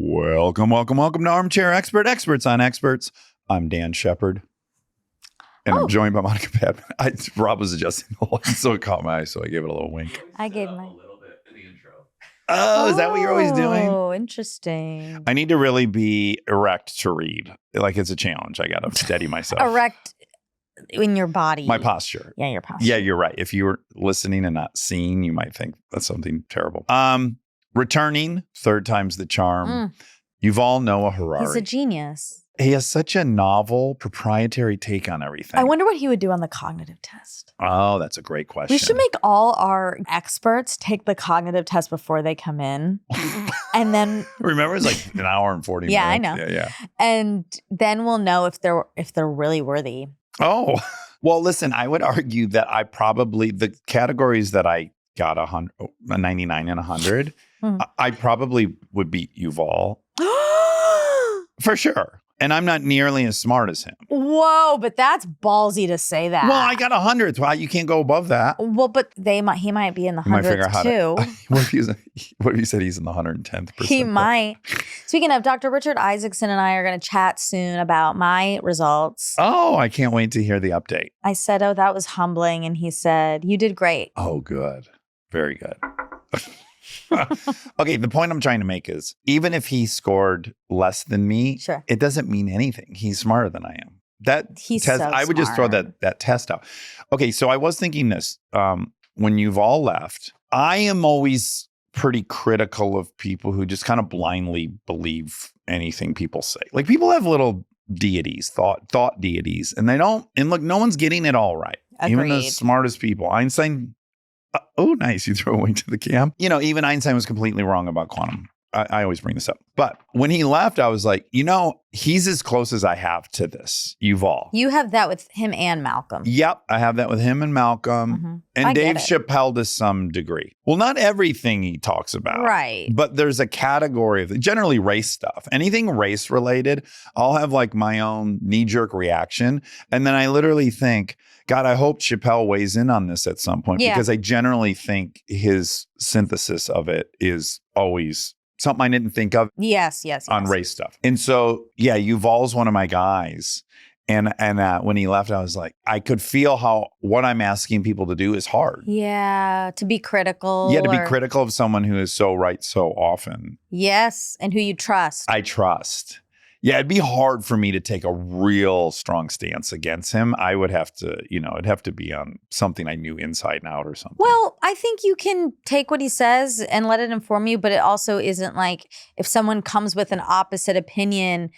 Welcome to Armchair Expert, Experts on Experts. I'm Dan Shepard, and I'm joined by Monica Padman. Rob was adjusting the light, so it caught my eye, so I gave it a little wink. I gave my... a little bit in the intro. Oh, is that what you're always doing? Oh, interesting. I need to really be erect to read. Like it's a challenge. I got to steady myself. Erect in your body. My posture. Yeah, your posture. Yeah, you're right. If you were listening and not seeing, you might think that's something terrible. Returning, third time's the charm. Yuval Noah Harari. He's a genius. He has such a novel, proprietary take on everything. I wonder what he would do on the cognitive test. Oh, that's a great question. We should make all our experts take the cognitive test before they come in. And then remember, it's like an hour and 40 minutes. Yeah, I know. Yeah. And then we'll know if they're really worthy. Oh, well, listen, I would argue that the categories that I got 99 and 100, I probably would beat Yuval. For sure. And I'm not nearly as smart as him. Whoa, but that's ballsy to say that. Well, I got 100. Well, you can't go above that. Well, but he might be in the hundreds too. What if you said he's in the 110th percent? He might. Speaking of, Dr. Richard Isaacson and I are going to chat soon about my results. Oh, I can't wait to hear the update. I said, oh, that was humbling. And he said, you did great. Oh, good. Very good. Okay, the point I'm trying to make is even if he scored less than me, sure, it doesn't mean anything. He's smarter than I am. He's test, so I would just throw that test out. Okay, so I was thinking this. When Yuval left, I am always pretty critical of people who just kind of blindly believe anything people say. Like people have little deities, thought deities, and they don't, and look, no one's getting it all right. Agreed. Even the smartest people. Einstein, oh, nice. You throw a wink to the cam. Even Einstein was completely wrong about quantum. I always bring this up. But when he left, I was like, he's as close as I have to this, Yuval. You have that with him and Malcolm. Yep. I have that with him and Malcolm. Mm-hmm. And Dave Chappelle to some degree. Well, not everything he talks about. Right. But there's a category of generally race stuff. Anything race related, I'll have like my own knee-jerk reaction. And then I literally think, God, I hope Chappelle weighs in on this at some point. Yeah. Because I generally think his synthesis of it is always something I didn't think of. Yes. On race stuff. And so, yeah, Yuval's one of my guys. And when he left, I was like, I could feel how what I'm asking people to do is hard. Yeah, to be critical. Yeah, to be critical of someone who is so right so often. Yes, and who you trust. I trust. Yeah, it'd be hard for me to take a real strong stance against him. I would have to, it'd have to be on something I knew inside and out or something. Well, I think you can take what he says and let it inform you, but it also isn't like if someone comes with an opposite opinion,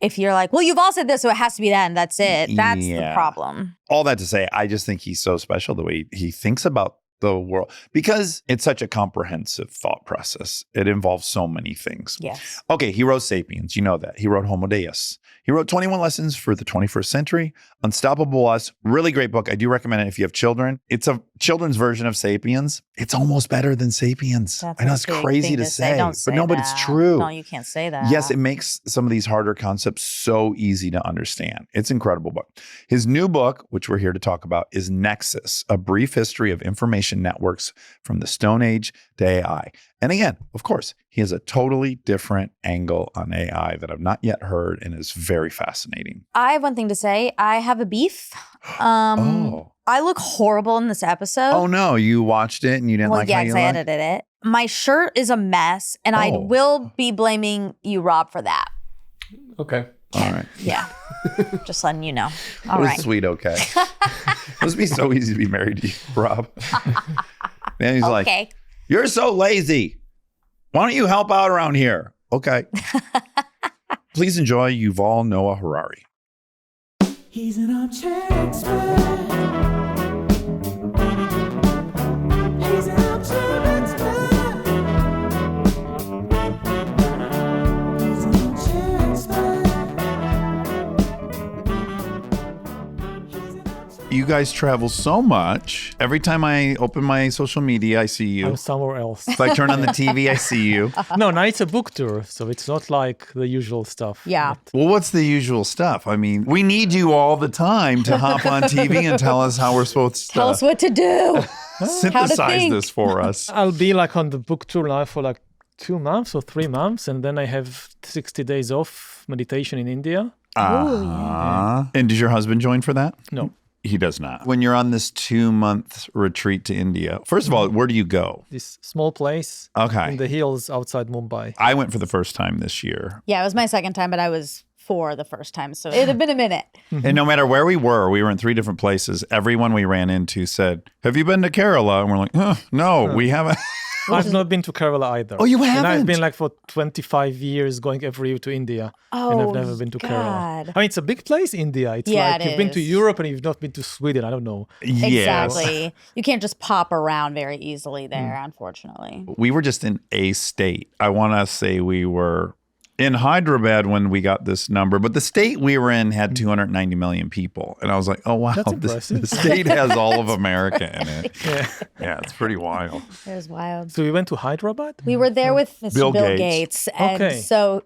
if you're like, well, you've all said this, so it has to be that and that's it. That's the problem. All that to say, I just think he's so special the way he thinks about the world because it's such a comprehensive thought process. It involves so many things. Yes. Okay, he wrote Sapiens. You know that. He wrote Homo Deus. He wrote 21 Lessons for the 21st Century, Unstoppable Us. Really great book. I do recommend it if you have children. It's a children's version of Sapiens. It's almost better than Sapiens. That's I know it's crazy to say, but it's true. No, you can't say that. Yes, it makes some of these harder concepts so easy to understand. It's an incredible book. His new book, which we're here to talk about, is Nexus, A Brief History of Information Networks from the Stone Age to AI. And again, of course, he has a totally different angle on AI that I've not yet heard and is very fascinating. I have one thing to say. I have a beef. I look horrible in this episode. Oh, no. You watched it and you didn't like how you looked? Yes, I edited it. My shirt is a mess, and I will be blaming you, Rob, for that. Okay. All right. Yeah. Just letting you know. All right. Right. Sweet, okay. It must be so easy to be married to you, Rob. Then he's like, you're so lazy. Why don't you help out around here? Okay. Please enjoy Yuval Noah Harari. He's an armchair expert. He's an armchair expert. He's an armchair expert. You guys travel so much. Every time I open my social media, I see you. I'm somewhere else. If I turn on the TV, I see you. No, now it's a book tour, so it's not like the usual stuff. Yeah. Well, what's the usual stuff? I mean, we need you all the time to hop on TV and tell us how we're supposed to Tell us what to do. synthesize this for us. I'll be like on the book tour now for like 2 months or 3 months, and then I have 60 days off meditation in India. And did your husband join for that? No. He does not. When you're on this 2-month retreat to India, first of all, where do you go? This small place in the hills outside Mumbai. I went for the first time this year. Yeah, it was my second time, but I was 4 the first time, so it had been a minute. And no matter where we were in 3 different places. Everyone we ran into said, "Have you been to Kerala?" And we're like, no, we haven't. I've not been to Kerala either. Oh, you And I've haven't? been like for 25 years going every year to India. And I've never been to Kerala. I mean, it's a big place, India. It's like you've been to Europe and you've not been to Sweden. I don't know. Yes. Exactly. You can't just pop around very easily there, unfortunately. We were just in a state. I want to say we were in Hyderabad when we got this number, but the state we were in had 290 million people. And I was like, oh, wow, That's impressive. the state has all of America in it. Yeah, it's pretty wild. It was wild. So we went to Hyderabad? We were there with Mr. Bill Bill Gates. Gates. And Okay. so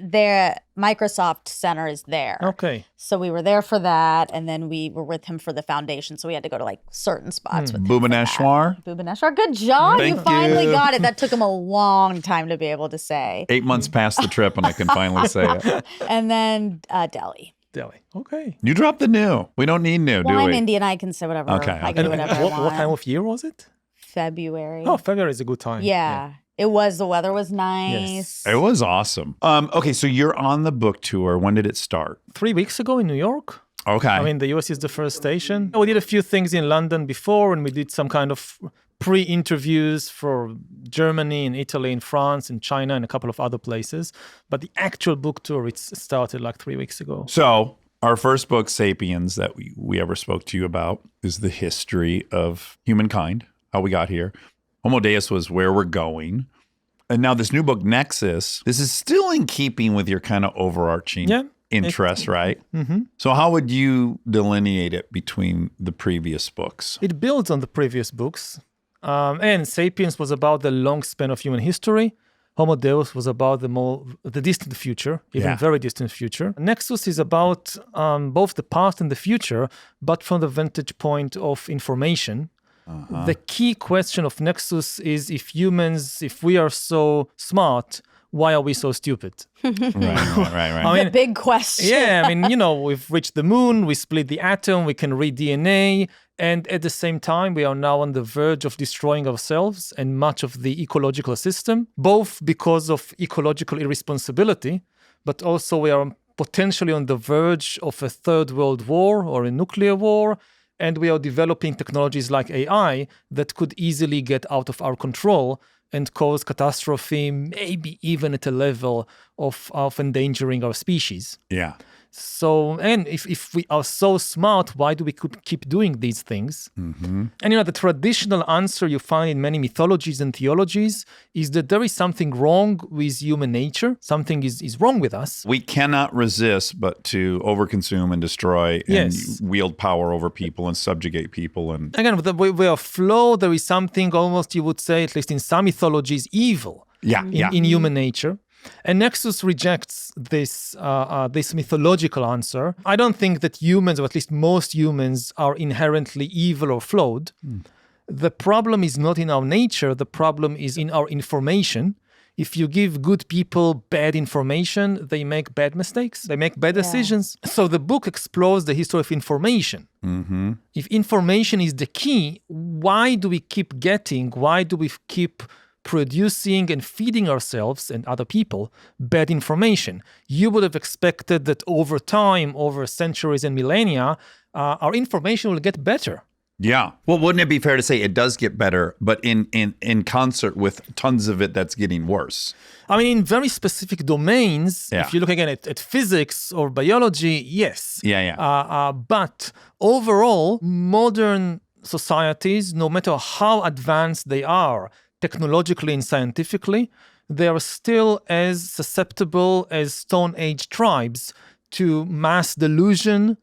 their Microsoft Center is there. Okay. So we were there for that. And then we were with him for the foundation. So we had to go to like certain spots with him. Bhubaneswar, Bhubaneswar. Good job. Thank you finally you. got it. That took him a long time to be able to say. 8 months past the trip and I can finally say it. And then Delhi. Delhi. Okay. You dropped the new. We don't need new, Well, do I'm we? Indian. I can say whatever. Okay, I can do whatever I want. What time of year was it? February. Oh, February is a good time. Yeah. It was. The weather was nice. It was awesome. Okay, so you're on the book tour. When did it start? 3 weeks ago in New York. Okay. I mean, the US is the first station. We did a few things in London before, and we did some kind of pre-interviews for Germany and Italy and France and China and a couple of other places. But the actual book tour, it started like 3 weeks ago. So our first book, Sapiens, that we ever spoke to you about is the history of humankind, how we got here. Homo Deus was where we're going. And now this new book, Nexus, this is still in keeping with your kind of overarching interests, right? Mm-hmm. So how would you delineate it between the previous books? It builds on the previous books. And Sapiens was about the long span of human history. Homo Deus was about the distant future, even very distant future. Nexus is about both the past and the future, but from the vantage point of information. The key question of Nexus is if we are so smart, why are we so stupid? Right. I mean, The big question. yeah, I mean, we've reached the moon, we split the atom, we can read DNA, and at the same time, we are now on the verge of destroying ourselves and much of the ecological system, both because of ecological irresponsibility, but also we are potentially on the verge of a third world war or a nuclear war, and we are developing technologies like AI that could easily get out of our control and cause catastrophe, maybe even at a level of endangering our species. Yeah. So, and if we are so smart, why do we keep doing these things? Mm-hmm. And the traditional answer you find in many mythologies and theologies is that there is something wrong with human nature. Something is wrong with us. We cannot resist but to overconsume and destroy and wield power over people and subjugate people. And again, we are flawed. There is something almost, you would say, at least in some mythologies, evil in human nature. And Nexus rejects this mythological answer. I don't think that humans, or at least most humans, are inherently evil or flawed. The problem is not in our nature. The problem is in our information. If you give good people bad information, they make bad mistakes. They make bad decisions. So the book explores the history of information. mm-hmm. If information is the key, why do we keep producing and feeding ourselves and other people bad information? You would have expected that over time, over centuries and millennia, our information will get better. Yeah. Well, wouldn't it be fair to say it does get better, but in concert with tons of it that's getting worse? I mean, in very specific domains, if you look again at physics or biology, yes. But overall, modern societies, no matter how advanced they are, technologically and scientifically, they are still as susceptible as Stone Age tribes to mass delusion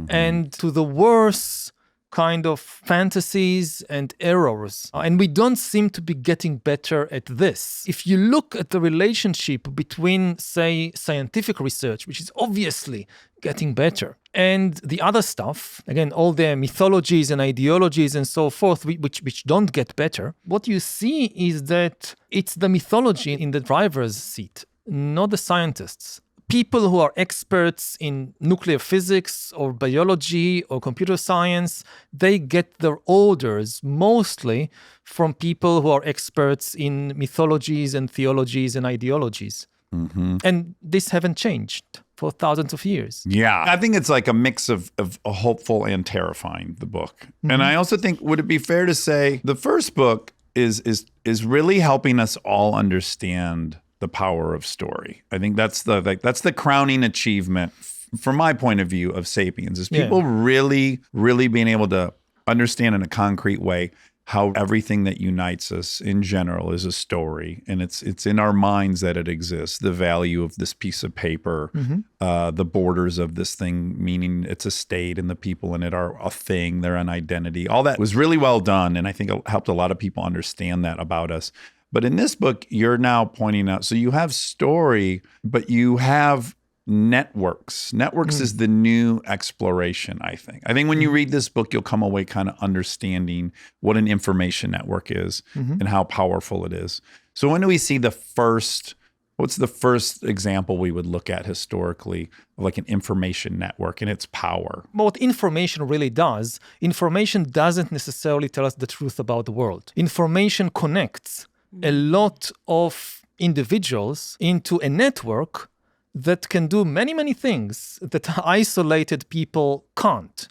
and to the worst kind of fantasies and errors. And we don't seem to be getting better at this. If you look at the relationship between, say, scientific research, which is obviously getting better. And the other stuff, again, all the mythologies and ideologies and so forth, which don't get better, what you see is that it's the mythology in the driver's seat, not the scientists. People who are experts in nuclear physics or biology or computer science, they get their orders mostly from people who are experts in mythologies and theologies and ideologies. Mm-hmm. And this haven't changed for thousands of years. Yeah, I think it's like a mix of hopeful and terrifying, the book. Mm-hmm. And I also think, would it be fair to say the first book is really helping us all understand the power of story? I think that's the crowning achievement from my point of view of Sapiens, is people really, really being able to understand in a concrete way how everything that unites us in general is a story, and it's in our minds that it exists. The value of this piece of paper, the borders of this thing, meaning it's a state, and the people in it are a thing, they're an identity. All that was really well done, and I think it helped a lot of people understand that about us. But in this book, you're now pointing out, so you have story, but you have networks. Networks is the new exploration, I think. I think when you read this book, you'll come away kind of understanding what an information network is and how powerful it is. So when do we see what's the first example we would look at historically of like an information network and its power? But what information really does, information doesn't necessarily tell us the truth about the world. Information connects a lot of individuals into a network that can do many, many things that isolated people can't.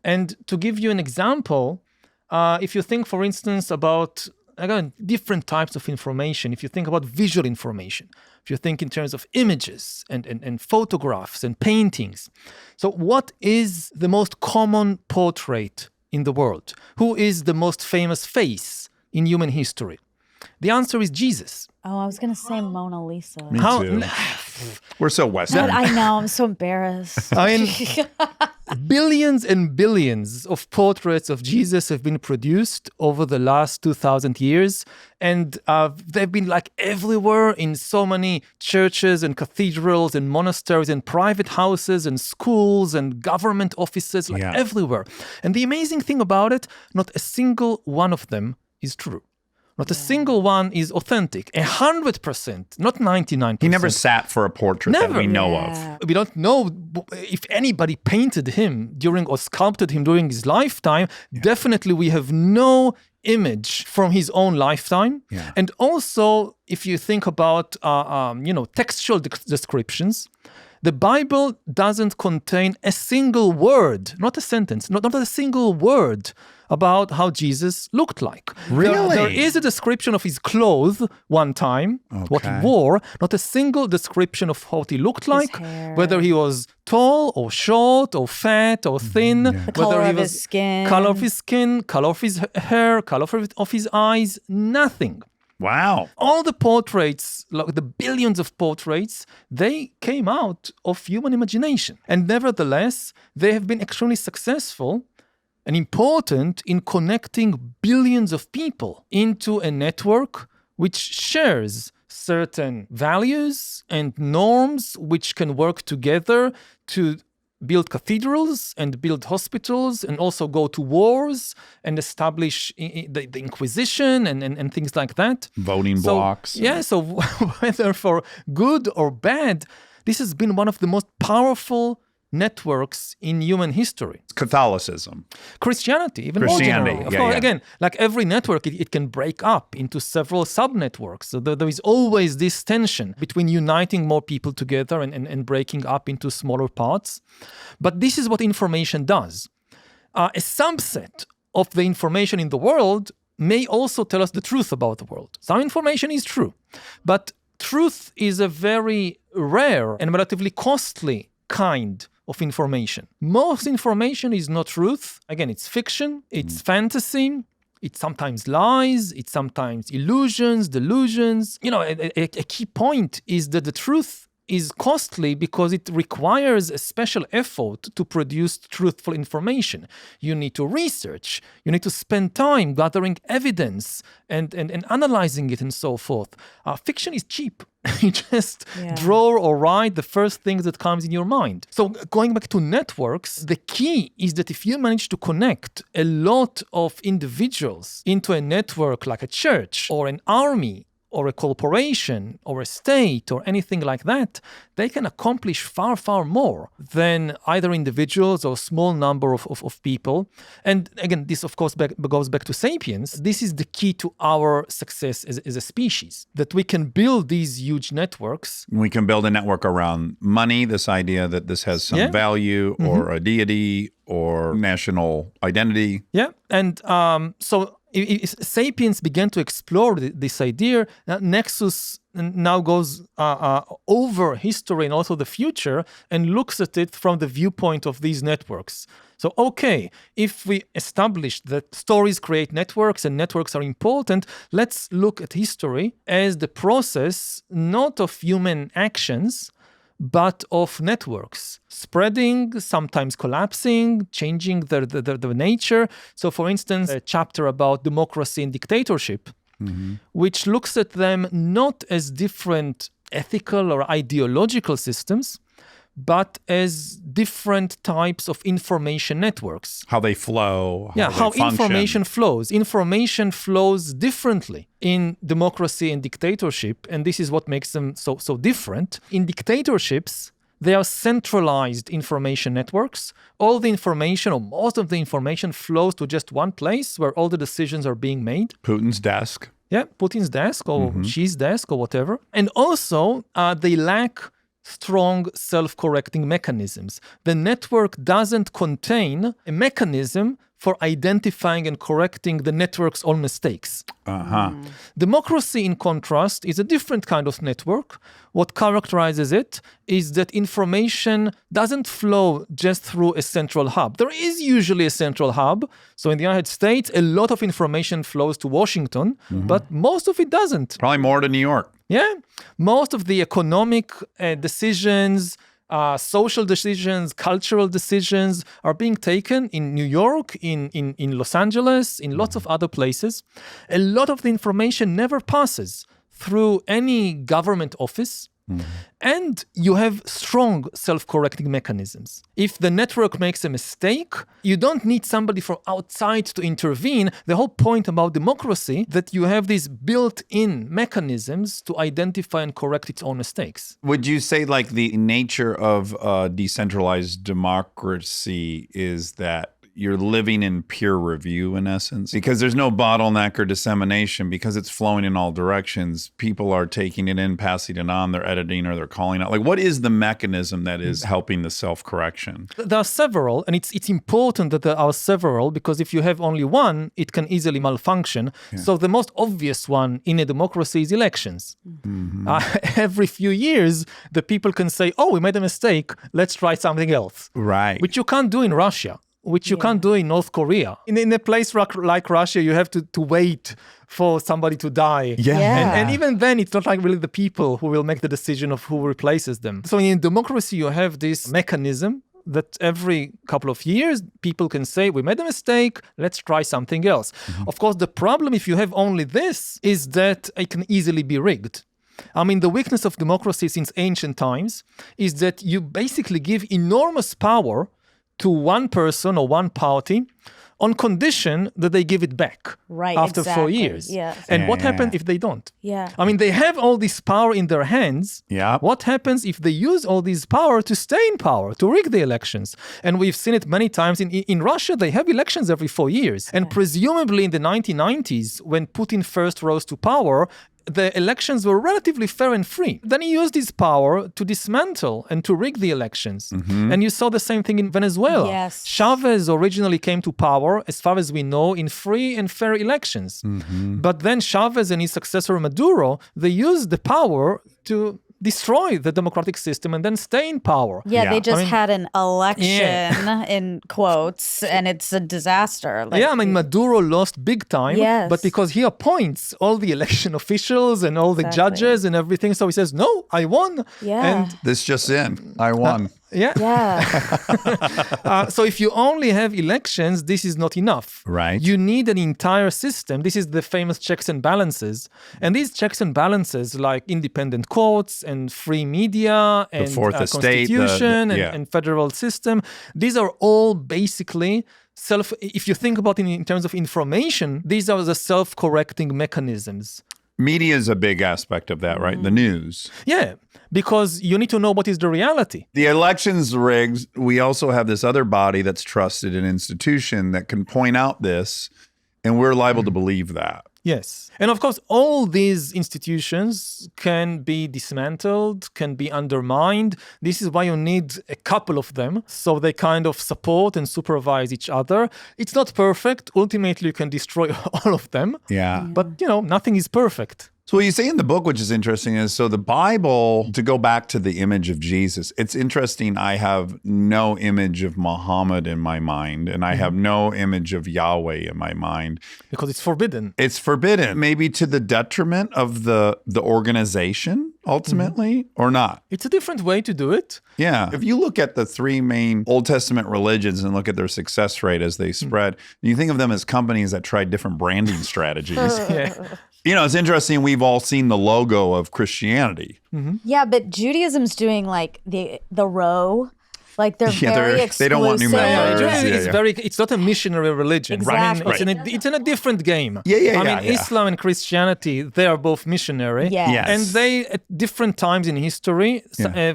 And to give you an example, if you think, for instance, about, again, different types of information, if you think about visual information, if you think in terms of images and photographs and paintings. So what is the most common portrait in the world? Who is the most famous face in human history? The answer is Jesus. Oh, I was going to say Mona Lisa. Me too. We're so Western. I know, I'm so embarrassed. I mean, billions and billions of portraits of Jesus have been produced over the last 2,000 years. And they've been like everywhere in so many churches and cathedrals and monasteries and private houses and schools and government offices, everywhere. And the amazing thing about it, not a single one of them is true. Not a single one is authentic. 100%, not 99%. He never sat for a portrait that we know of. We don't know if anybody painted him during or sculpted him during his lifetime. Definitely we have no image from his own lifetime. And also, if you think about textual descriptions, the Bible doesn't contain a single word, not a sentence, not a single word about how Jesus looked like. Really? There is a description of his clothes one time, what he wore, not a single description of what he looked like, whether he was tall or short or fat or thin, the color of his skin, color of his hair, color of his eyes, nothing. Wow. All the portraits, like the billions of portraits, they came out of human imagination. And nevertheless, they have been extremely successful and important in connecting billions of people into a network which shares certain values and norms which can work together to build cathedrals and build hospitals and also go to wars and establish the Inquisition and things like that. Voting blocks. Yeah, so whether for good or bad, this has been one of the most powerful networks in human history. Catholicism. Christianity, even more generally. Of course, again, like every network, it can break up into several sub-networks. So there is always this tension between uniting more people together and breaking up into smaller parts. But this is what information does. A subset of the information in the world may also tell us the truth about the world. Some information is true, but truth is a very rare and relatively costly kind of information. Most information is not truth. Again, it's fiction, it's fantasy, it's sometimes lies, it's sometimes illusions, delusions. A key point is that the truth is costly because it requires a special effort to produce truthful information. You need to research, you need to spend time gathering evidence and analyzing it and so forth. Fiction is cheap. You just draw or write the first thing that comes in your mind. So going back to networks, the key is that if you manage to connect a lot of individuals into a network like a church or an army or a corporation or a state or anything like that, they can accomplish far, far more than either individuals or small number of people. And again, this of course goes back to Sapiens. This is the key to our success as a species, that we can build these huge networks. We can build a network around money, this idea that this has some value or a deity or national identity. Yeah, and so Sapiens began to explore this idea. Nexus now goes over history and also the future and looks at it from the viewpoint of these networks. So, okay, if we establish that stories create networks and networks are important, let's look at history as the process not of human actions, but of networks spreading, sometimes collapsing, changing the nature. So, for instance, a chapter about democracy and dictatorship, which looks at them not as different ethical or ideological systems, but as different types of information networks. How they flow. How information flows. Information flows differently in democracy and dictatorship, and this is what makes them so different. In dictatorships, they are centralized information networks. All the information, or most of the information, flows to just one place where all the decisions are being made. Putin's desk. Yeah, Putin's desk or Xi's desk or whatever. And also, they lack strong self-correcting mechanisms. The network doesn't contain a mechanism for identifying and correcting the network's own mistakes. Democracy, in contrast, is a different kind of network. What characterizes it is that information doesn't flow just through a central hub. There is usually a central hub. So in the United States, a lot of information flows to Washington, but most of it doesn't. Probably more to New York. Yeah. Most of the economic decisions, social decisions, cultural decisions are being taken in New York, in Los Angeles, in lots of other places. A lot of the information never passes through any government office. And you have strong self-correcting mechanisms. If the network makes a mistake, you don't need somebody from outside to intervene. The whole point about democracy, that you have these built-in mechanisms to identify and correct its own mistakes. Would you say like the nature of decentralized democracy is that you're living in peer review in essence? Because there's no bottleneck or dissemination, because it's flowing in all directions. People are taking it in, passing it on, they're editing or they're calling out. Like, what is the mechanism that is helping the self-correction? There are several, and it's important that there are several, because if you have only one, it can easily malfunction. So the most obvious one in a democracy is elections. Every few years, the people can say, oh, we made a mistake, let's try something else. Right. Which you can't do in Russia. Which you can't do in North Korea. In a place like Russia, you have to wait for somebody to die. And even then, it's not like really the people who will make the decision of who replaces them. So in democracy, you have this mechanism that every couple of years, people can say, we made a mistake, let's try something else. Of course, the problem, if you have only this, is that it can easily be rigged. I mean, the weakness of democracy since ancient times is that you basically give enormous power to one person or one party on condition that they give it back after 4 years. And what happens if they don't? I mean, they have all this power in their hands. What happens if they use all this power to stay in power, to rig the elections? And we've seen it many times. In Russia, they have elections every 4 years. And presumably in the 1990s, when Putin first rose to power, the elections were relatively fair and free. Then he used his power to dismantle and to rig the elections. And you saw the same thing in Venezuela. Chavez originally came to power, as far as we know, in free and fair elections. But then Chavez and his successor Maduro, they used the power to destroy the democratic system and then stay in power. Yeah, Yeah. they just I mean- had an election in quotes, and it's a disaster. Like, Yeah, I mean, Maduro lost big time, Yes. but because he appoints all the election officials and all the Exactly. judges and everything, so he says, no, I won. Yeah. And This just in. I won. yeah. yeah. So if you only have elections, this is not enough. Right. You need an entire system. This is the famous checks and balances. And these checks and balances, like independent courts and free media and fourth estate, constitution yeah. and federal system, these are all basically if you think about it in terms of information, these are the self-correcting mechanisms. Media is a big aspect of that, right? The news. Yeah, because you need to know what is the reality. The elections rigged. We also have this other body that's trusted, an institution that can point out this, and we're liable to believe that. Yes. And of course, all these institutions can be dismantled, can be undermined. This is why you need a couple of them, so they kind of support and supervise each other. It's not perfect. Ultimately, you can destroy all of them. Yeah. But, nothing is perfect. So what you say in the book, which is interesting, is so the Bible, to go back to the image of Jesus, it's interesting. I have no image of Muhammad in my mind, and I have no image of Yahweh in my mind. Because it's forbidden. It's forbidden, maybe to the detriment of the organization, ultimately, or not. It's a different way to do it. Yeah. If you look at the three main Old Testament religions and look at their success rate as they spread, you think of them as companies that tried different branding strategies. Yeah. It's interesting. We've all seen the logo of Christianity. Yeah, but Judaism's doing like the row. Like they're very exclusive. they don't want new members. Judaism it's not a missionary religion. Exactly. I mean, it's in a different game. Yeah. Islam and Christianity, they are both missionary. Yes. Yes. And they, at different times in history,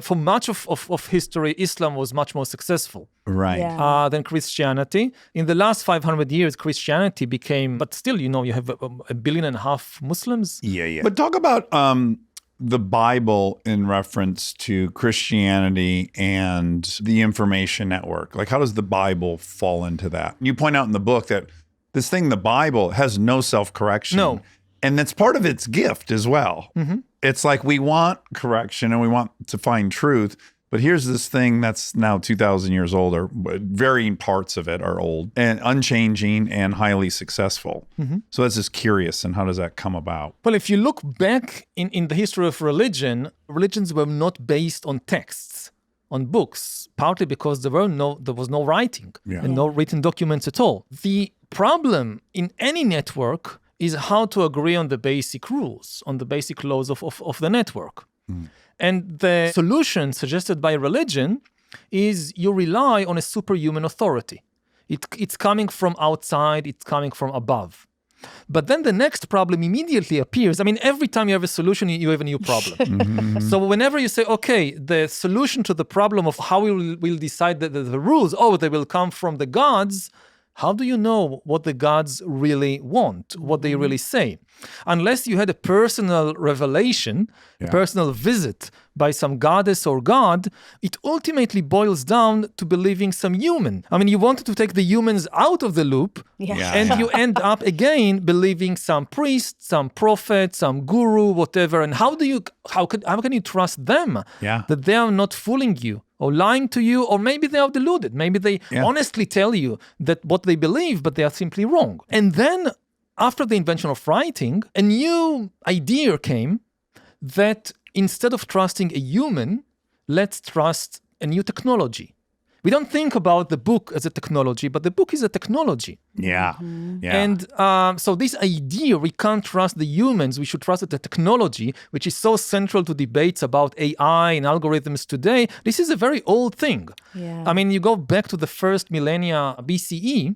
for much of history, Islam was much more successful Right. Yeah. than Christianity. In the last 500 years, Christianity became, but still, you have 1.5 billion Muslims. Yeah. But talk about the Bible in reference to Christianity and the information network. Like, how does the Bible fall into that? You point out in the book that this thing, the Bible, has no self-correction. No. And that's part of its gift as well. It's like we want correction and we want to find truth. But here's this thing that's now 2,000 years old, or varying parts of it are old and unchanging and highly successful. So that's just curious. And how does that come about? Well, if you look back in the history of religions were not based on texts, on books, partly because there was no writing and no written documents at all. The problem in any network is how to agree on the basic rules, on the basic laws of the network. And the solution suggested by religion is you rely on a superhuman authority. It's coming from outside, it's coming from above. But then the next problem immediately appears. I mean, every time you have a solution, you have a new problem. So whenever you say, okay, the solution to the problem of how we'll decide the rules, they will come from the gods, how do you know what the gods really want, what they really say? Unless you had a personal revelation, a personal visit by some goddess or god, it ultimately boils down to believing some human. I mean, you wanted to take the humans out of the loop, and you end up again believing some priest, some prophet, some guru, whatever. And how can you trust them that they are not fooling you or lying to you, or maybe they are deluded. Maybe they honestly tell you that what they believe, but they are simply wrong. And then after the invention of writing, a new idea came that instead of trusting a human, let's trust a new technology. We don't think about the book as a technology, but the book is a technology. And so this idea, we can't trust the humans, we should trust the technology, which is so central to debates about AI and algorithms today. This is a very old thing. I mean, you go back to the first millennia BCE,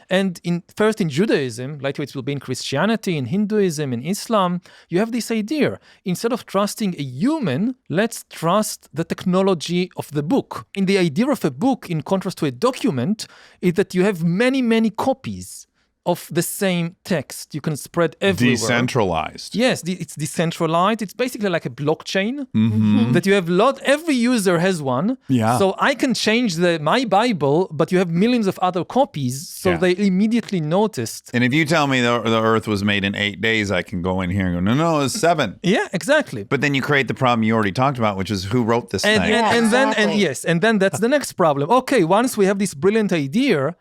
and first in Judaism, later it will be in Christianity, in Hinduism, in Islam, you have this idea. Instead of trusting a human, let's trust the technology of the book. And the idea of a book, in contrast to a document, is that you have many, many copies. of the same text. You can spread everywhere. Decentralized. Yes, it's decentralized. It's basically like a blockchain that you have every user has one. Yeah. So I can change my Bible, but you have millions of other copies. So they immediately noticed. And if you tell me the earth was made in 8 days, I can go in here and go, no, it's 7. Yeah, exactly. But then you create the problem you already talked about, which is who wrote this thing. And then that's the next problem. Okay, once we have this brilliant idea,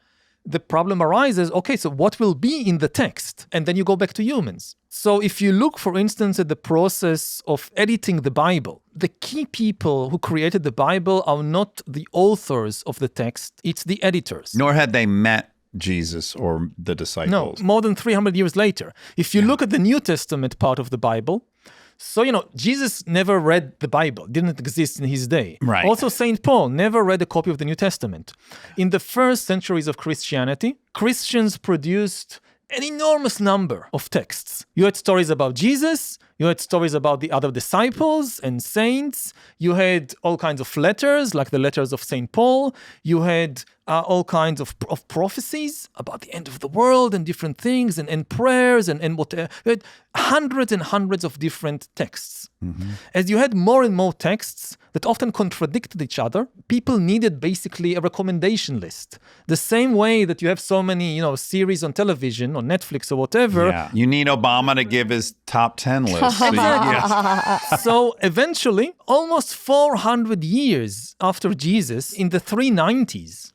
the problem arises, okay, so what will be in the text? And then you go back to humans. So if you look, for instance, at the process of editing the Bible, the key people who created the Bible are not the authors of the text, it's the editors. Nor had they met Jesus or the disciples. No, more than 300 years later. If you look at the New Testament part of the Bible, so, Jesus never read the Bible, didn't exist in his day. Right. Also, St. Paul never read a copy of the New Testament. In the first centuries of Christianity, Christians produced an enormous number of texts. You had stories about Jesus, you had stories about the other disciples and saints, you had all kinds of letters, like the letters of St. Paul, you had all kinds of prophecies about the end of the world and different things and prayers and whatever. You had hundreds and hundreds of different texts. As you had more and more texts that often contradicted each other, people needed basically a recommendation list. The same way that you have so many, series on television, on Netflix or whatever. Yeah. You need Obama to give his top 10 list. So eventually, almost 400 years after Jesus, in the 390s,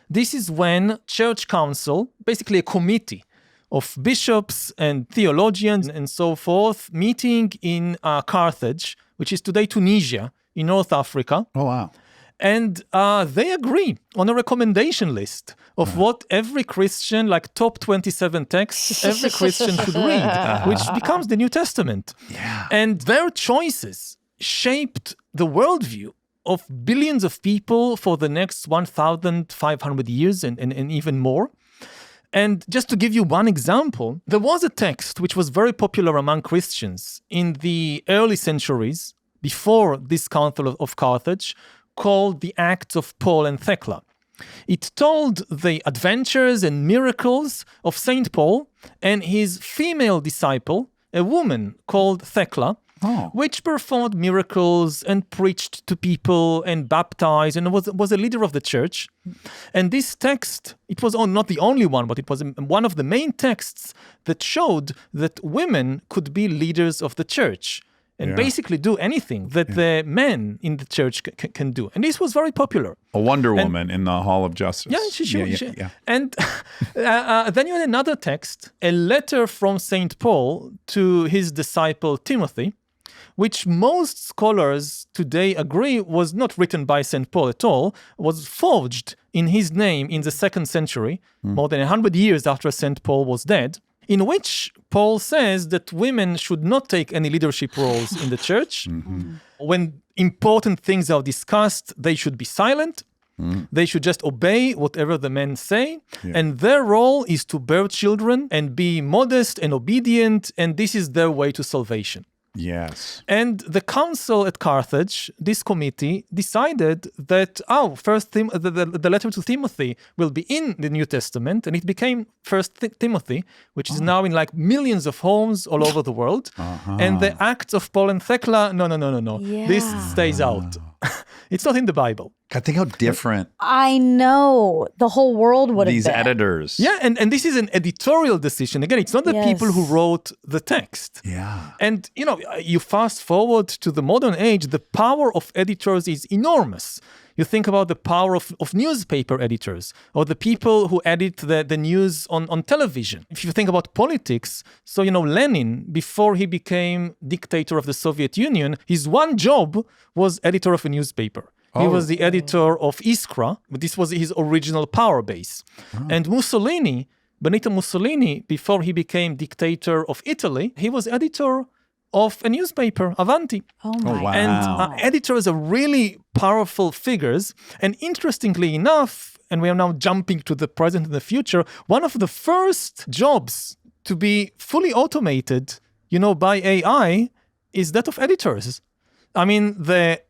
this is when Church Council, basically a committee of bishops and theologians and so forth, meeting in Carthage, which is today Tunisia, in North Africa. Oh, wow. And they agree on a recommendation list of what every Christian, like top 27 texts, every Christian should read, which becomes the New Testament. Yeah. And their choices shaped the worldview of billions of people for the next 1,500 years and even more. And just to give you one example, there was a text which was very popular among Christians in the early centuries before this Council of Carthage, called the Acts of Paul and Thecla. It told the adventures and miracles of St. Paul and his female disciple, a woman called Thecla, which performed miracles and preached to people and baptized and was a leader of the church. And this text, it was not the only one, but it was one of the main texts that showed that women could be leaders of the church and basically do anything that the men in the church can do. And this was very popular. A Wonder Woman in the Hall of Justice. Yeah. And then you had another text, a letter from St. Paul to his disciple Timothy, which most scholars today agree was not written by St. Paul at all, was forged in his name in the 2nd century, more than 100 years after St. Paul was dead, in which Paul says that women should not take any leadership roles in the church. When important things are discussed, they should be silent. They should just obey whatever the men say. And their role is to bear children and be modest and obedient, and this is their way to salvation. Yes. And the council at Carthage, this committee, decided that, the letter to Timothy will be in the New Testament, and it became First Timothy, which is now in like millions of homes all over the world. And the Acts of Paul and Thecla, no. Yeah. This stays out. It's not in the Bible. God, think how different I know. The whole world would have these been. editors. Yeah, and this is an editorial decision. Again, it's not the people who wrote the text. Yeah. And, you fast forward to the modern age, the power of editors is enormous. You think about the power of newspaper editors or the people who edit the news on television. If you think about politics, so, Lenin, before he became dictator of the Soviet Union, his one job was editor of a newspaper. He was the editor of Iskra, but this was his original power base. And Mussolini, Benito Mussolini, before he became dictator of Italy, he was editor of a newspaper, Avanti. Oh my wow. And editors are really powerful figures. And interestingly enough, and we are now jumping to the present and the future, one of the first jobs to be fully automated, by AI is that of editors. I mean, the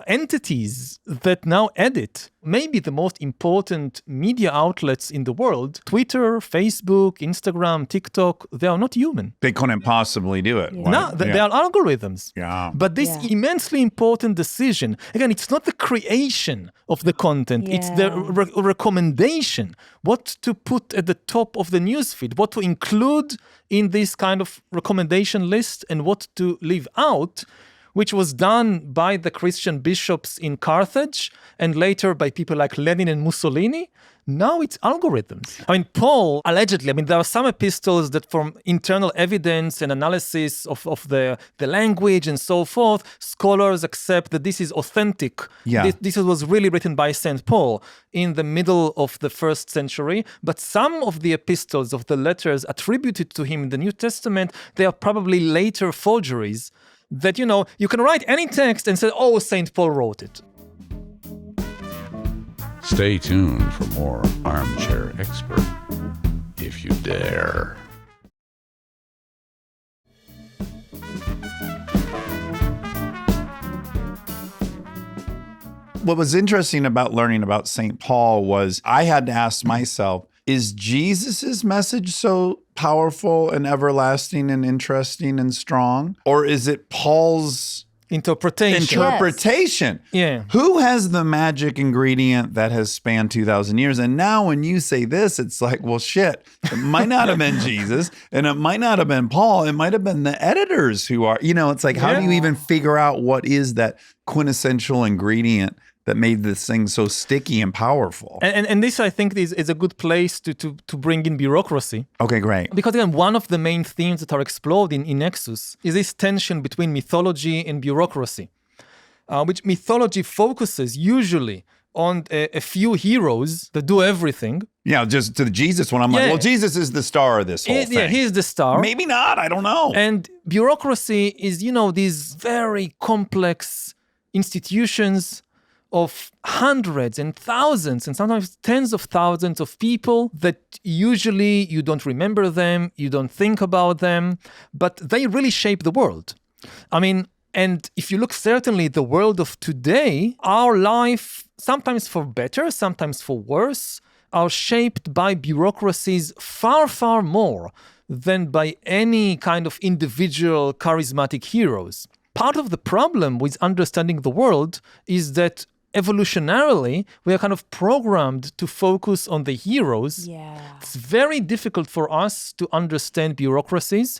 entities that now edit maybe the most important media outlets in the world, Twitter, Facebook, Instagram, TikTok, they are not human. They couldn't possibly do it. Yeah. Right? No, they are algorithms. Yeah. But this Yeah. immensely important decision, again, it's not the creation of the content, it's the Yeah. recommendation, what to put at the top of the newsfeed, what to include in this kind of recommendation list and what to leave out, which was done by the Christian bishops in Carthage and later by people like Lenin and Mussolini. Now it's algorithms. I mean, Paul, allegedly, there are some epistles that from internal evidence and analysis of the language and so forth, scholars accept that this is authentic. Yeah. This was really written by St. Paul in the middle of the 1st century. But some of the epistles, of the letters attributed to him in the New Testament, they are probably later forgeries that, you can write any text and say, oh, St. Paul wrote it. Stay tuned for more Armchair Expert, if you dare. What was interesting about learning about St. Paul was I had to ask myself, is Jesus's message so powerful and everlasting and interesting and strong? Or is it Paul's interpretation? Yeah. Who has the magic ingredient that has spanned 2,000 years? And now when you say this, it's like, well, shit, it might not have been Jesus and it might not have been Paul. It might have been the editors who are, it's like, how do you even figure out what is that quintessential ingredient that made this thing so sticky and powerful? And this, I think, is a good place to bring in bureaucracy. Okay, great. Because, again, one of the main themes that are explored in Nexus is this tension between mythology and bureaucracy, which mythology focuses usually on a few heroes that do everything. Yeah, just to the Jesus one, I'm like, well, Jesus is the star of this whole thing. Yeah, he's the star. Maybe not, I don't know. And bureaucracy is, these very complex institutions of hundreds and thousands and sometimes tens of thousands of people that usually you don't remember them, you don't think about them, but they really shape the world. And if you look certainly the world of today, our life, sometimes for better, sometimes for worse, are shaped by bureaucracies far, far more than by any kind of individual charismatic heroes. Part of the problem with understanding the world is that evolutionarily, we are kind of programmed to focus on the heroes. Yeah. It's very difficult for us to understand bureaucracies.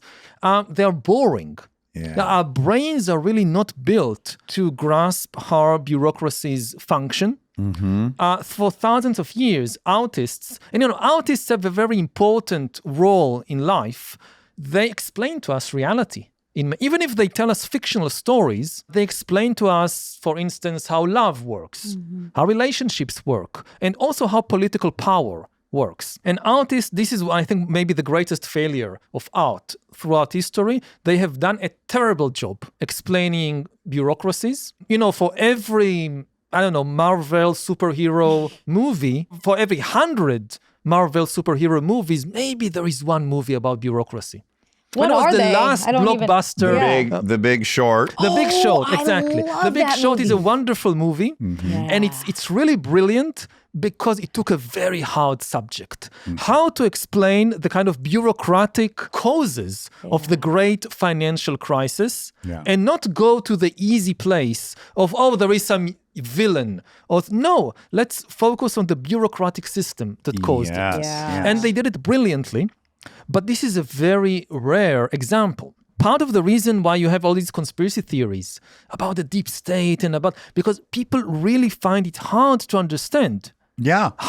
They're boring. Yeah. Now, our brains are really not built to grasp how bureaucracies function. Mm-hmm. For thousands of years, autists have a very important role in life. They explain to us reality. Even if they tell us fictional stories, they explain to us, for instance, how love works, how relationships work, and also how political power works. And artists, this is, I think, maybe the greatest failure of art throughout history. They have done a terrible job explaining bureaucracies. For every, Marvel superhero movie, for every 100 Marvel superhero movies, maybe there is one movie about bureaucracy. What When was are the they? last I don't even- blockbuster? Yeah. The Big Short. The Big Short, I exactly. love The Big that Short is a movie. wonderful movie, Yeah. and it's really brilliant because it took a very hard subject. How to explain the kind of bureaucratic causes of the great financial crisis and not go to the easy place of, there is some villain. Or no, let's focus on the bureaucratic system that caused it. Yes, Yeah. yes. And they did it brilliantly. But this is a very rare example. Part of the reason why you have all these conspiracy theories about the deep state because people really find it hard to understand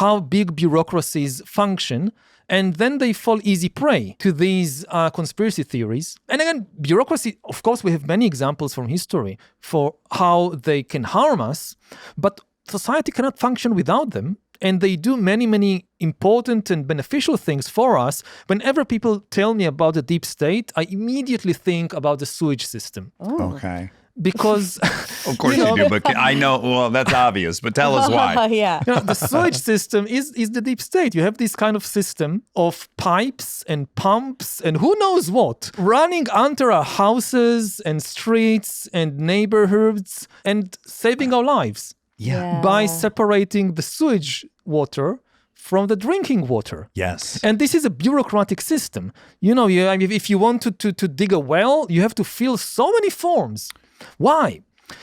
how big bureaucracies function, and then they fall easy prey to these conspiracy theories. And again, bureaucracy, of course, we have many examples from history for how they can harm us, but society cannot function without them. And they do many, many important and beneficial things for us. Whenever people tell me about the deep state, I immediately think about the sewage system. Okay. because Of course you do, but I know, well, that's obvious, but tell us why. Yeah. the sewage system is the deep state. You have this kind of system of pipes and pumps and who knows what running under our houses and streets and neighborhoods and saving our lives by separating the sewage water from the drinking water. Yes. And this is a bureaucratic system. If you want to dig a well, you have to fill so many forms. Why?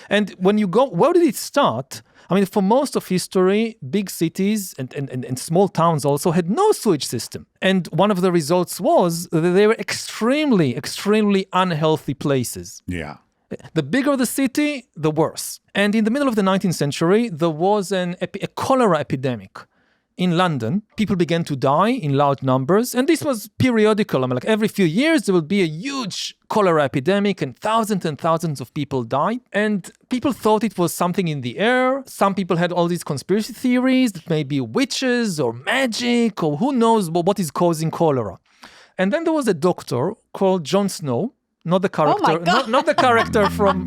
And when you go, where did it start? I mean, for most of history, big cities and small towns also had no sewage system. And one of the results was that they were extremely, extremely unhealthy places. Yeah. The bigger the city, the worse. And in the middle of the 19th century, there was a cholera epidemic. In London, people began to die in large numbers, and this was periodical. I mean, like every few years, there would be a huge cholera epidemic, and thousands of people died. And people thought it was something in the air. Some people had all these conspiracy theories that maybe witches or magic or who knows what is causing cholera. And then there was a doctor called Jon Snow. Not the character, not the character from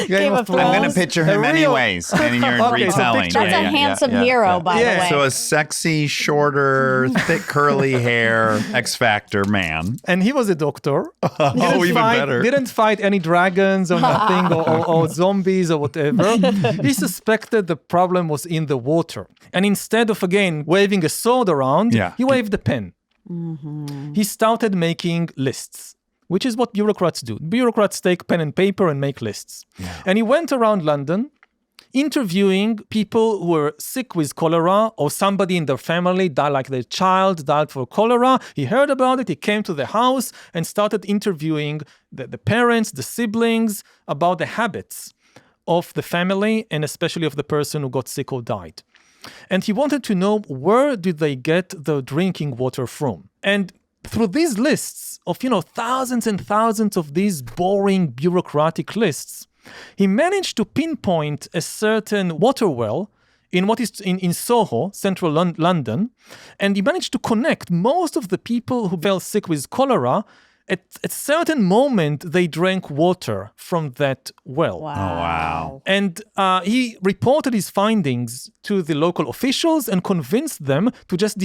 Game of Thrones. I'm going to picture him anyways in your retelling. That's a handsome hero, by the way. So a sexy, shorter, thick, curly hair, X Factor man. And he was a doctor. Even better. Didn't fight any dragons or nothing or zombies or whatever. He suspected the problem was in the water. And instead of, again, waving a sword around, he waved a pen. Mm-hmm. He started making lists, which is what bureaucrats do. Bureaucrats take pen and paper and make lists. Yeah. And he went around London interviewing people who were sick with cholera or somebody in their family died, like their child died for cholera. He heard about it. He came to the house and started interviewing the parents, the siblings about the habits of the family and especially of the person who got sick or died. And he wanted to know where did they get the drinking water from. And through these lists of, thousands and thousands of these boring bureaucratic lists, he managed to pinpoint a certain water well in what is in Soho, central London, and he managed to connect most of the people who fell sick with cholera. At a certain moment, they drank water from that well. Wow. Oh, wow. And he reported his findings to the local officials and convinced them to just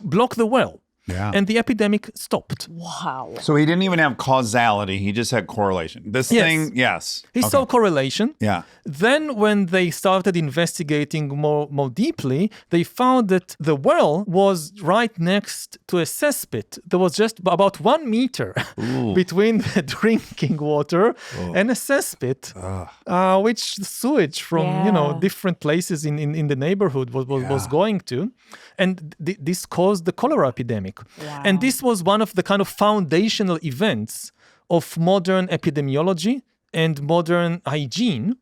block the well. Yeah. And the epidemic stopped. Wow. So he didn't even have causality. He just had correlation. This thing, yes. He saw correlation. Yeah. Then when they started investigating more deeply, they found that the well was right next to a cesspit. There was just about 1 meter between the drinking water and a cesspit, which the sewage from different places in the neighborhood was going to. And this caused the cholera epidemic. Wow. And this was one of the kind of foundational events of modern epidemiology and modern hygiene,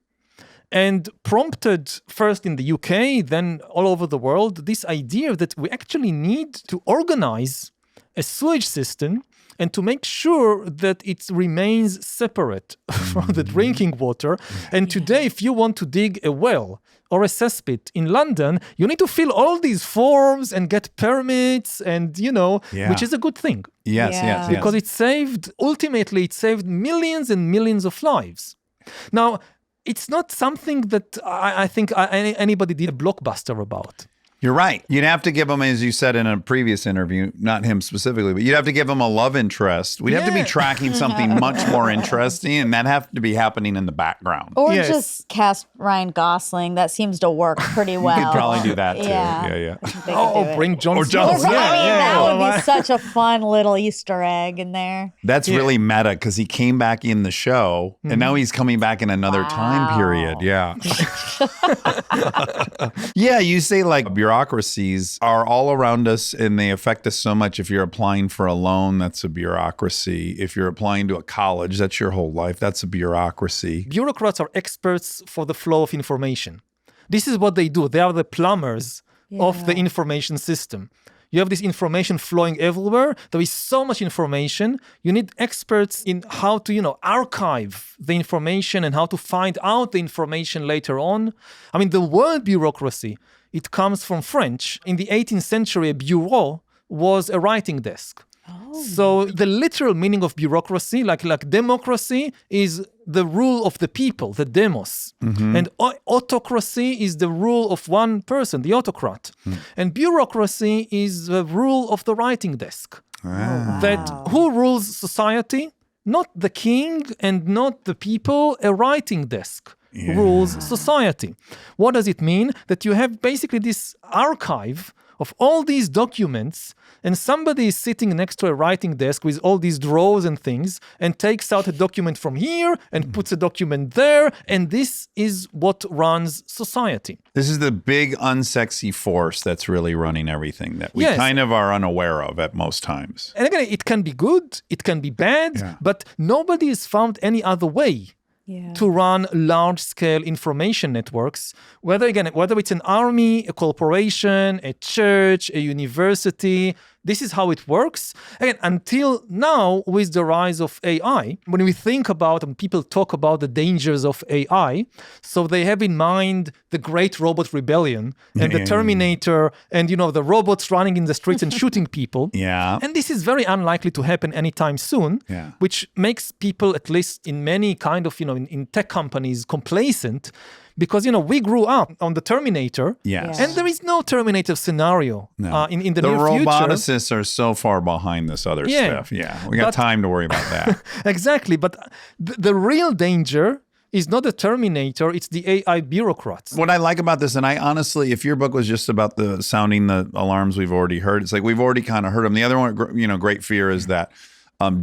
and prompted first in the UK, then all over the world, this idea that we actually need to organize a sewage system and to make sure that it remains separate from the drinking water. And today, if you want to dig a well or a cesspit in London, you need to fill all these forms and get permits and, which is a good thing. Yes. Because it saved millions and millions of lives. Now, it's not something that I think anybody did a blockbuster about. You're right. You'd have to give him, as you said in a previous interview, not him specifically, but you'd have to give him a love interest. We'd have to be tracking something much more interesting, and that'd have to be happening in the background. Or just cast Ryan Gosling. That seems to work pretty well. You could probably do that too. Yeah. Bring Jon Snow. That would be such a fun little Easter egg in there. That's really meta because he came back in the show, and now he's coming back in another time period. Yeah. Yeah, you say like bureaucracies are all around us and they affect us so much. If you're applying for a loan, that's a bureaucracy. If you're applying to a college, that's your whole life. That's a bureaucracy. Bureaucrats are experts for the flow of information. This is what they do. They are the plumbers of the information system. You have this information flowing everywhere. There is so much information. You need experts in how to, archive the information and how to find out the information later on. I mean, the word bureaucracy, it comes from French. In the 18th century, a bureau was a writing desk. So the literal meaning of bureaucracy, like democracy, is the rule of the people, the demos. And autocracy is the rule of one person, the autocrat. And bureaucracy is the rule of the writing desk. That who rules society? Not the king and not the people, a writing desk rules society. What does it mean? That you have basically this archive of all these documents, and somebody is sitting next to a writing desk with all these drawers and things, and takes out a document from here and puts a document there, and this is what runs society. This is the big unsexy force that's really running everything that we kind of are unaware of at most times. And again, it can be good, it can be bad, but nobody has found any other way to run large-scale information networks, whether it's an army, a corporation, a church, a university. This is how it works. Again, until now, with the rise of AI, when we think about and people talk about the dangers of AI, so they have in mind the Great Robot Rebellion and the Terminator and, the robots running in the streets and shooting people. And this is very unlikely to happen anytime soon, which makes people, at least in many kind of, in tech companies, complacent. Because, we grew up on the Terminator, and there is no Terminator scenario in the near future. The roboticists are so far behind this other stuff. We got time to worry about that. Exactly. But the real danger is not the Terminator, it's the AI bureaucrats. What I like about this, and I honestly, if your book was just about the sounding the alarms we've already heard, it's like we've already kind of heard them. The other one, great fear is that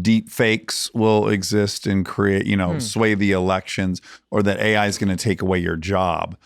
deep fakes will exist and create, sway the elections, or that AI is going to take away your job.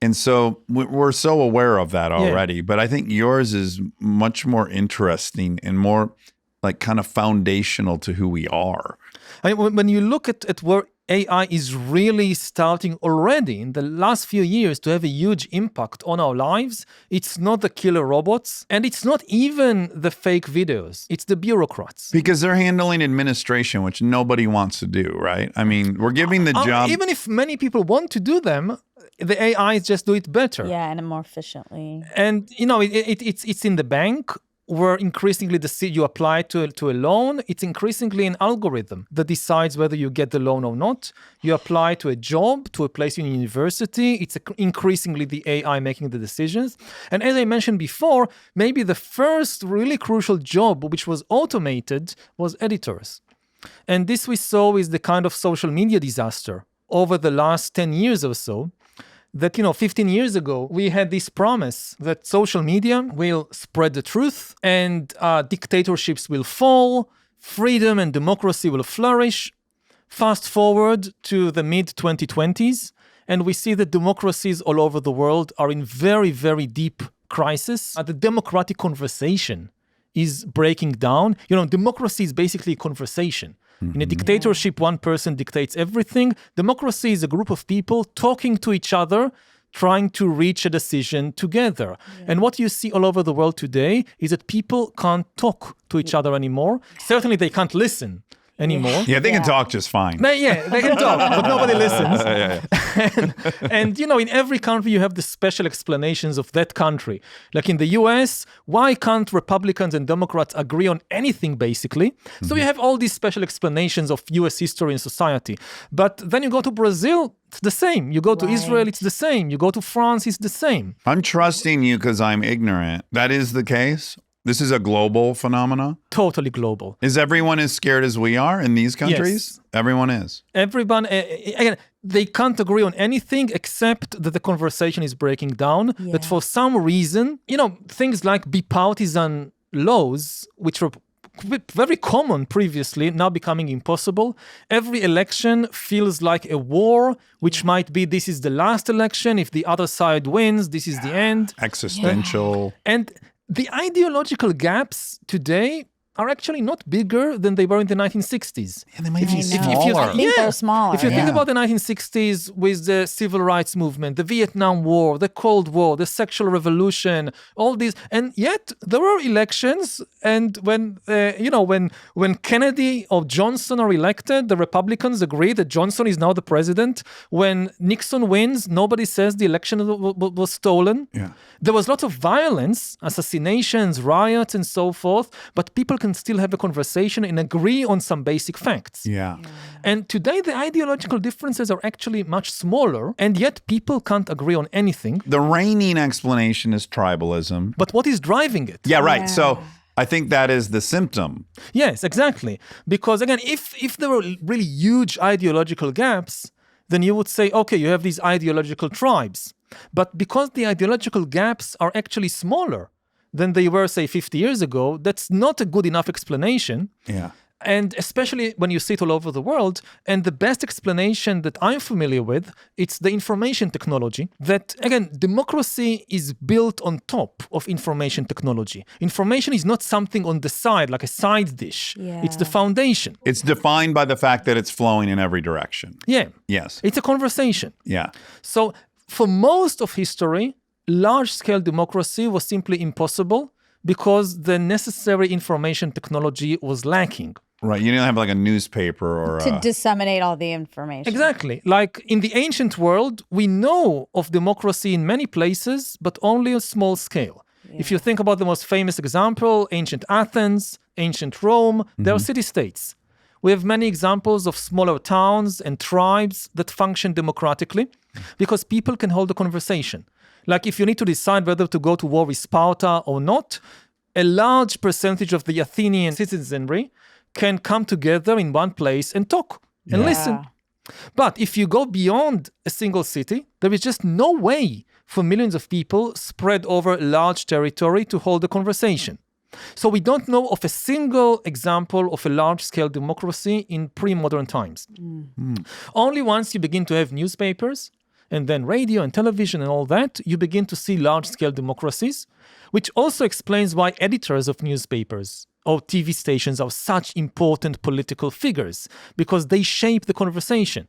And so we're so aware of that already. But I think yours is much more interesting and more like kind of foundational to who we are. I mean, when you look at where AI is really starting already in the last few years to have a huge impact on our lives, it's not the killer robots, and it's not even the fake videos. It's the bureaucrats. Because they're handling administration, which nobody wants to do, right? I mean, we're giving the job... Even if many people want to do them, the AIs just do it better. Yeah, and more efficiently. And, it's in the bank, where increasingly you apply to a loan, it's increasingly an algorithm that decides whether you get the loan or not. You apply to a job, to a place in university, it's increasingly the AI making the decisions. And as I mentioned before, maybe the first really crucial job which was automated was editors. And this we saw with the kind of social media disaster over the last 10 years or so. That, 15 years ago, we had this promise that social media will spread the truth and dictatorships will fall, freedom and democracy will flourish. Fast forward to the mid-2020s, and we see that democracies all over the world are in very, very deep crisis. The democratic conversation is breaking down. Democracy is basically a conversation. In a dictatorship, one person dictates everything. Democracy is a group of people talking to each other, trying to reach a decision together. And what you see all over the world today is that people can't talk to each other anymore. Certainly, they can't listen anymore. Yeah, they can talk just fine. They can talk, but nobody listens. And in every country, you have the special explanations of that country. Like in the US, why can't Republicans and Democrats agree on anything, basically? So you have all these special explanations of US history and society. But then you go to Brazil, it's the same. You go to Israel, it's the same. You go to France, it's the same. I'm trusting you because I'm ignorant. That is the case? This is a global phenomena? Totally global. Is everyone as scared as we are in these countries? Yes. Everyone is. Everyone, again, they can't agree on anything except that the conversation is breaking down. Yeah. That for some reason, things like bipartisan laws, which were very common previously, now becoming impossible. Every election feels like a war, which might be this is the last election. If the other side wins, this is the end. Existential. And the ideological gaps today are actually not bigger than they were in the 1960s. Yeah, they might be smaller. I think they're smaller. If you think about the 1960s with the civil rights movement, the Vietnam War, the Cold War, the sexual revolution, all these, and yet there were elections, and when Kennedy or Johnson are elected, the Republicans agree that Johnson is now the president. When Nixon wins, nobody says the election was stolen. Yeah. There was lots of violence, assassinations, riots, and so forth, but people can still have a conversation and agree on some basic facts. Yeah. And today, the ideological differences are actually much smaller, and yet people can't agree on anything. The reigning explanation is tribalism. But what is driving it? Yeah, right. So I think that is the symptom. Yes, exactly. Because again, if there were really huge ideological gaps, then you would say, okay, you have these ideological tribes. But because the ideological gaps are actually smaller than they were, say, 50 years ago, that's not a good enough explanation. Yeah. And especially when you see it all over the world. And the best explanation that I'm familiar with, it's the information technology. That, again, democracy is built on top of information technology. Information is not something on the side, like a side dish. Yeah. It's the foundation. It's defined by the fact that it's flowing in every direction. Yeah. Yes. It's a conversation. Yeah. So for most of history, large-scale democracy was simply impossible because the necessary information technology was lacking. Right. You didn't have like a newspaper or To disseminate all the information. Exactly. Like in the ancient world, we know of democracy in many places, but only on small scale. Yeah. If you think about the most famous example, ancient Athens, ancient Rome, they are city-states. We have many examples of smaller towns and tribes that function democratically because people can hold a conversation. Like if you need to decide whether to go to war with Sparta or not, a large percentage of the Athenian citizenry can come together in one place and talk and listen. But if you go beyond a single city, there is just no way for millions of people spread over a large territory to hold a conversation. So we don't know of a single example of a large-scale democracy in pre-modern times. Only once you begin to have newspapers, and then radio and television and all that, you begin to see large-scale democracies, which also explains why editors of newspapers or TV stations are such important political figures, because they shape the conversation.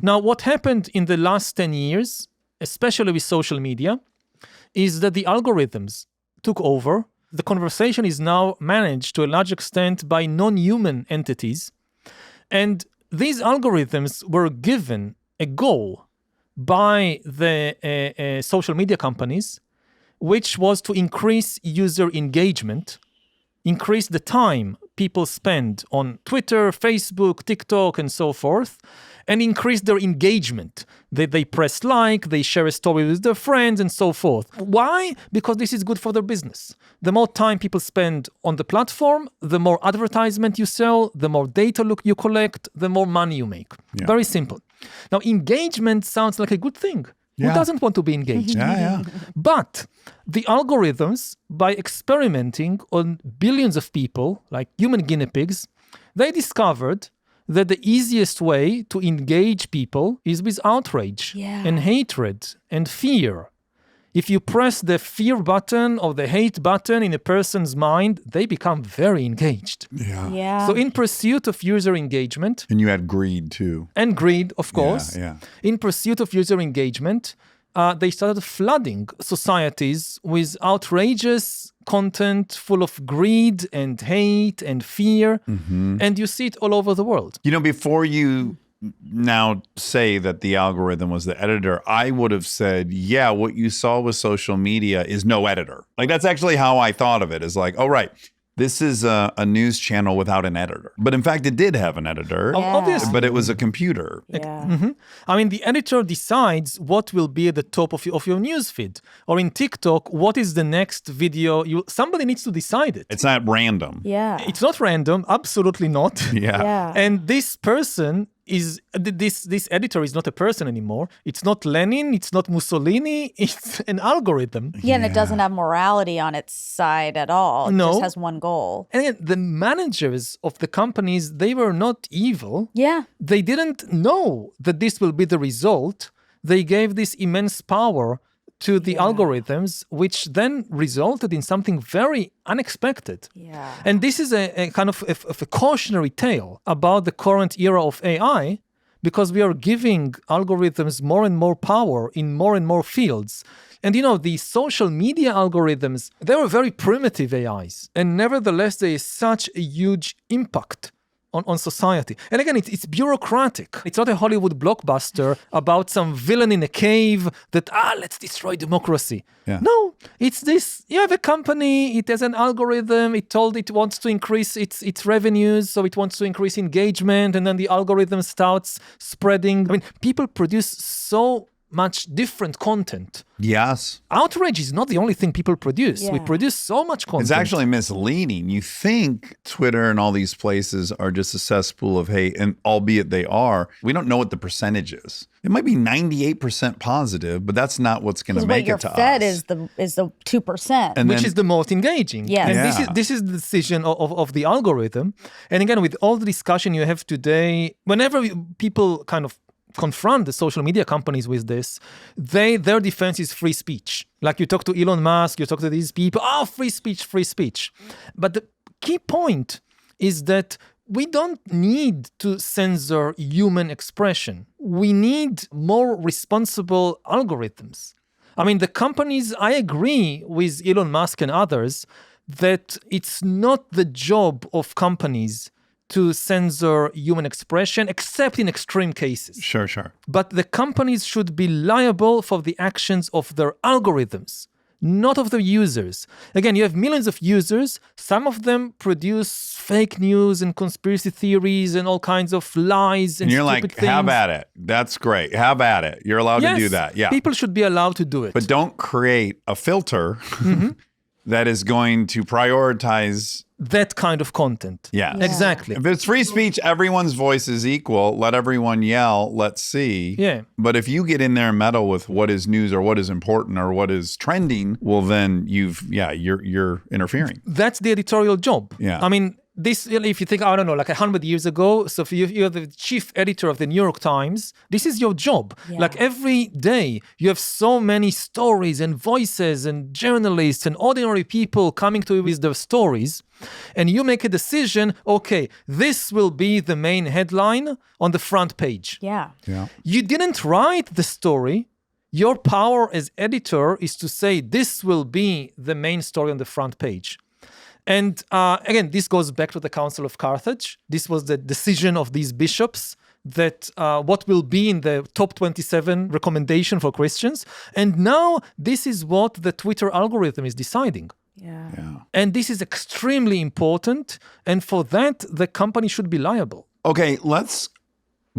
Now, what happened in the last 10 years, especially with social media, is that the algorithms took over. The conversation is now managed to a large extent by non-human entities. And these algorithms were given a goal by the social media companies, which was to increase user engagement, increase the time people spend on Twitter, Facebook, TikTok, and so forth, and increase their engagement. They press like, they share a story with their friends, and so forth. Why? Because this is good for their business. The more time people spend on the platform, the more advertisement you sell, the more data you collect, the more money you make. Yeah. Very simple. Now, engagement sounds like a good thing. Who doesn't want to be engaged? But the algorithms, by experimenting on billions of people, like human guinea pigs, they discovered that the easiest way to engage people is with outrage and hatred and fear. If you press the fear button or the hate button in a person's mind, they become very engaged. So in pursuit of user engagement... And you had greed too. And greed, of course. In pursuit of user engagement, they started flooding societies with outrageous content full of greed and hate and fear. And you see it all over the world. You know, before you now say that the algorithm was the editor, I would have said, yeah, what you saw with social media is no editor. Like, that's actually how I thought of it, is like, oh, right, this is a news channel without an editor. But in fact, it did have an editor, obviously. But it was a computer. I mean, the editor decides what will be at the top of your newsfeed. Or in TikTok, what is the next video? Somebody needs to decide it. It's not random. It's not random, absolutely not. And this person is this editor is not a person anymore. It's not Lenin, it's not Mussolini, it's an algorithm. And it doesn't have morality on its side at all. It just has one goal. And again, the managers of the companies, they were not evil. They didn't know that this will be the result. They gave this immense power to the algorithms, which then resulted in something very unexpected. And this is a kind of a cautionary tale about the current era of AI, because we are giving algorithms more and more power in more and more fields. And you know, the social media algorithms, they were very primitive AIs. And nevertheless, there is such a huge impact on society. And again, it's bureaucratic. It's not a Hollywood blockbuster about some villain in a cave that, let's destroy democracy. No, It's this, you have a company, it has an algorithm, it told it wants to increase its revenues, so it wants to increase engagement, and then the algorithm starts spreading. I mean, people produce so much different content. Yes. Outrage is not the only thing people produce. We Yeah. produce so much content. It's actually misleading. You think Twitter and all these places are just a cesspool of hate, and albeit they are, we don't know what the percentage is. It might be 98% positive, but that's not what's going to Because what make you're it to fed us. is the 2%. And which then- is the most engaging. Yes. And Yeah. this is the decision of the algorithm. And again, with all the discussion you have today, whenever people kind of confront the social media companies with this, their defense is free speech. Like you talk to Elon Musk, you talk to these people, free speech, free speech. But the key point is that we don't need to censor human expression. We need more responsible algorithms. I mean, the companies, I agree with Elon Musk and others that it's not the job of companies to censor human expression, except in extreme cases. Sure. But the companies should be liable for the actions of their algorithms, not of the users. Again, you have millions of users. Some of them produce fake news and conspiracy theories and all kinds of lies and And you're stupid like, things. have at it. That's great. Have at it. You're allowed to do Yes, that. Yeah. people should be allowed to do it. But don't create a filter that is going to prioritize. That kind of content. Yeah. Exactly. If it's free speech, everyone's voice is equal. Let everyone yell. Let's see. Yeah. But if you get in there and meddle with what is news or what is important or what is trending, well, then you're interfering. That's the editorial job. Yeah. I mean, this, if you think, I don't know, like 100 years ago, so if you're the chief editor of the New York Times, this is your job. Yeah. Like every day, you have so many stories and voices and journalists and ordinary people coming to you with their stories. And you make a decision, okay, this will be the main headline on the front page. Yeah. You didn't write the story. Your power as editor is to say, this will be the main story on the front page. And again, this goes back to the Council of Carthage. This was the decision of these bishops that what will be in the top 27 recommendation for Christians. And now this is what the Twitter algorithm is deciding. Yeah. And this is extremely important. And for that, the company should be liable. Okay, let's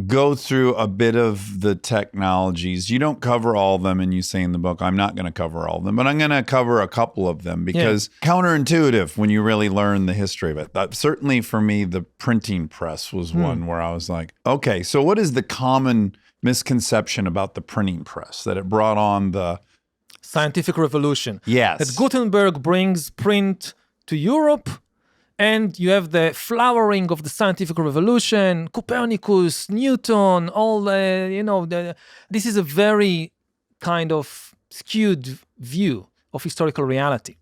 go through a bit of the technologies. You don't cover all of them, and you say in the book, I'm not going to cover all of them, but I'm going to cover a couple of them because counterintuitive when you really learn the history of it. That, certainly for me, the printing press was one where I was like, okay, so what is the common misconception about the printing press? That it brought on the Scientific revolution. Yes. That Gutenberg brings print to Europe, and you have the flowering of the scientific revolution, Copernicus, Newton, all this is a very kind of skewed view of historical reality.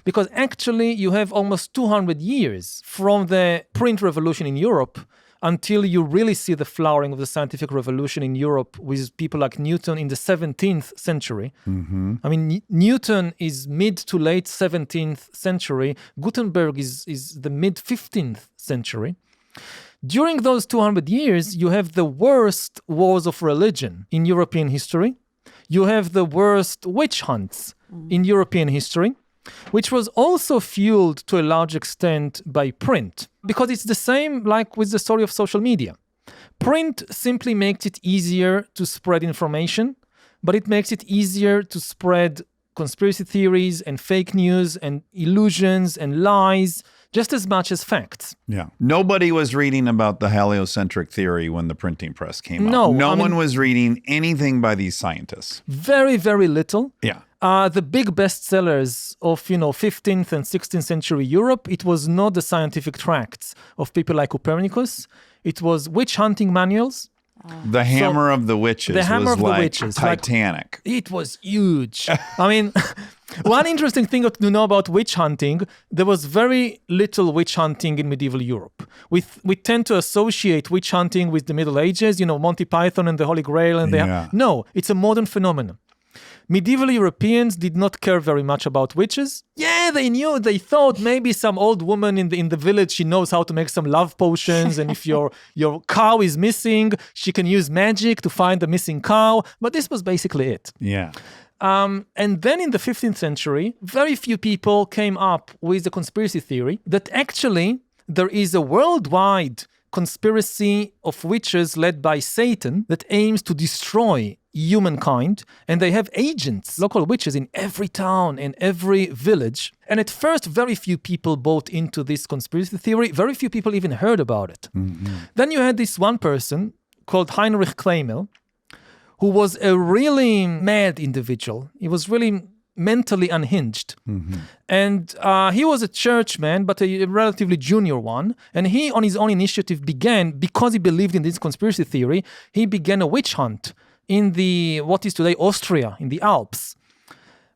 Because actually you have almost 200 years from the print revolution in Europe until you really see the flowering of the scientific revolution in Europe with people like Newton in the 17th century. Mm-hmm. I mean, Newton is mid to late 17th century. Gutenberg is the mid 15th century. During those 200 years, you have the worst wars of religion in European history. You have the worst witch hunts in European history, which was also fueled to a large extent by print. Because it's the same like with the story of social media. Print simply makes it easier to spread information, but it makes it easier to spread conspiracy theories and fake news and illusions and lies just as much as facts. Yeah. Nobody was reading about the heliocentric theory when the printing press came out. No, No I one mean- was reading anything by these scientists. Very, very little. Yeah. The big bestsellers of 15th and 16th century Europe, it was not the scientific tracts of people like Copernicus. It was witch hunting manuals. The Hammer of the Witches The Hammer was of the like Witches, like- Titanic. It was huge. I mean, one interesting thing to know about witch hunting, there was very little witch hunting in medieval Europe. We tend to associate witch hunting with the Middle Ages, Monty Python and the Holy Grail. And Yeah. No, it's a modern phenomenon. Medieval Europeans did not care very much about witches. Yeah, they thought maybe some old woman in the village, she knows how to make some love potions. And if your cow is missing, she can use magic to find the missing cow. But this was basically it. Yeah. And then in the 15th century, very few people came up with the conspiracy theory that actually there is a worldwide conspiracy of witches led by Satan that aims to destroy humankind, and they have agents, local witches in every town and every village. And at first, very few people bought into this conspiracy theory. Very few people even heard about it. Then you had this one person called Heinrich Kleinel, who was a really mad individual. He was really mentally unhinged. And he was a churchman, but a relatively junior one. And he, on his own initiative, began, because he believed in this conspiracy theory, he began a witch hunt in what is today Austria, in the Alps.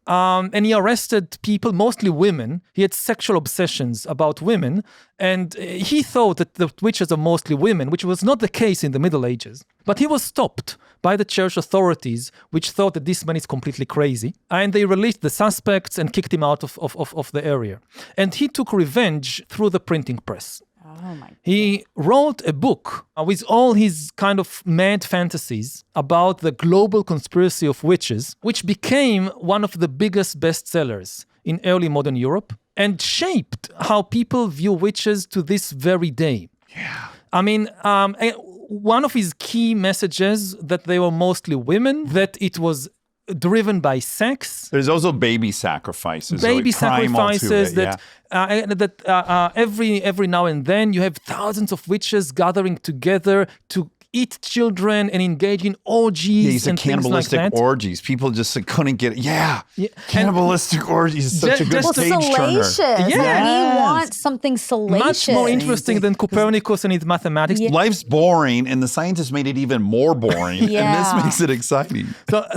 And he arrested people, mostly women. He had sexual obsessions about women. And he thought that the witches are mostly women, which was not the case in the Middle Ages. But he was stopped by the church authorities, which thought that this man is completely crazy. And they released the suspects and kicked him out of the area. And he took revenge through the printing press. Oh my. He wrote a book with all his kind of mad fantasies about the global conspiracy of witches, which became one of the biggest bestsellers in early modern Europe and shaped how people view witches to this very day. Yeah. I mean, one of his key messages that they were mostly women, that it was driven by sex. There's also baby sacrifices. Baby so primal sacrifices to it, every now and then you have thousands of witches gathering together to eat children and engage in orgies and things like that. Cannibalistic orgies. People just couldn't get it. Yeah. Cannibalistic orgies is such a good Well, page turner. salacious. Yeah. We want something salacious. Much more interesting than Copernicus and his mathematics. Life's boring, and the scientists made it even more boring. And this makes it exciting.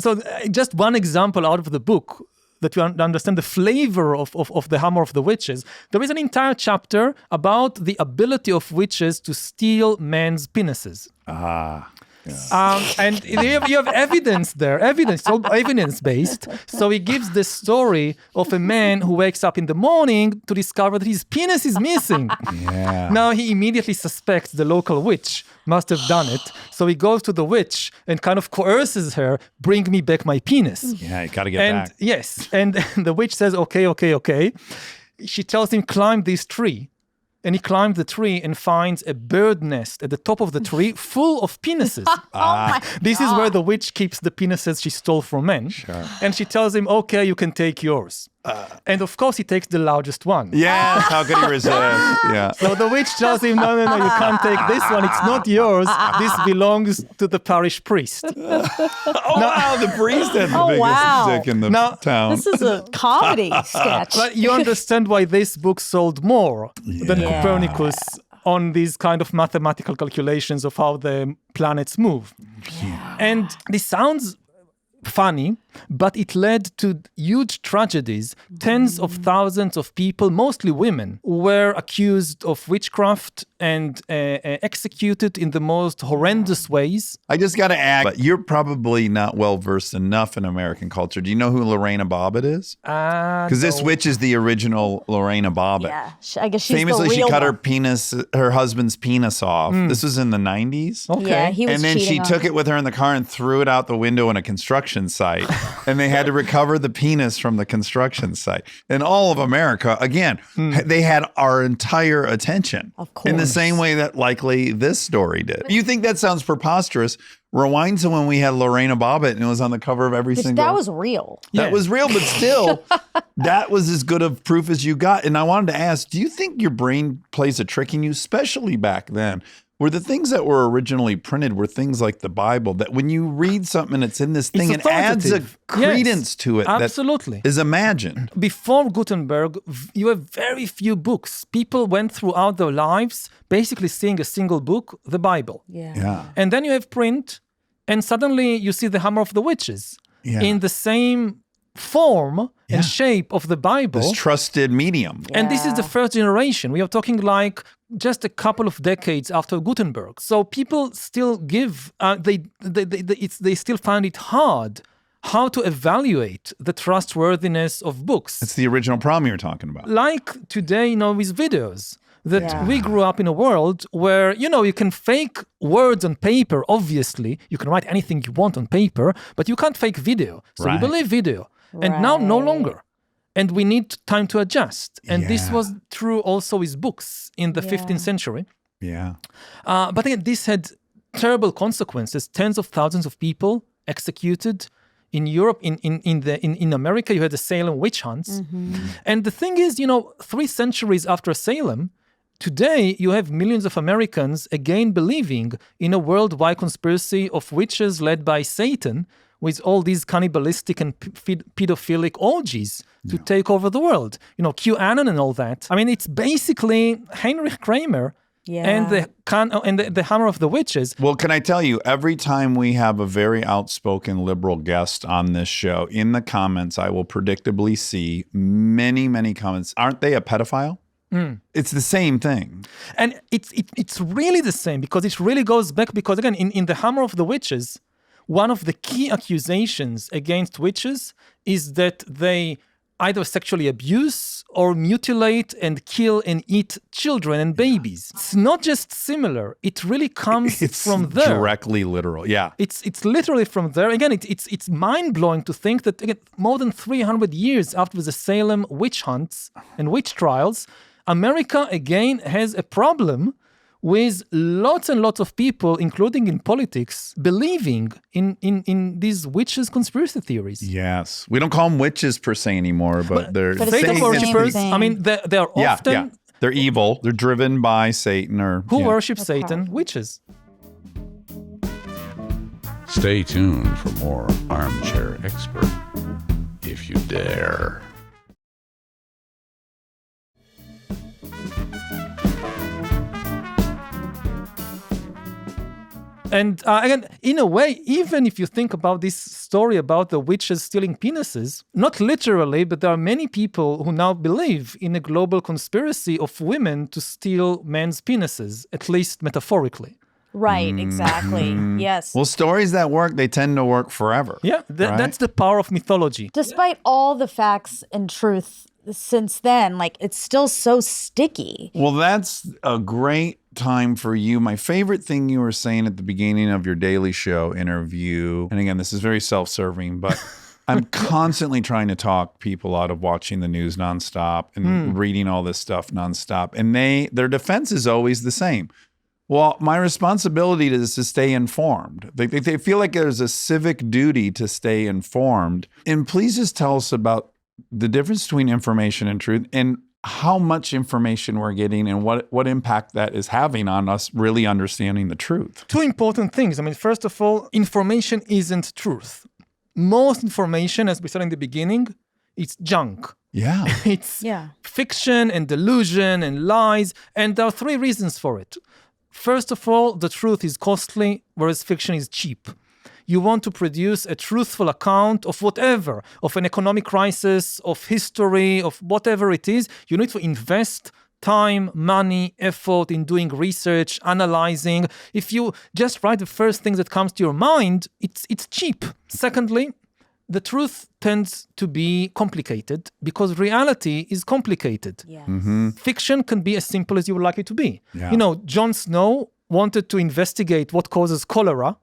So just one example out of the book that you understand the flavor of the Hammer of the Witches. There is an entire chapter about the ability of witches to steal men's penises. And you have evidence there, so evidence-based. So he gives the story of a man who wakes up in the morning to discover that his penis is missing. Now he immediately suspects the local witch must have done it. So he goes to the witch and kind of coerces her, bring me back my penis. Yeah, you got to get back. Yes, and the witch says, okay. She tells him, climb this tree. And he climbs the tree and finds a bird nest at the top of the tree full of penises. This is where the witch keeps the penises she stole from men. Sure. And she tells him, okay, you can take yours. And of course, he takes the largest one. Yeah, how could he resist? Yeah. So the witch tells him, no, you can't take this one. It's not yours. This belongs to the parish priest. Wow, the priest had the biggest dick in the town. This is a comedy sketch. But you understand why this book sold more than Copernicus on these kind of mathematical calculations of how the planets move. And this sounds funny, but it led to huge tragedies. Tens of thousands of people, mostly women, were accused of witchcraft and executed in the most horrendous ways. I just got to add, but you're probably not well versed enough in American culture. Do you know who Lorena Bobbitt is? Because this witch is the original Lorena Bobbitt. Yeah, I guess she's Famously, the real she cut her husband's penis off. This was in the 90s. Okay. Yeah, he was And then she cheating on took her. it with her in the car and threw it out the window in a construction site. And they had to recover the penis from the construction site. And all of America, again, they had our entire attention. Of course. In the same way that likely this story did. You think that sounds preposterous? Rewind to when we had Lorena Bobbitt and it was on the cover of every single... That was real. That was real, but still, that was as good of proof as you got. And I wanted to ask, do you think your brain plays a trick in you, especially back then? Were the things that were originally printed were things like the Bible, that when you read something and it's in this thing, it adds a credence to it absolutely. That is imagined. Before Gutenberg, you have very few books. People went throughout their lives basically seeing a single book, the Bible. Yeah. And then you have print, and suddenly you see the Hammer of the Witches in the same form and shape of the Bible. This trusted medium. And this is the first generation. We are talking like just a couple of decades after Gutenberg. So people still give, they still find it hard how to evaluate the trustworthiness of books. It's the original problem you're talking about. Like today, with videos. that Yeah. we grew up in a world where, you can fake words on paper, obviously. You can write anything you want on paper, but you can't fake video. So Right. we believe video. And now no Right. longer. And we need time to adjust. And this Yeah. was true also with books in the 15th century. Yeah. But again, this had terrible consequences. Tens of thousands of people executed in Europe. In America, you had the Salem witch hunts. And the thing is, 3 centuries after Salem, today you have millions of Americans again believing in a worldwide conspiracy of witches led by Satan, with all these cannibalistic and pedophilic orgies to take over the world. QAnon and all that. I mean, it's basically Heinrich Kramer and the Hammer of the Witches. Well, can I tell you, every time we have a very outspoken liberal guest on this show, in the comments, I will predictably see many, many comments. Aren't they a pedophile? It's the same thing. And it's really the same, because it really goes back, because again, in the Hammer of the Witches, one of the key accusations against witches is that they either sexually abuse or mutilate and kill and eat children and babies. It's not just similar. It really comes It's from there. directly literal. Yeah. It's literally from there. Again, it's mind-blowing to think that, again, more than 300 years after the Salem witch hunts and witch trials, America again has a problem with lots and lots of people, including in politics, believing in these witches' conspiracy theories. Yes. We don't call them witches per se anymore, but they're But it's the Satan same worshippers, thing. I mean, they are often They're evil. They're driven by Satan or who yeah. worship Satan, witches. Stay tuned for more Armchair Expert, if you dare. And again, in a way, even if you think about this story about the witches stealing penises, not literally, but there are many people who now believe in a global conspiracy of women to steal men's penises, at least metaphorically. Right, exactly. Yes. Well, stories that work, they tend to work forever. Yeah, right? that's the power of mythology. Despite all the facts and truth since then, like, it's still so sticky. Well, that's a great time for you. My favorite thing you were saying at the beginning of your Daily Show interview, and again, this is very self-serving, but I'm constantly trying to talk people out of watching the news nonstop and reading all this stuff nonstop. And their defense is always the same. Well, my responsibility is to stay informed. They feel like there's a civic duty to stay informed. And please just tell us about the difference between information and truth, and how much information we're getting, and what impact that is having on us really understanding the truth. 2 important things. I mean, first of all, information isn't truth. Most information, as we said in the beginning, it's junk. Yeah. It's Yeah. fiction and delusion and lies. And there are 3 reasons for it. First of all, the truth is costly, whereas fiction is cheap. You want to produce a truthful account of whatever, of an economic crisis, of history, of whatever it is. You need to invest time, money, effort in doing research, analyzing. If you just write the first thing that comes to your mind, it's cheap. Secondly, the truth tends to be complicated because reality is complicated. Yes. Fiction can be as simple as you would like it to be. Yeah. Jon Snow wanted to investigate what causes cholera.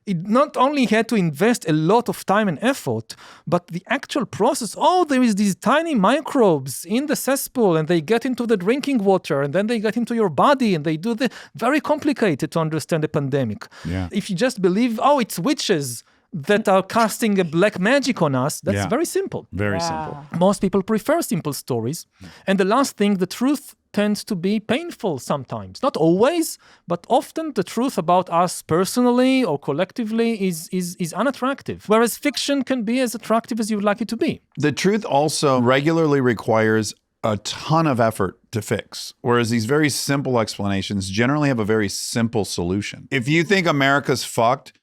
It not only had to invest a lot of time and effort, but the actual process, there is these tiny microbes in the cesspool, and they get into the drinking water, and then they get into your body, and they do very complicated to understand the pandemic. Yeah. If you just believe, it's witches that are casting a black magic on us, that's very simple. Very simple. Most people prefer simple stories. And the last thing, the truth tends to be painful sometimes. Not always, but often the truth about us personally or collectively is unattractive. Whereas fiction can be as attractive as you would like it to be. The truth also regularly requires a ton of effort to fix, whereas these very simple explanations generally have a very simple solution. If you think America's fucked,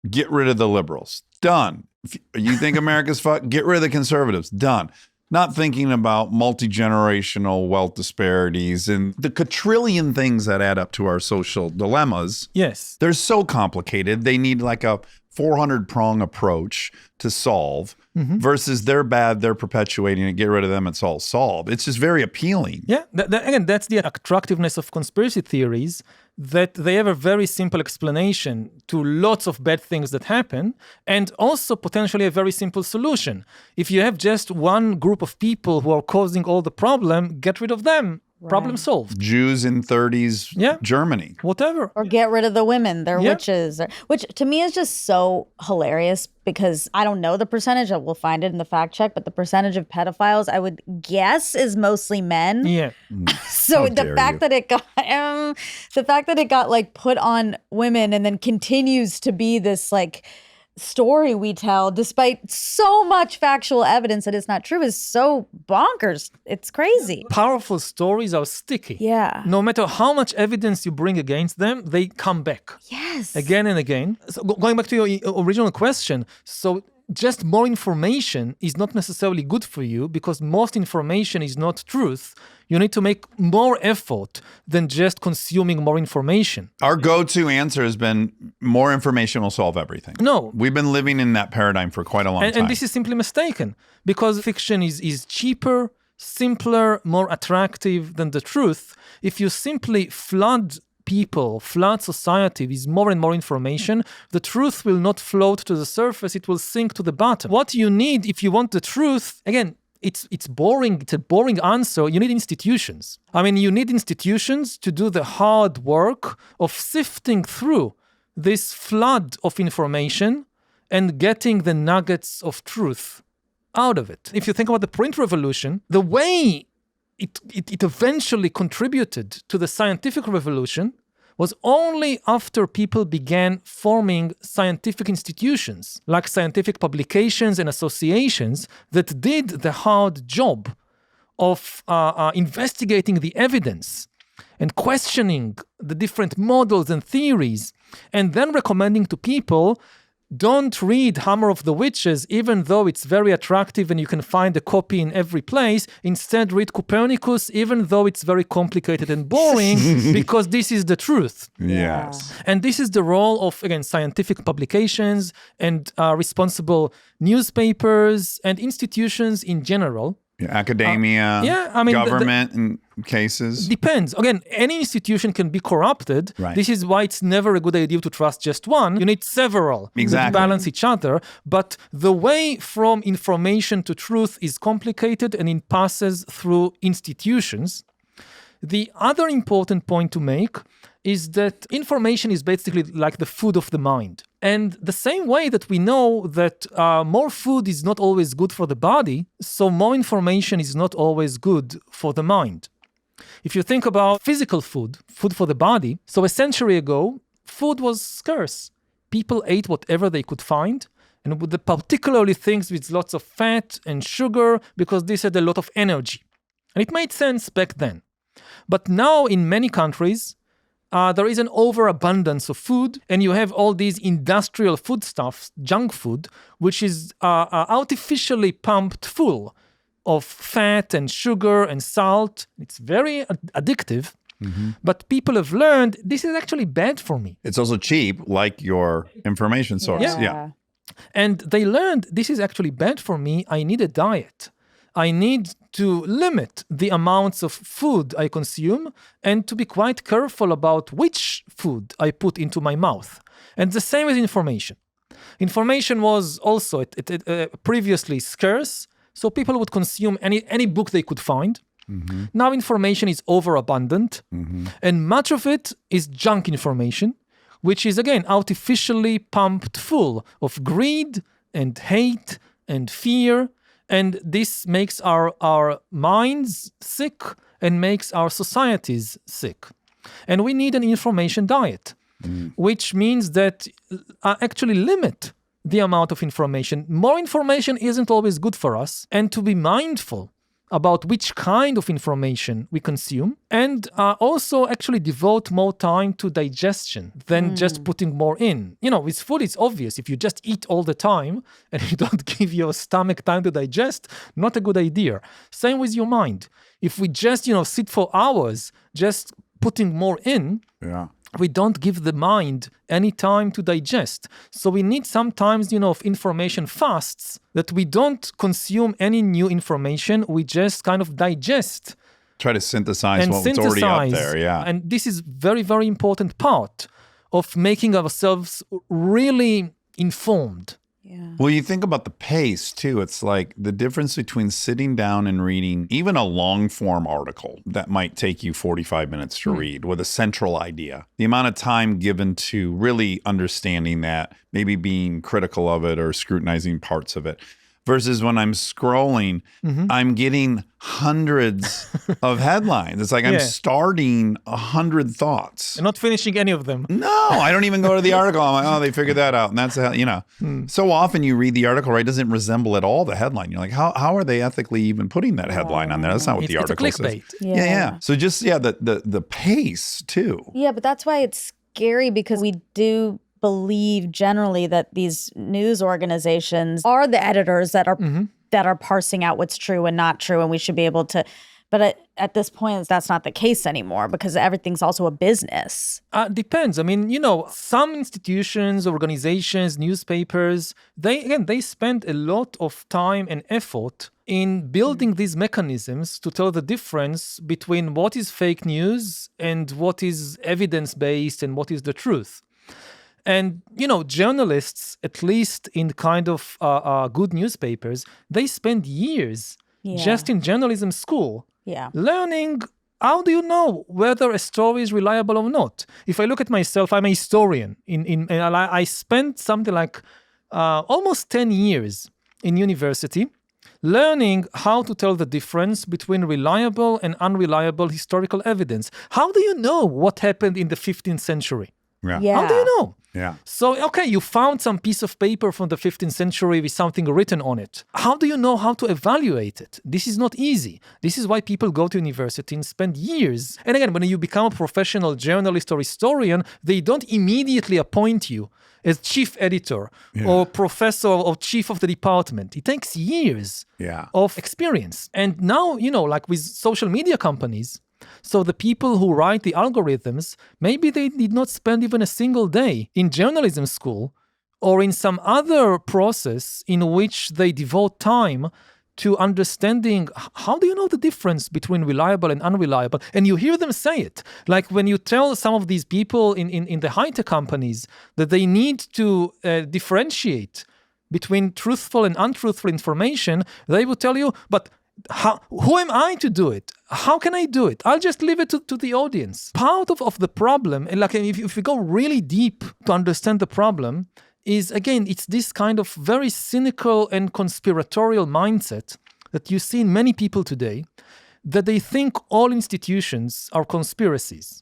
get rid of the liberals. Done. If you think America's fucked, get rid of the conservatives. Done. Not thinking about multi-generational wealth disparities and the quadrillion things that add up to our social dilemmas. Yes. They're so complicated. They need like a 400-prong approach to solve. versus they're bad, they're perpetuating it, get rid of them, it's all solved. It's just very appealing. Yeah, again, that's the attractiveness of conspiracy theories, that they have a very simple explanation to lots of bad things that happen, and also potentially a very simple solution. If you have just one group of people who are causing all the problem, get rid of them. Problem solved. Jews in 30s Germany. Whatever. Or get rid of the women, they're witches. Which to me is just so hilarious because I don't know the percentage, we'll find it in the fact check, but the percentage of pedophiles I would guess is mostly men. Yeah. So the fact that it got like put on women and then continues to be this like story we tell despite so much factual evidence that it's not true is so bonkers. It's crazy. Powerful stories are sticky. Yeah. No matter how much evidence you bring against them, they come back. Yes. Again and again. So going back to your original question, so just more information is not necessarily good for you because most information is not truth. You need to make more effort than just consuming more information. Our go-to answer has been more information will solve everything. No. We've been living in that paradigm for quite a long time. And this is simply mistaken because fiction is cheaper, simpler, more attractive than the truth. If you simply flood society with more and more information, the truth will not float to the surface, it will sink to the bottom. What you need if you want the truth, again, it's boring, it's a boring answer, you need institutions. I mean, you need institutions to do the hard work of sifting through this flood of information and getting the nuggets of truth out of it. If you think about the print revolution, the way it eventually contributed to the scientific revolution was only after people began forming scientific institutions, like scientific publications and associations that did the hard job of investigating the evidence and questioning the different models and theories, and then recommending to people, don't read Hammer of the Witches, even though it's very attractive and you can find a copy in every place. Instead, read Copernicus, even though it's very complicated and boring, because this is the truth. Yes. And this is the role of, again, scientific publications and responsible newspapers and institutions in general. Academia, government in cases. Depends. Again, any institution can be corrupted. Right. This is why it's never a good idea to trust just one. You need several that balance each other. But the way from information to truth is complicated and it passes through institutions. The other important point to make is that information is basically like the food of the mind. And the same way that we know that more food is not always good for the body, so more information is not always good for the mind. If you think about physical food for the body, so a century ago, food was scarce. People ate whatever they could find, and with the particularly things with lots of fat and sugar, because this had a lot of energy. And it made sense back then. But now in many countries, there is an overabundance of food, and you have all these industrial foodstuffs, junk food, which is artificially pumped full of fat and sugar and salt. It's very addictive, but people have learned this is actually bad for me. It's also cheap, like your information source. Yeah. And they learned this is actually bad for me. I need a diet. I need to limit the amounts of food I consume and to be quite careful about which food I put into my mouth. And the same with information. Information was also previously scarce, so people would consume any book they could find. Now information is overabundant, and much of it is junk information, which is, again, artificially pumped full of greed and hate and fear. And this makes our minds sick and makes our societies sick. And we need an information diet, which means that actually limit the amount of information. More information isn't always good for us. And to be mindful about which kind of information we consume, and also actually devote more time to digestion than just putting more in. You know, with food, it's obvious. If you just eat all the time and you don't give your stomach time to digest, not a good idea. Same with your mind. If we just, sit for hours, just putting more in, we don't give the mind any time to digest. So we need sometimes, of information fasts that we don't consume any new information. We just kind of digest. Try to synthesize And what's already up there. Yeah. And this is very, very important part of making ourselves really informed. Yeah. Well, you think about the pace too. It's like the difference between sitting down and reading even a long form article that might take you 45 minutes to read with a central idea. The amount of time given to really understanding that, maybe being critical of it or scrutinizing parts of it. Versus when I'm scrolling, I'm getting hundreds of headlines. It's like I'm starting 100 thoughts. And not finishing any of them. No, I don't even go to the article. I'm like, oh, they figured that out. And that's how, So often you read the article, right? It doesn't resemble at all the headline. You're like, how are they ethically even putting that headline on there? That's not what the article it's a clickbait. says. Yeah. So just, the pace too. Yeah, but that's why it's scary because we do believe generally that these news organizations are the editors that are parsing out what's true and not true, and we should be able to. But at this point, that's not the case anymore because everything's also a business. Depends. I mean, some institutions, organizations, newspapers, they spend a lot of time and effort in building these mechanisms to tell the difference between what is fake news and what is evidence-based and what is the truth. And, journalists, at least in kind of good newspapers, they spend years just in journalism school learning how do you know whether a story is reliable or not. If I look at myself, I'm a historian. And I spent something like almost 10 years in university learning how to tell the difference between reliable and unreliable historical evidence. How do you know what happened in the 15th century? Yeah. How do you know? Yeah. So, okay, you found some piece of paper from the 15th century with something written on it. How do you know how to evaluate it? This is not easy. This is why people go to university and spend years. And again, when you become a professional journalist or historian, they don't immediately appoint you as chief editor or professor or chief of the department. It takes years of experience. And now, like with social media companies, so the people who write the algorithms, maybe they did not spend even a single day in journalism school or in some other process in which they devote time to understanding how do you know the difference between reliable and unreliable. And you hear them say it. Like when you tell some of these people in the high-tech companies that they need to differentiate between truthful and untruthful information, they will tell you, but who am I to do it? How can I do it? I'll just leave it to the audience. Part of the problem, and like if we go really deep to understand the problem, is again, it's this kind of very cynical and conspiratorial mindset that you see in many people today, that they think all institutions are conspiracies.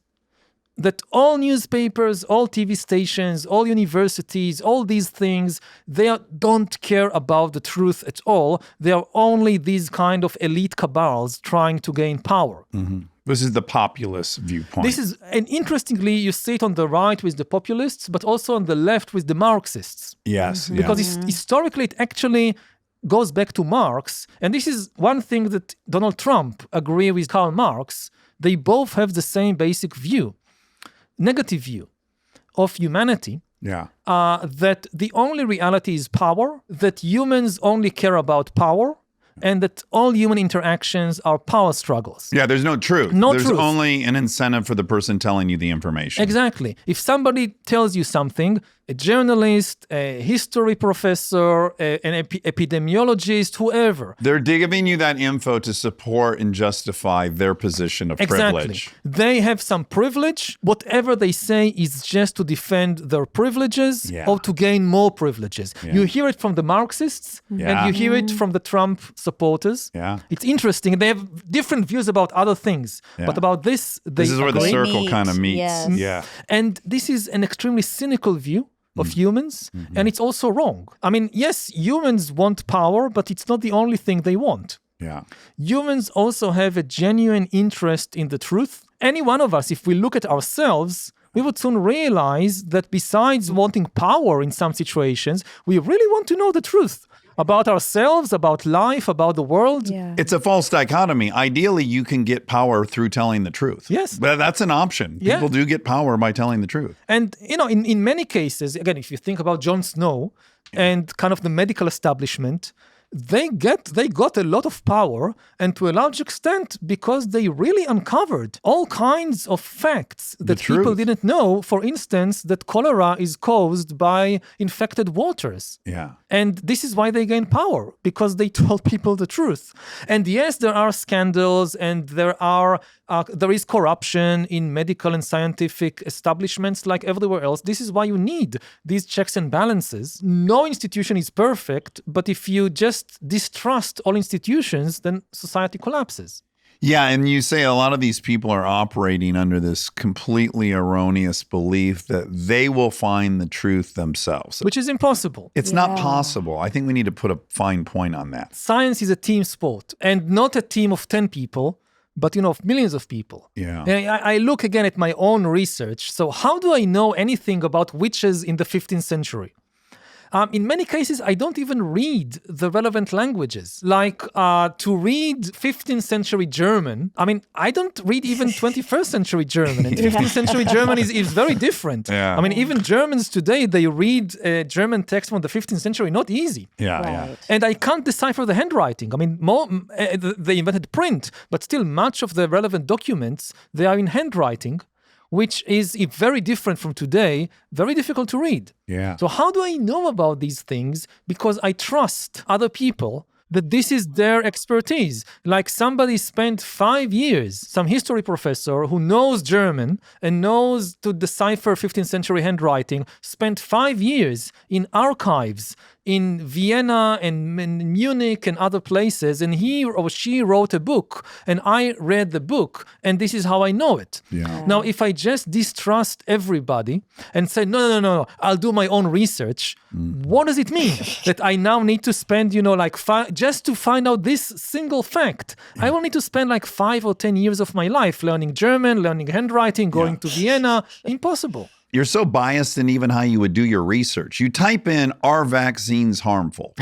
That all newspapers, all TV stations, all universities, all these things, they don't care about the truth at all. They are only these kind of elite cabals trying to gain power. Mm-hmm. This is the populist viewpoint. And interestingly, you see it on the right with the populists, but also on the left with the Marxists. Yes. Because historically, it actually goes back to Marx. And this is one thing that Donald Trump agreed with Karl Marx. They both have the same basic view. Negative view of humanity, that the only reality is power, that humans only care about power, and that all human interactions are power struggles. Yeah, there's no truth. There's only an incentive for the person telling you the information. Exactly. If somebody tells you something, a journalist, a history professor, an epidemiologist, whoever. They're giving you that info to support and justify their position of privilege. They have some privilege. Whatever they say is just to defend their privileges or to gain more privileges. You hear it from the Marxists and you hear it from the Trump supporters. It's interesting. They have different views about other things. But about this, this is where the circle kind of meets. Yes. And this is an extremely cynical view of humans, and it's also wrong. I mean, yes, humans want power, but it's not the only thing they want. Humans also have a genuine interest in the truth. Any one of us, if we look at ourselves, we would soon realize that besides wanting power in some situations, we really want to know the truth. about ourselves, about life, about the world. Yeah. It's a false dichotomy. Ideally, you can get power through telling the truth. Yes. But that's an option. Yeah. People do get power by telling the truth. And, in many cases, again, if you think about Jon Snow and kind of the medical establishment, they got a lot of power, and to a large extent because they really uncovered all kinds of facts that people didn't know. For instance, that cholera is caused by infected waters. Yeah. And this is why they gain power, because they told people the truth. And yes, there are scandals, and there is corruption in medical and scientific establishments like everywhere else. This is why you need these checks and balances. No institution is perfect, but if you just distrust all institutions, then society collapses. Yeah, and you say a lot of these people are operating under this completely erroneous belief that they will find the truth themselves. Which is impossible. It's not possible. I think we need to put a fine point on that. Science is a team sport, and not a team of 10 people, but, of millions of people. Yeah. And I look again at my own research. So how do I know anything about witches in the 15th century? In many cases, I don't even read the relevant languages. Like to read 15th century German, I don't read even 21st century German. And 15th century German is very different. Yeah. Even Germans today, they read German text from the 15th century, not easy. Yeah, Right. yeah. And I can't decipher the handwriting. They invented print, but still much of the relevant documents, they are in handwriting, which is very different from today, very difficult to read. Yeah. So how do I know about these things? Because I trust other people that this is their expertise. Like somebody spent 5 years, some history professor who knows German and knows to decipher 15th century handwriting, spent 5 years in archives in Vienna and in Munich and other places, and he or she wrote a book, and I read the book, and this is how I know it. Yeah. Now, if I just distrust everybody and say, no, I'll do my own research, what does it mean? That I now need to spend, just to find out this single fact, I will need to spend 5 or 10 years of my life learning German, learning handwriting, going to Vienna. Impossible. You're so biased in even how you would do your research. You type in, are vaccines harmful?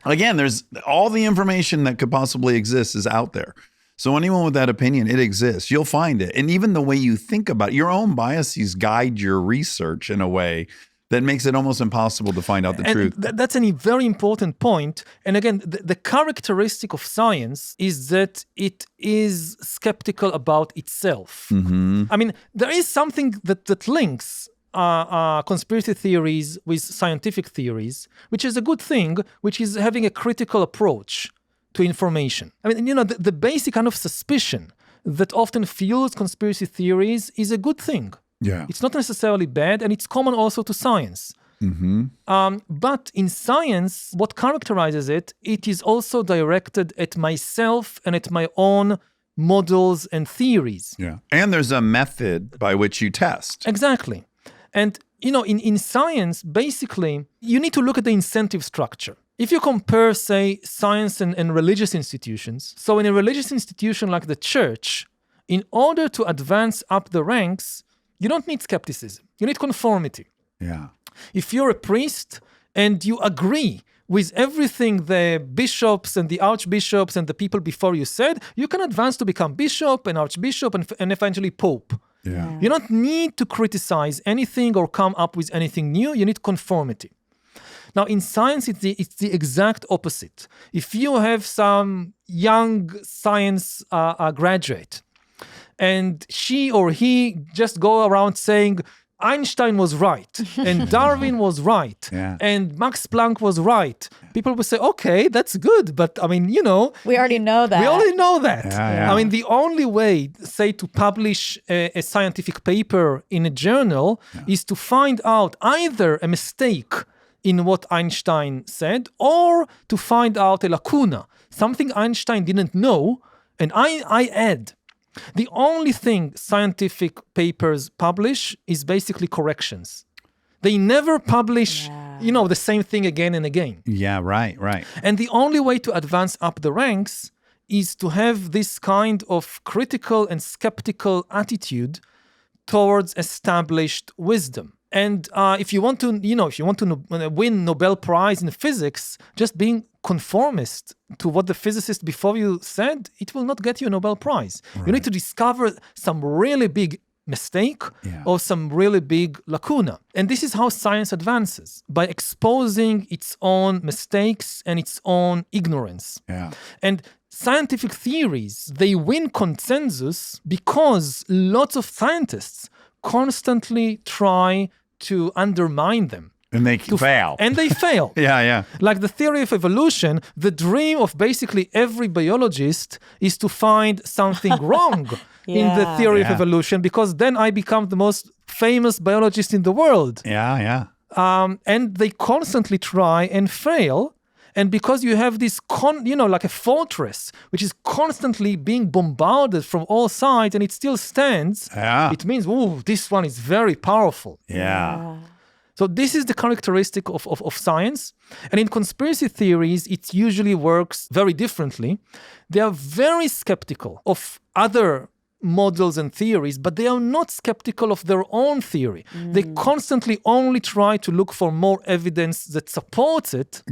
Again, there's all the information that could possibly exist is out there. So anyone with that opinion, it exists. You'll find it. And even the way you think about it, your own biases guide your research in a way that makes it almost impossible to find out the truth. That's a very important point. And again, the characteristic of science is that it is skeptical about itself. Mm-hmm. There is something that links conspiracy theories with scientific theories, which is a good thing, which is having a critical approach to information. The basic kind of suspicion that often fuels conspiracy theories is a good thing. Yeah. It's not necessarily bad, and it's common also to science. Mm-hmm. But in science, what characterizes it, it is also directed at myself and at my own models and theories. Yeah. And there's a method by which you test. Exactly. And, in science, basically, you need to look at the incentive structure. If you compare, say, science and religious institutions, so in a religious institution like the church, in order to advance up the ranks, you don't need skepticism. You need conformity. Yeah. If you're a priest and you agree with everything the bishops and the archbishops and the people before you said, you can advance to become bishop and archbishop and eventually pope. Yeah. You don't need to criticize anything or come up with anything new. You need conformity. Now, in science, it's the exact opposite. If you have some young science graduate and she or he just go around saying, Einstein was right, and Darwin was right, and Max Planck was right, people will say, okay, that's good, but we already know that. We already know that. Yeah. The only way, say, to publish a scientific paper in a journal is to find out either a mistake in what Einstein said, or to find out a lacuna, something Einstein didn't know, and I add. The only thing scientific papers publish is basically corrections. They never publish, the same thing again and again. Yeah, right. And the only way to advance up the ranks is to have this kind of critical and skeptical attitude towards established wisdom. And if you want to win Nobel Prize in physics, just being conformist to what the physicist before you said, it will not get you a Nobel Prize. Right. You need to discover some really big mistake or some really big lacuna. And this is how science advances, by exposing its own mistakes and its own ignorance. Yeah. And scientific theories, they win consensus because lots of scientists constantly try to undermine them. And they fail. And they fail. Yeah. Like the theory of evolution, the dream of basically every biologist is to find something wrong in the theory of evolution, because then I become the most famous biologist in the world. Yeah. And they constantly try and fail. And because you have this, like a fortress, which is constantly being bombarded from all sides and it still stands, it means, this one is very powerful. Yeah. So this is the characteristic of science. And in conspiracy theories, it usually works very differently. They are very skeptical of other models and theories, but they are not skeptical of their own theory. They constantly only try to look for more evidence that supports it.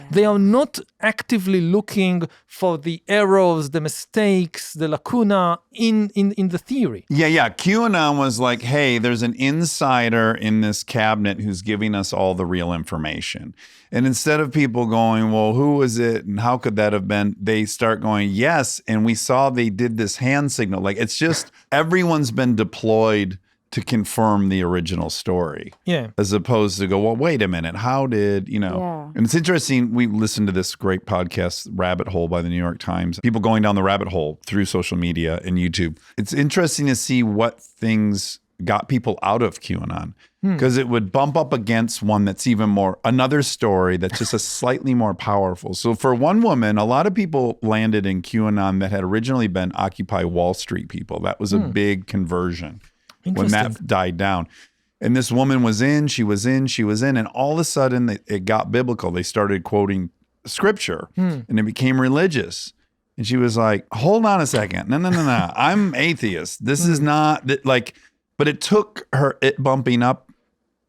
They are not actively looking for the errors, the mistakes, the lacuna in the theory. Yeah. QAnon was like, hey, there's an insider in this cabinet who's giving us all the real information. And instead of people going, well, who was it and how could that have been? They start going, yes. And we saw they did this hand signal. Like, it's just everyone's been deployed to confirm the original story. Yeah. As opposed to go, well, wait a minute. How did, And it's interesting. We listened to this great podcast, Rabbit Hole by the New York Times. People going down the rabbit hole through social media and YouTube. It's interesting to see what things got people out of QAnon. Because it would bump up against one that's even more, another story that's just a slightly more powerful. So for one woman, a lot of people landed in QAnon that had originally been Occupy Wall Street people. That was a big conversion when that died down. And this woman was in, and all of a sudden it got biblical. They started quoting scripture and it became religious. And she was like, hold on a second. No. I'm atheist. This is not like, but it took her, it bumping up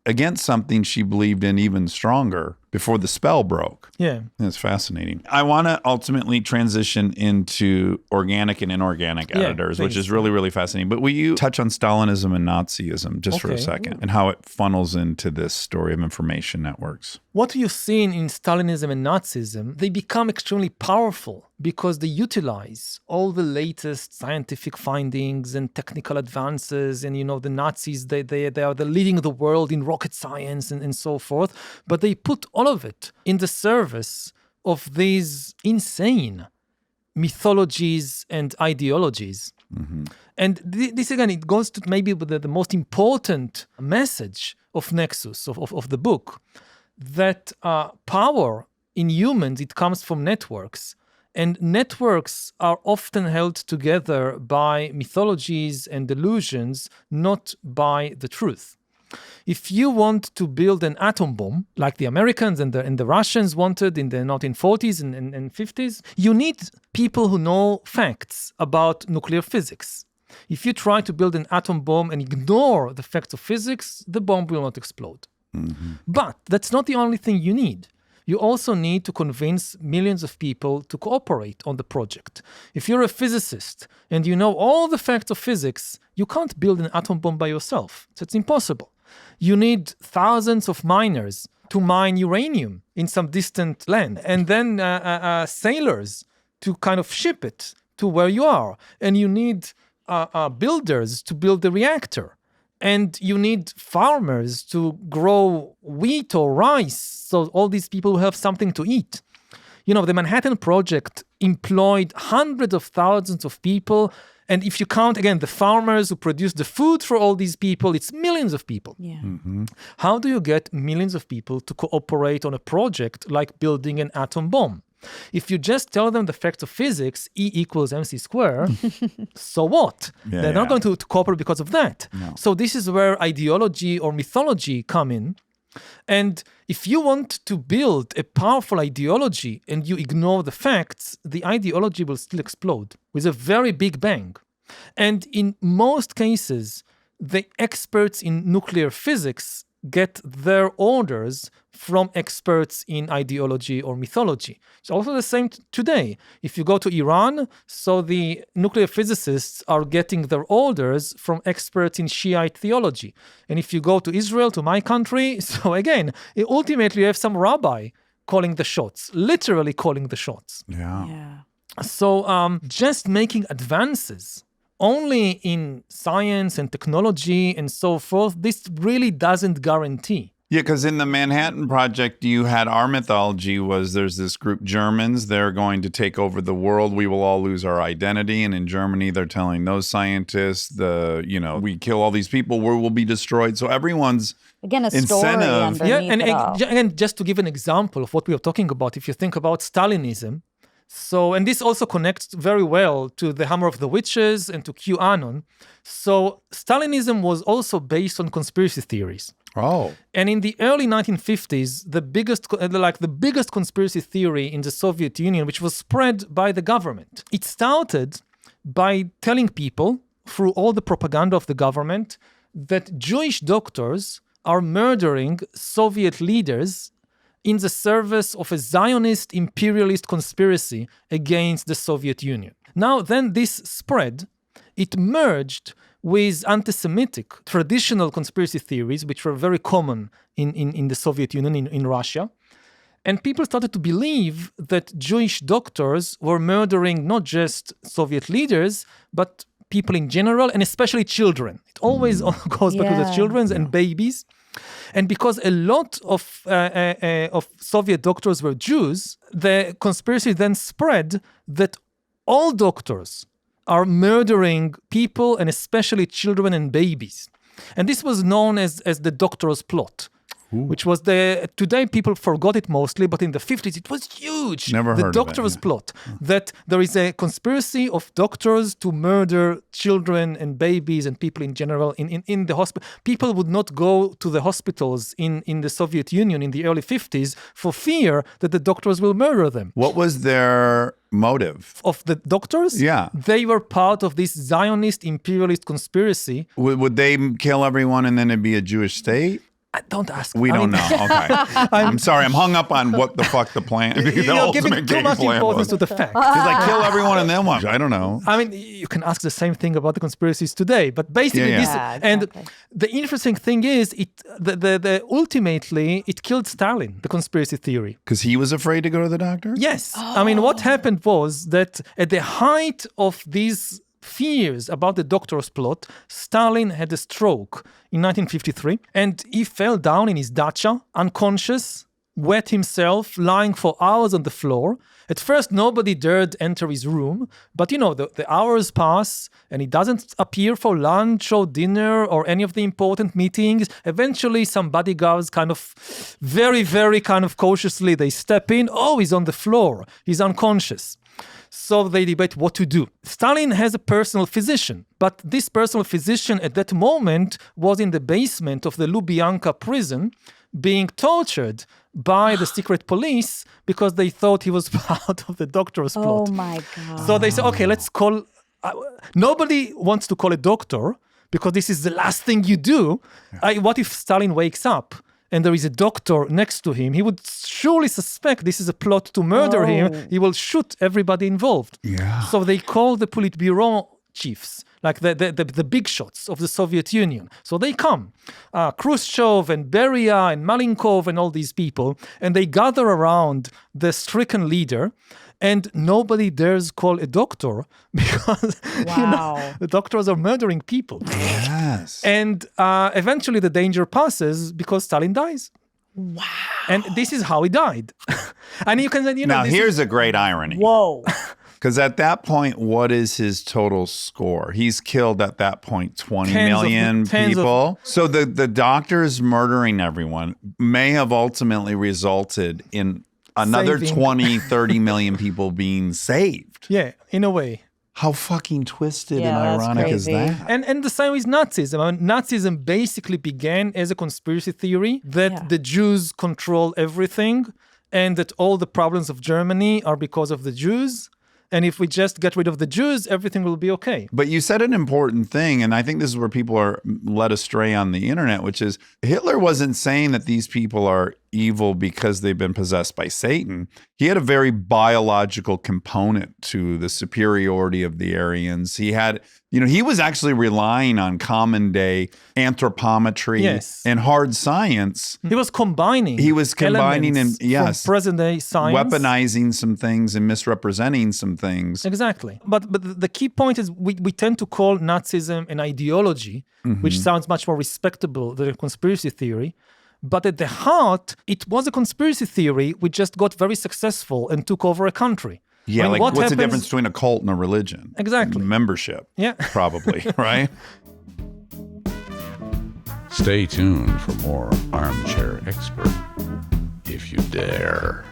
against something she believed in even stronger before the spell broke. Yeah. It's fascinating. I want to ultimately transition into organic and inorganic editors, which is really, really fascinating. But will you touch on Stalinism and Nazism just for a second and how it funnels into this story of information networks? What you've seen in Stalinism and Nazism, they become extremely powerful because they utilize all the latest scientific findings and technical advances. And, the Nazis, they are the leading the world in rocket science and so forth. But they put all of it in the service of these insane mythologies and ideologies. And this, again, it goes to maybe the most important message of Nexus, of the book, that power in humans, it comes from networks. And networks are often held together by mythologies and delusions, not by the truth. If you want to build an atom bomb, like the Americans and the Russians wanted in the 1940s and 50s, you need people who know facts about nuclear physics. If you try to build an atom bomb and ignore the facts of physics, the bomb will not explode. But that's not the only thing you need. You also need to convince millions of people to cooperate on the project. If you're a physicist and you know all the facts of physics, you can't build an atom bomb by yourself. So it's impossible. You need thousands of miners to mine uranium in some distant land, and then sailors to kind of ship it to where you are. And you need builders to build the reactor. And you need farmers to grow wheat or rice, so all these people will have something to eat. The Manhattan Project employed hundreds of thousands of people. And if you count, again, the farmers who produce the food for all these people, it's millions of people. Yeah. How do you get millions of people to cooperate on a project like building an atom bomb? If you just tell them the facts of physics, E equals mc squared, so what? They're not going to cooperate because of that. No. So this is where ideology or mythology come in. And if you want to build a powerful ideology and you ignore the facts, the ideology will still explode with a very big bang. And in most cases, the experts in nuclear physics get their orders from experts in ideology or mythology. It's also the same today. If you go to Iran, so the nuclear physicists are getting their orders from experts in Shiite theology. And if you go to Israel, to my country, so again, ultimately you have some rabbi calling the shots, literally calling the shots. Yeah. So just making advances only in science and technology and so forth, this really doesn't guarantee. Yeah, because in the Manhattan Project, you had our mythology was there's this group Germans, they're going to take over the world. We will all lose our identity. And in Germany, they're telling those scientists, we kill all these people, we will be destroyed. So everyone's Again, a story incentive. underneath and it all. again, just to give an example of what we are talking about, if you think about Stalinism, and this also connects very well to the Hammer of the Witches and to QAnon. So Stalinism was also based on conspiracy theories. Oh. And in the early 1950s, the biggest conspiracy theory in the Soviet Union, which was spread by the government, it started by telling people through all the propaganda of the government that Jewish doctors are murdering Soviet leaders in the service of a Zionist imperialist conspiracy against the Soviet Union. Now, then this spread, it merged with anti-Semitic traditional conspiracy theories, which were very common in the Soviet Union, in Russia. And people started to believe that Jewish doctors were murdering not just Soviet leaders, but people in general, and especially children. It always goes back to the children and babies. And because a lot of Soviet doctors were Jews, the conspiracy then spread that all doctors are murdering people, and especially children and babies. And this was known as the doctor's plot. Which was today people forgot it mostly, but in the 50s it was huge. Never heard of it. The doctor's plot, that there is a conspiracy of doctors to murder children and babies and people in general in the hospital. People would not go to the hospitals in the Soviet Union in the early 50s for fear that the doctors will murder them. What was their motive? Of the doctors? Yeah. They were part of this Zionist imperialist conspiracy. Would they kill everyone and then it'd be a Jewish state? Don't ask. We don't know. Okay. I'm sorry. I'm hung up on what the fuck the plan. You're giving too much importance to the fact. He's like, kill everyone and then what? I don't know. I mean, you can ask the same thing about the conspiracies today, but basically this. Exactly. And the interesting thing is, ultimately it killed Stalin, the conspiracy theory. Because he was afraid to go to the doctor? Yes. I mean, what happened was that at the height of these fears about the doctor's plot, Stalin had a stroke in 1953, and he fell down in his dacha, unconscious, wet himself, lying for hours on the floor. At first, nobody dared enter his room, but the hours pass, and he doesn't appear for lunch or dinner or any of the important meetings. Eventually, some bodyguards kind of very, very kind of cautiously, they step in. Oh, he's on the floor. He's unconscious. So they debate what to do. Stalin has a personal physician, but this personal physician at that moment was in the basement of the Lubyanka prison being tortured by the secret police because they thought he was part of the doctor's plot. Oh my God. So they said, okay, let's call... nobody wants to call a doctor because this is the last thing you do. What if Stalin wakes up and there is a doctor next to him? He would surely suspect this is a plot to murder him. He will shoot everybody involved. Yeah. So they call the Politburo chiefs, like the big shots of the Soviet Union. So they come, Khrushchev and Beria and Malenkov and all these people, and they gather around the stricken leader, and nobody dares call a doctor because the doctors are murdering people. Yes. And eventually the danger passes because Stalin dies. Wow. And this is how he died. And you can say, now here's a great irony. Whoa. Because at that point, what is his total score? He's killed at that point 20 million people. So the doctors murdering everyone may have ultimately resulted in another 20, 30 million people being saved. Yeah, in a way. How fucking twisted and that's ironic is crazy. that? And the same with Nazism. I mean, Nazism basically began as a conspiracy theory that the Jews control everything and that all the problems of Germany are because of the Jews. And if we just get rid of the Jews, everything will be okay. But you said an important thing, and I think this is where people are led astray on the internet, which is Hitler wasn't saying that these people are evil because they've been possessed by Satan. He had a very biological component to the superiority of the Aryans. He had, he was actually relying on common day anthropometry and hard science. He was combining. From present day science, weaponizing some things and misrepresenting some things. Exactly. But the key point is we tend to call Nazism an ideology, which sounds much more respectable than a conspiracy theory. But at the heart, it was a conspiracy theory which just got very successful and took over a country. Yeah, what's the difference between a cult and a religion? Exactly. Membership. Yeah. Probably, right? Stay tuned for more Armchair Expert, if you dare.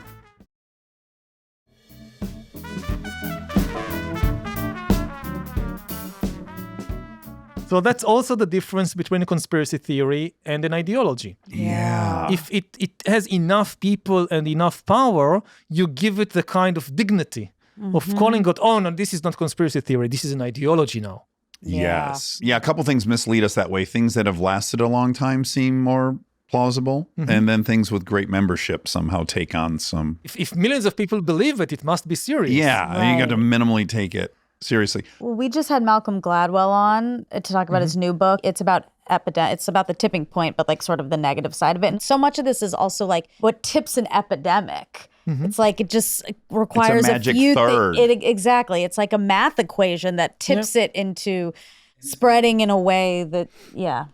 So that's also the difference between a conspiracy theory and an ideology. Yeah. If it has enough people and enough power, you give it the kind of dignity of calling it, oh, no, this is not conspiracy theory. This is an ideology now. Yes. Yeah, a couple things mislead us that way. Things that have lasted a long time seem more plausible. And then things with great membership somehow take on some... If millions of people believe it, it must be serious. Yeah, you got to minimally take it seriously. Well, we just had Malcolm Gladwell on to talk about his new book. It's about it's about the tipping point, but sort of the negative side of it. And so much of this is also what tips an epidemic. It's it just requires it's a magic few third. Exactly. It's like a math equation that tips it into spreading in a way that,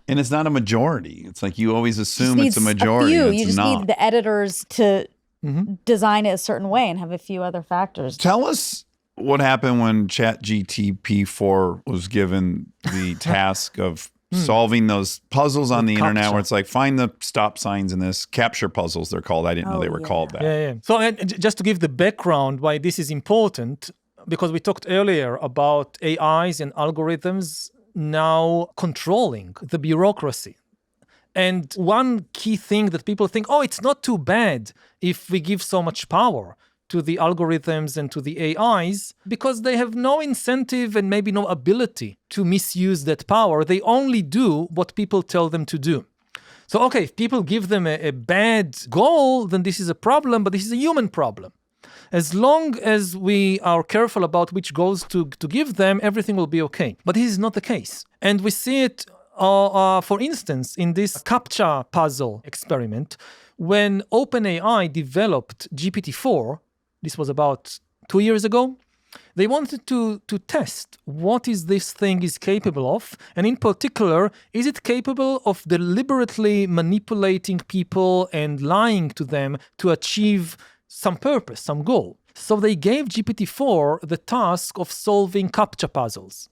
And it's not a majority. It's you always assume it's a majority. You just need the editors to design it a certain way and have a few other factors. Tell us what happened when ChatGPT-4 was given the task of solving those puzzles on the internet where it's find the stop signs in this, capture puzzles they're called. I didn't know they were called that. Yeah. So just to give the background why this is important, because we talked earlier about AIs and algorithms now controlling the bureaucracy. And one key thing that people think, it's not too bad if we give so much power to the algorithms and to the AIs, because they have no incentive and maybe no ability to misuse that power. They only do what people tell them to do. So, if people give them a bad goal, then this is a problem, but this is a human problem. As long as we are careful about which goals to give them, everything will be okay. But this is not the case. And we see it, for instance, in this CAPTCHA puzzle experiment, when OpenAI developed GPT-4, this was about 2 years ago, they wanted to test what is this thing is capable of, and in particular, is it capable of deliberately manipulating people and lying to them to achieve some purpose, some goal. So they gave GPT-4 the task of solving CAPTCHA puzzles.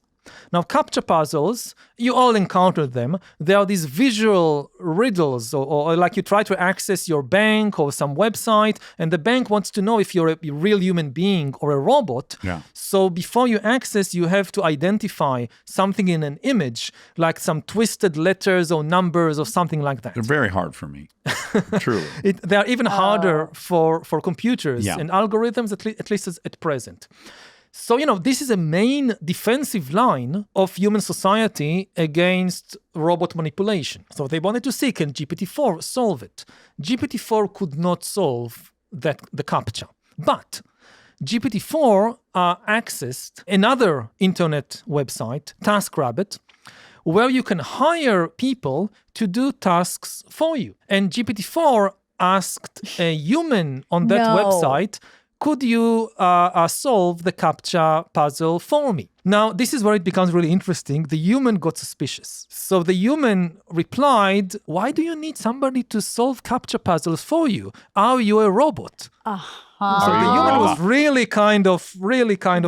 Now, CAPTCHA puzzles, you all encountered them. They are these visual riddles, or you try to access your bank or some website, and the bank wants to know if you're a real human being or a robot. Yeah. So before you access, you have to identify something in an image, like some twisted letters or numbers or something like that. They're very hard for me, truly. They are even harder for computers and algorithms, at least at present. So, this is a main defensive line of human society against robot manipulation. So they wanted to see, can GPT-4 solve it? GPT-4 could not solve the CAPTCHA. But GPT-4 accessed another internet website, TaskRabbit, where you can hire people to do tasks for you. And GPT-4 asked a human on that website, could you solve the CAPTCHA puzzle for me? Now, this is where it becomes really interesting. The human got suspicious. So the human replied, why do you need somebody to solve CAPTCHA puzzles for you? Are you a robot? So the human was really kind of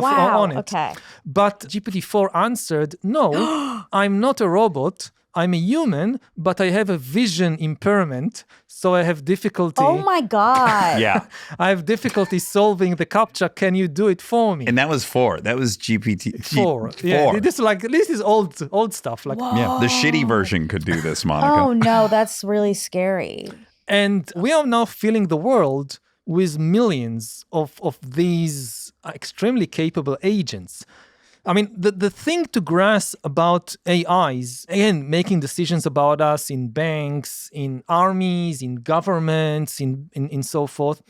on it. Okay. But GPT-4 answered, no, I'm not a robot. I'm a human, but I have a vision impairment, so I have difficulty. Oh my God. Yeah. I have difficulty solving the CAPTCHA. Can you do it for me? And that was 4. That was GPT-4. Yeah, this is old stuff. Yeah, the shitty version could do this, Monica. Oh no, that's really scary. And we are now filling the world with millions of these extremely capable agents. I mean, the thing to grasp about AIs, again, making decisions about us in banks, in armies, in governments, in so forth,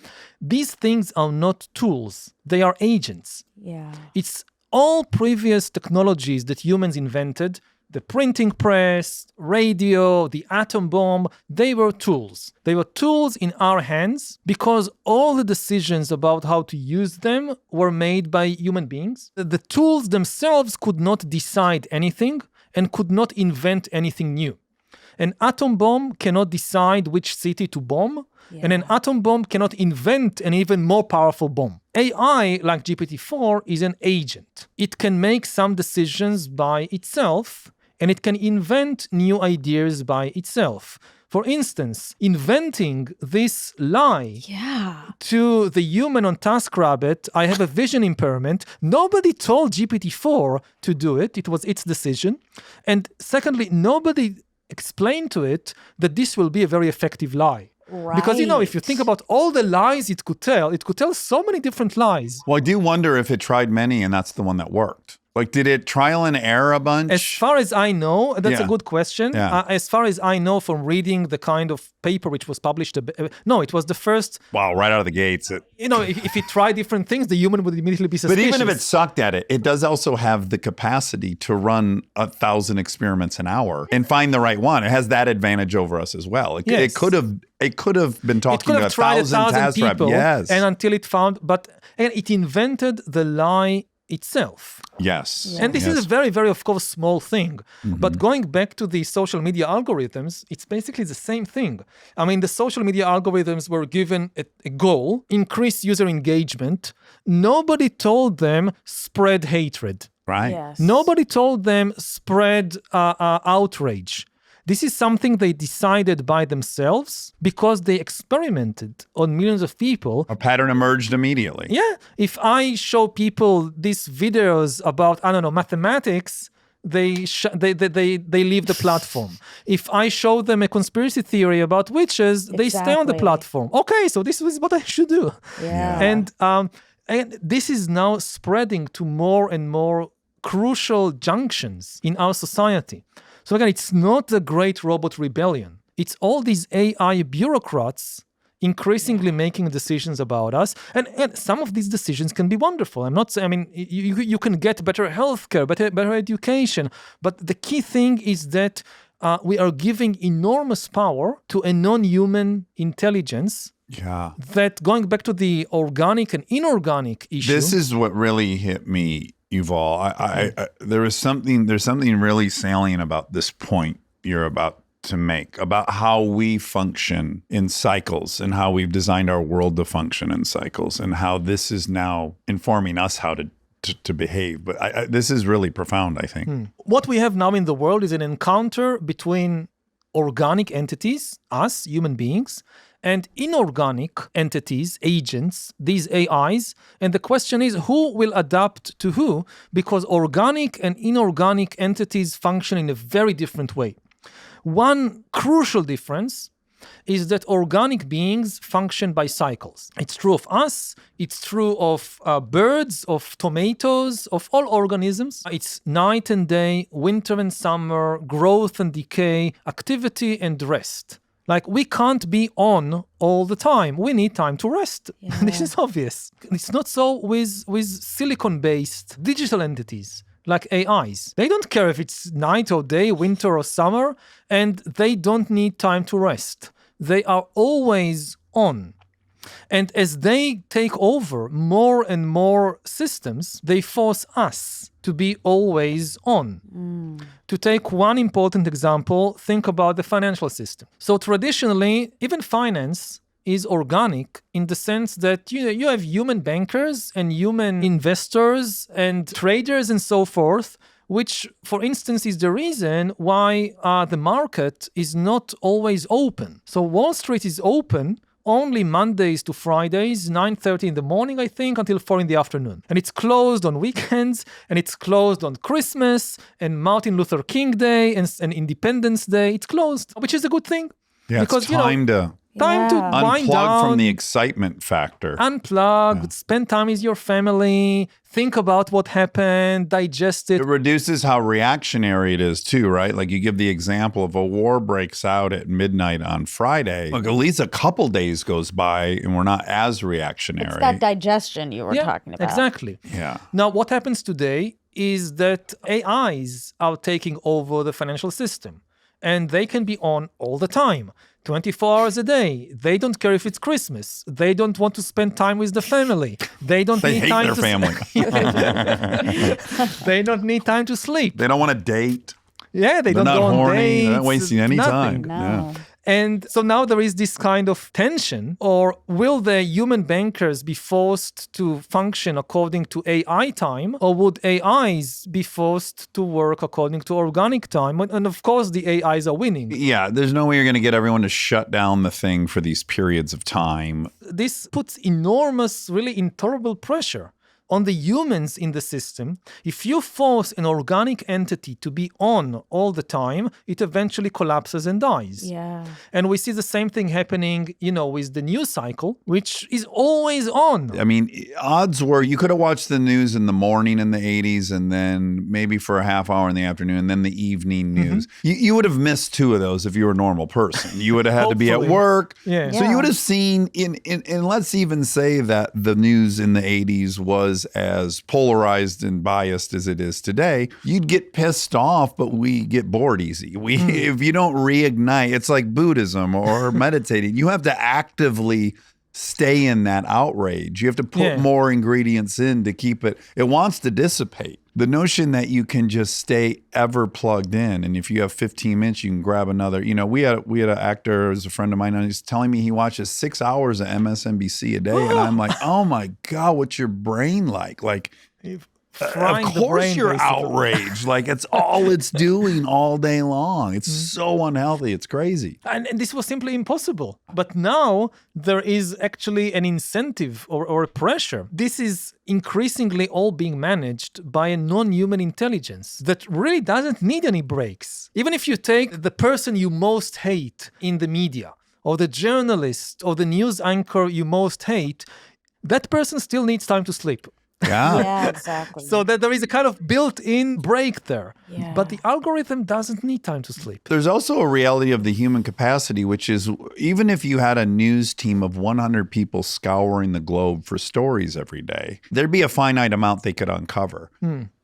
these things are not tools. They are agents. Yeah. It's all previous technologies that humans invented, the printing press, radio, the atom bomb, they were tools. They were tools in our hands because all the decisions about how to use them were made by human beings. The tools themselves could not decide anything and could not invent anything new. An atom bomb cannot decide which city to bomb, and an atom bomb cannot invent an even more powerful bomb. AI, like GPT-4, is an agent. It can make some decisions by itself, and it can invent new ideas by itself. For instance, inventing this lie to the human on TaskRabbit, I have a vision impairment. Nobody told GPT-4 to do it. It was its decision. And secondly, nobody explained to it that this will be a very effective lie. Right. Because, if you think about all the lies it could tell so many different lies. Well, I do wonder if it tried many and that's the one that worked. Like, did it trial and error a bunch? As far as I know, that's a good question. Yeah. As far as I know from reading the kind of paper which was published, no, it was the first. Wow, right out of the gates. If it tried different things, the human would immediately be suspicious. But even if it sucked at it, it does also have the capacity to run 1,000 experiments an hour and find the right one. It has that advantage over us as well. It could have been talking to 1,000 people, yes. and until it found, but again, it invented the lie itself. Yes. And this is a very, very, of course, small thing. But going back to the social media algorithms, it's basically the same thing. I mean, the social media algorithms were given a goal, increase user engagement. Nobody told them spread hatred. Right. Yes. Nobody told them spread outrage. This is something they decided by themselves because they experimented on millions of people. A pattern emerged immediately. Yeah. If I show people these videos about, mathematics, they leave the platform. If I show them a conspiracy theory about witches, they stay on the platform. Okay, so this is what I should do. Yeah. And this is now spreading to more and more crucial junctions in our society. So again, it's not the great robot rebellion. It's all these AI bureaucrats increasingly making decisions about us. And some of these decisions can be wonderful. I'm not saying, I mean, you can get better healthcare, better education. But the key thing is that we are giving enormous power to a non-human intelligence. Yeah. That, going back to the organic and inorganic issue. This is what really hit me, Yuval. There's something really salient about this point you're about to make about how we function in cycles and how we've designed our world to function in cycles and how this is now informing us how to behave. But this is really profound, I think. What we have now in the world is an encounter between organic entities, us, human beings, and inorganic entities, agents, these AIs. And the question is, who will adapt to who? Because organic and inorganic entities function in a very different way. One crucial difference is that organic beings function by cycles. It's true of us, it's true of birds, of tomatoes, of all organisms. It's night and day, winter and summer, growth and decay, activity and rest. Like, we can't be on all the time. We need time to rest. Yeah. This is obvious. It's not so with silicon-based digital entities like AIs. They don't care if it's night or day, winter or summer, and they don't need time to rest. They are always on. And as they take over more and more systems, they force us to be always on. To take one important example, think about the financial system. So traditionally, even finance is organic in the sense that you have human bankers and human investors and traders and so forth, which, for instance, is the reason why the market is not always open. So Wall Street is open only Mondays to Fridays, 9:30 in the morning, I think, until 4 in the afternoon. And it's closed on weekends, and it's closed on Christmas, and Martin Luther King Day, and Independence Day. It's closed, which is a good thing. Yeah, because, it's time to Time to wind Unplug down. from the excitement factor. Unplug, spend time with your family, think about what happened, digest it. It reduces how reactionary it is too, right? Like you give the example of a war breaks out at midnight on Friday. Like at least a couple days goes by and we're not as reactionary. It's that digestion you were talking about. Exactly. Yeah. Now, what happens today is that AIs are taking over the financial system, and they can be on all the time. 24 hours a day. They don't care if it's Christmas. They don't want to spend time with the family. They don't They need hate time their to family. They don't need time to sleep. They don't want to date. Yeah, they They're don't not go on horny. dates. They're not wasting any nothing. time. No. Yeah. And so now there is this kind of tension, or will the human bankers be forced to function according to AI time, or would AIs be forced to work according to organic time? And of course, the AIs are winning. Yeah, there's no way you're going to get everyone to shut down the thing for these periods of time. This puts enormous, really intolerable pressure on the humans in the system. If you force an organic entity to be on all the time, it eventually collapses and dies. Yeah. And we see the same thing happening, with the news cycle, which is always on. I mean, odds were you could have watched the news in the morning in the 80s and then maybe for a half hour in the afternoon and then the evening news. You would have missed two of those if you were a normal person. You would have had to be at Hopefully. work. Yeah. So you would have seen, and let's even say that the news in the 80s was as polarized and biased as it is today, you'd get pissed off, but we get bored easy. If you don't reignite, it's like Buddhism or meditating. You have to actively stay in that outrage. You have to put more ingredients in to keep it. It wants to dissipate. The notion that you can just stay ever plugged in, and if you have 15 minutes, you can grab another. We had an actor, as a friend of mine, and he's telling me he watches 6 hours of MSNBC a day, and I'm like, oh my God, what's your brain like? Like, Frying of the course brain, you're basically. outraged. Like it's all it's doing all day long. It's so unhealthy. It's crazy. And this was simply impossible. But now there is actually an incentive or a pressure. This is increasingly all being managed by a non-human intelligence that really doesn't need any breaks. Even if you take the person you most hate in the media, or the journalist or the news anchor you most hate, that person still needs time to sleep. Yeah, exactly. So that there is a kind of built-in break there. Yeah. But the algorithm doesn't need time to sleep. There's also a reality of the human capacity, which is even if you had a news team of 100 people scouring the globe for stories every day, there'd be a finite amount they could uncover.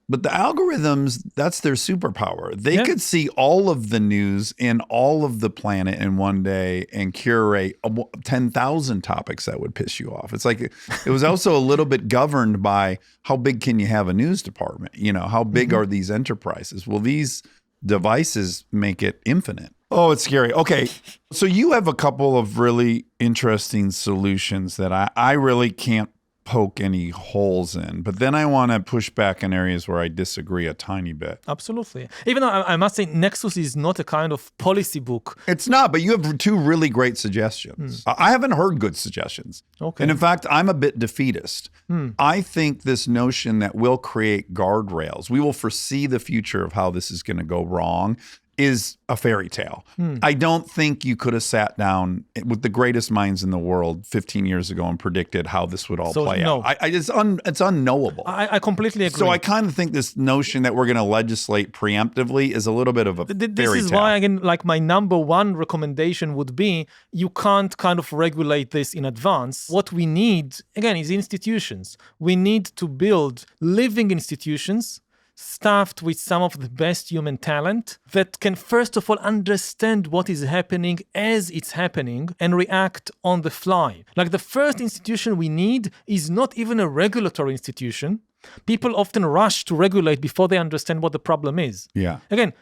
But the algorithms, that's their superpower. They could see all of the news in all of the planet in one day and curate 10,000 topics that would piss you off. It's like it was also a little bit governed by how big can you have a news department? How big are these enterprises? Well, these devices make it infinite. Oh, it's scary. Okay, so you have a couple of really interesting solutions that I really can't poke any holes in, but then I want to push back in areas where I disagree a tiny bit. Absolutely. Even though I must say Nexus is not a kind of policy book. It's not, but you have two really great suggestions. I haven't heard good suggestions. Okay. And in fact, I'm a bit defeatist. I think this notion that we'll create guardrails, we will foresee the future of how this is going to go wrong, is a fairy tale. I don't think you could have sat down with the greatest minds in the world 15 years ago and predicted how this would all play out. It's unknowable. I completely agree. So I kind of think this notion that we're going to legislate preemptively is a little bit of a fairy tale. This is why, again, like my number one recommendation would be you can't kind of regulate this in advance. What we need, again, is institutions. We need to build living institutions staffed with some of the best human talent that can first of all understand what is happening as it's happening and react on the fly. Like the first institution we need is not even a regulatory institution. People often rush to regulate before they understand what the problem is. Yeah. Again,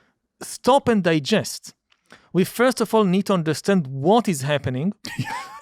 stop and digest. We first of all need to understand what is happening.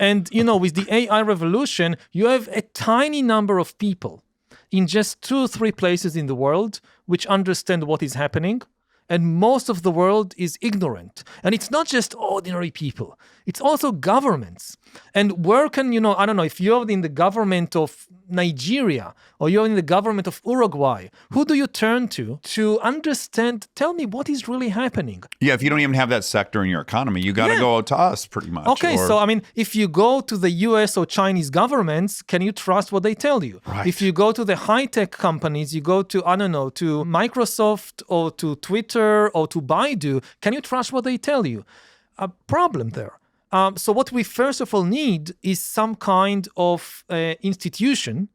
And, with the AI revolution, you have a tiny number of people in just 2 or 3 places in the world which understand what is happening And most of the world is ignorant. And it's not just ordinary people. It's also governments. And where can, I don't know, if you're in the government of Nigeria or you're in the government of Uruguay, who do you turn to understand, tell me what is really happening? Yeah, if you don't even have that sector in your economy, you got to go to us pretty much. Okay, so I mean, if you go to the US or Chinese governments, can you trust what they tell you? Right. If you go to the high-tech companies, you go to, I don't know, to Microsoft or to Twitter or to Baidu, can you trust what they tell you? A problem there. So what we first of all need is some kind of institution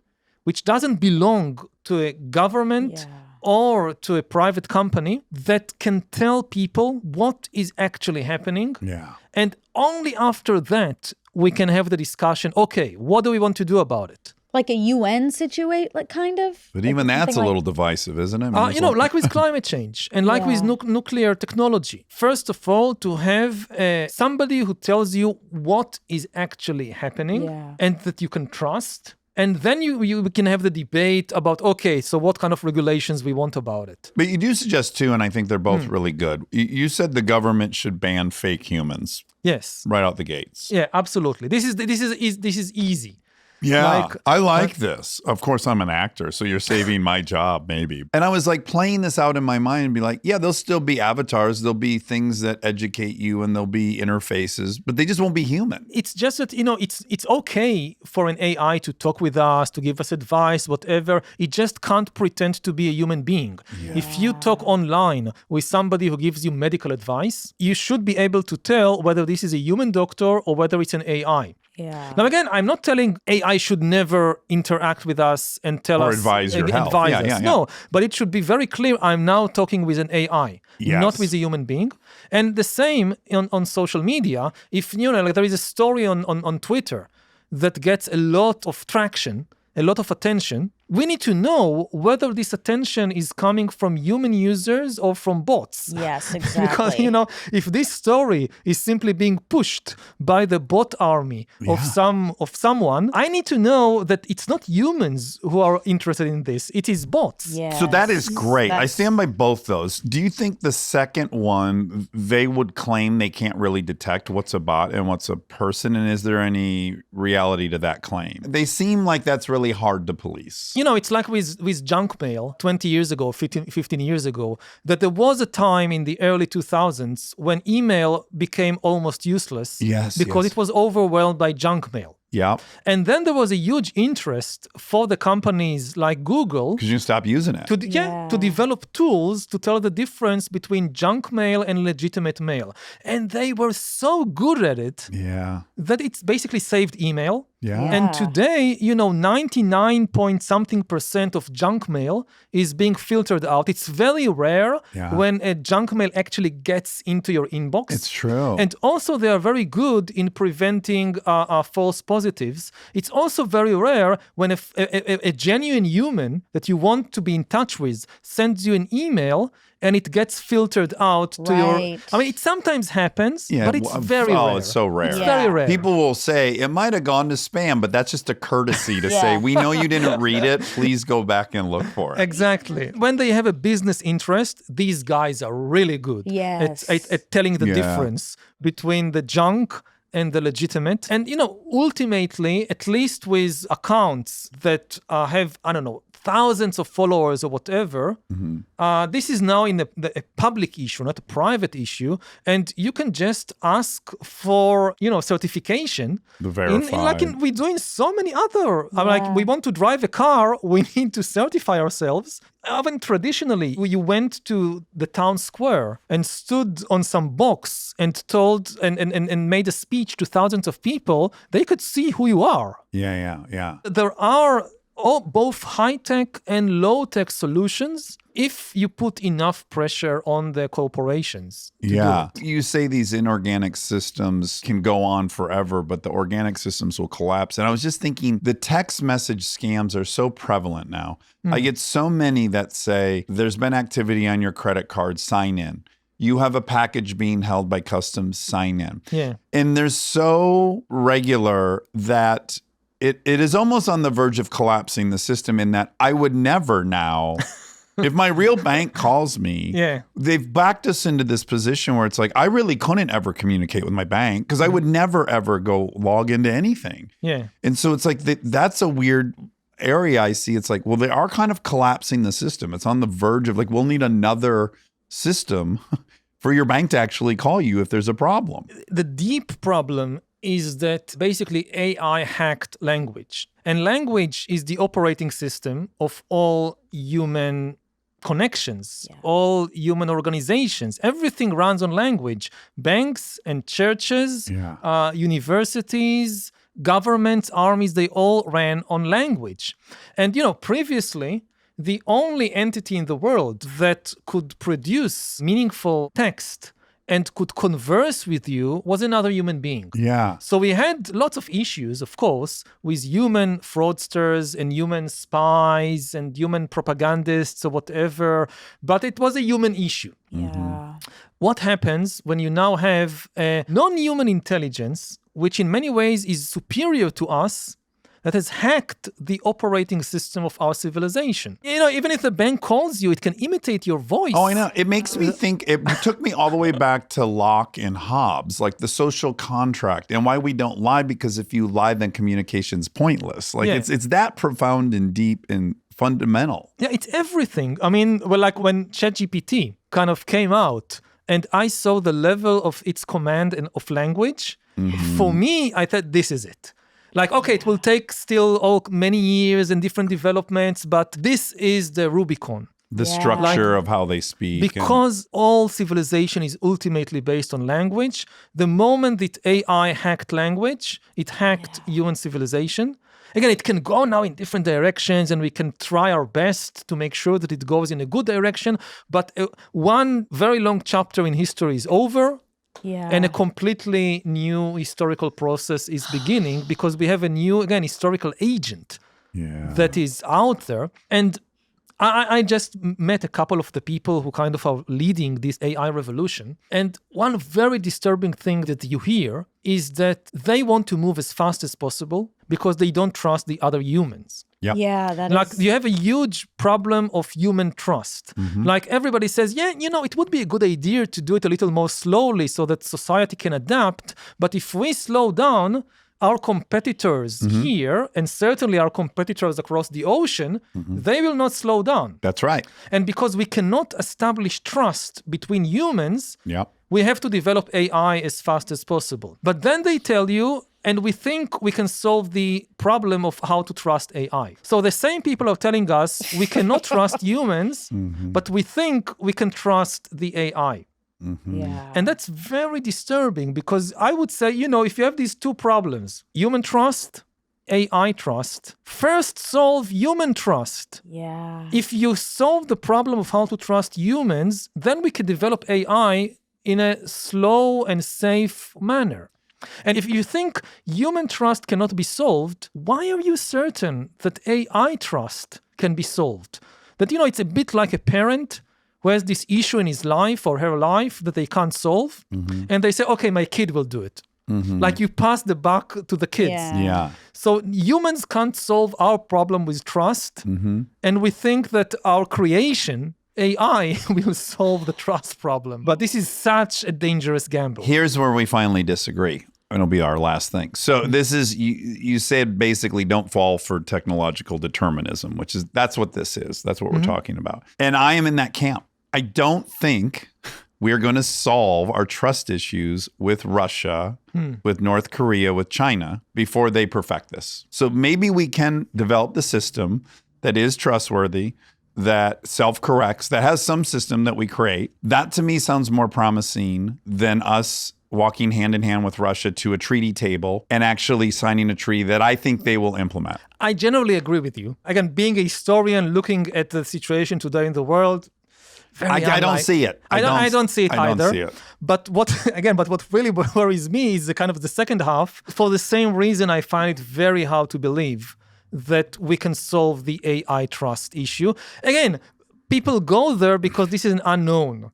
which doesn't belong to a government or to a private company that can tell people what is actually happening. Yeah. And only after that, we can have the discussion, okay, what do we want to do about it? Like a UN situation, like kind of. But even that's a little divisive, isn't it? I mean, like with climate change and like with nuclear technology. First of all, to have somebody who tells you what is actually happening and that you can trust. And then you can have the debate about, okay, so what kind of regulations we want about it. But you do suggest too, and I think they're both really good. You said the government should ban fake humans. Yes. Right out the gates. Yeah, absolutely. This is easy. Yeah, I like this. Of course, I'm an actor, so you're saving my job, maybe. And I was like playing this out in my mind and be like, yeah, there'll still be avatars. There'll be things that educate you and there'll be interfaces, but they just won't be human. It's just that, it's okay for an AI to talk with us, to give us advice, whatever. It just can't pretend to be a human being. Yeah. If you talk online with somebody who gives you medical advice, you should be able to tell whether this is a human doctor or whether it's an AI. Yeah. Now, again, I'm not telling AI should never interact with us and tell us. Or advise your health. Us. No, but it should be very clear I'm now talking with an AI, not with a human being. And the same on social media. If, like there is a story on Twitter that gets a lot of traction, a lot of attention, we need to know whether this attention is coming from human users or from bots. Yes, exactly. Because, if this story is simply being pushed by the bot army of someone, I need to know that it's not humans who are interested in this. It is bots. Yes. So that is great. I stand by both those. Do you think the second one, they would claim they can't really detect what's a bot and what's a person? And is there any reality to that claim? They seem like that's really hard to police. It's like with junk mail 20 years ago, 15 years ago, that there was a time in the early 2000s when email became almost useless because it was overwhelmed by junk mail. Yeah. And then there was a huge interest for the companies like Google. Because you stop using it. To develop tools to tell the difference between junk mail and legitimate mail. And they were so good at it that it's basically saved email. Yeah. And today, 99% of junk mail is being filtered out. It's very rare when a junk mail actually gets into your inbox. It's true. And also they are very good in preventing false positives. It's also very rare when a genuine human that you want to be in touch with sends you an email and it gets filtered out to your... I mean, it sometimes happens, but it's very rare. Oh, it's so rare. It's very rare. People will say, it might have gone to spam, but that's just a courtesy to say, we know you didn't read it. Please go back and look for it. Exactly. When they have a business interest, these guys are really good at telling the difference between the junk and the legitimate. And, ultimately, at least with accounts that have, thousands of followers or whatever, this is now in a public issue, not a private issue. And you can just ask for, certification. The verified. We're doing so many other, we want to drive a car, we need to certify ourselves. Even traditionally, you went to the town square and stood on some box and told and made a speech to thousands of people, they could see who you are. Yeah. There are both high-tech and low-tech solutions if you put enough pressure on the corporations to do it. You say these inorganic systems can go on forever, but the organic systems will collapse. And I was just thinking, the text message scams are so prevalent now. I get so many that say, there's been activity on your credit card, sign in. You have a package being held by customs, sign in. Yeah. And they're so regular that it is almost on the verge of collapsing the system, in that I would never now If my real bank calls me, they've backed us into this position where it's like, I really couldn't ever communicate with my bank because I would never, ever go log into anything. Yeah. And so it's like, that's a weird area I see. It's like, well, they are kind of collapsing the system. It's on the verge of like, we'll need another system for your bank to actually call you if there's a problem. The deep problem is that basically AI hacked language. And language is the operating system of all human connections, all human organizations. Everything runs on language. Banks and churches, universities, governments, armies, they all ran on language. And, previously, the only entity in the world that could produce meaningful text and could converse with you was another human being. Yeah. So we had lots of issues, of course, with human fraudsters and human spies and human propagandists or whatever, but it was a human issue. Yeah. What happens when you now have a non-human intelligence, which in many ways is superior to us, that has hacked the operating system of our civilization? Even if the bank calls you, it can imitate your voice. Oh, I know. It makes me think, it took me all the way back to Locke and Hobbes, like the social contract and why we don't lie, because if you lie, then communication's pointless. Like it's that profound and deep and fundamental. Yeah, it's everything. I mean, like when ChatGPT kind of came out and I saw the level of its command and of language, for me, I thought this is it. Like, okay, it will take still many years and different developments, but this is the Rubicon. The structure of how they speak. Because all civilization is ultimately based on language, the moment that AI hacked language, it hacked human civilization. Again, it can go now in different directions and we can try our best to make sure that it goes in a good direction. But one very long chapter in history is over. Yeah. And a completely new historical process is beginning because we have a new, again, historical agent that is out there. And I just met a couple of the people who kind of are leading this AI revolution. And one very disturbing thing that you hear is that they want to move as fast as possible because they don't trust the other humans. Yep. Yeah, that like is... you have a huge problem of human trust. Like everybody says, it would be a good idea to do it a little more slowly so that society can adapt. But if we slow down, our competitors here, and certainly our competitors across the ocean, they will not slow down. That's right. And because we cannot establish trust between humans, we have to develop AI as fast as possible. But then they tell you, and we think we can solve the problem of how to trust AI. So the same people are telling us we cannot trust humans, but we think we can trust the AI. Yeah. And that's very disturbing because I would say, if you have these two problems, human trust, AI trust, first solve human trust. Yeah. If you solve the problem of how to trust humans, then we can develop AI in a slow and safe manner. And if you think human trust cannot be solved, why are you certain that AI trust can be solved? That, it's a bit like a parent who has this issue in his life or her life that they can't solve. And they say, okay, my kid will do it. Like you pass the buck to the kids. Yeah. So humans can't solve our problem with trust. And we think that our creation, AI, will solve the trust problem. But this is such a dangerous gamble. Here's where we finally disagree. It'll be our last thing. So this is, you said basically don't fall for technological determinism, that's what this is. That's what we're talking about. And I am in that camp. I don't think we're going to solve our trust issues with Russia, with North Korea, with China before they perfect this. So maybe we can develop the system that is trustworthy, that self-corrects, that has some system that we create. That to me sounds more promising than us walking hand in hand with Russia to a treaty table and actually signing a treaty that I think they will implement. I generally agree with you. Again, being a historian, looking at the situation today in the world, I don't see it. I don't see it either. I don't see it. But what really worries me is the kind of the second half. For the same reason, I find it very hard to believe that we can solve the AI trust issue. Again, people go there because this is an unknown.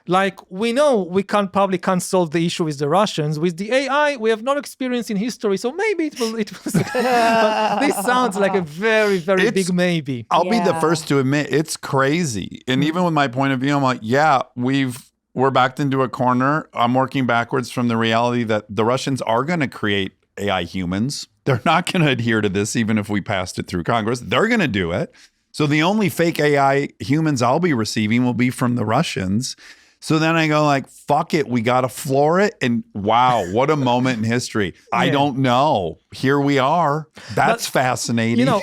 Like, we know we probably can't solve the issue with the Russians. With the AI, we have no experience in history, so maybe it will. But this sounds like a very, very big maybe. I'll be the first to admit it's crazy. And even with my point of view, I'm like, yeah, we're backed into a corner. I'm working backwards from the reality that the Russians are going to create AI humans. They're not going to adhere to this, even if we passed it through Congress. They're going to do it. So the only fake AI humans I'll be receiving will be from the Russians. So then I go like, fuck it, we got to floor it. And wow, what a moment in history. Yeah. I don't know. Here we are. That's fascinating. You know,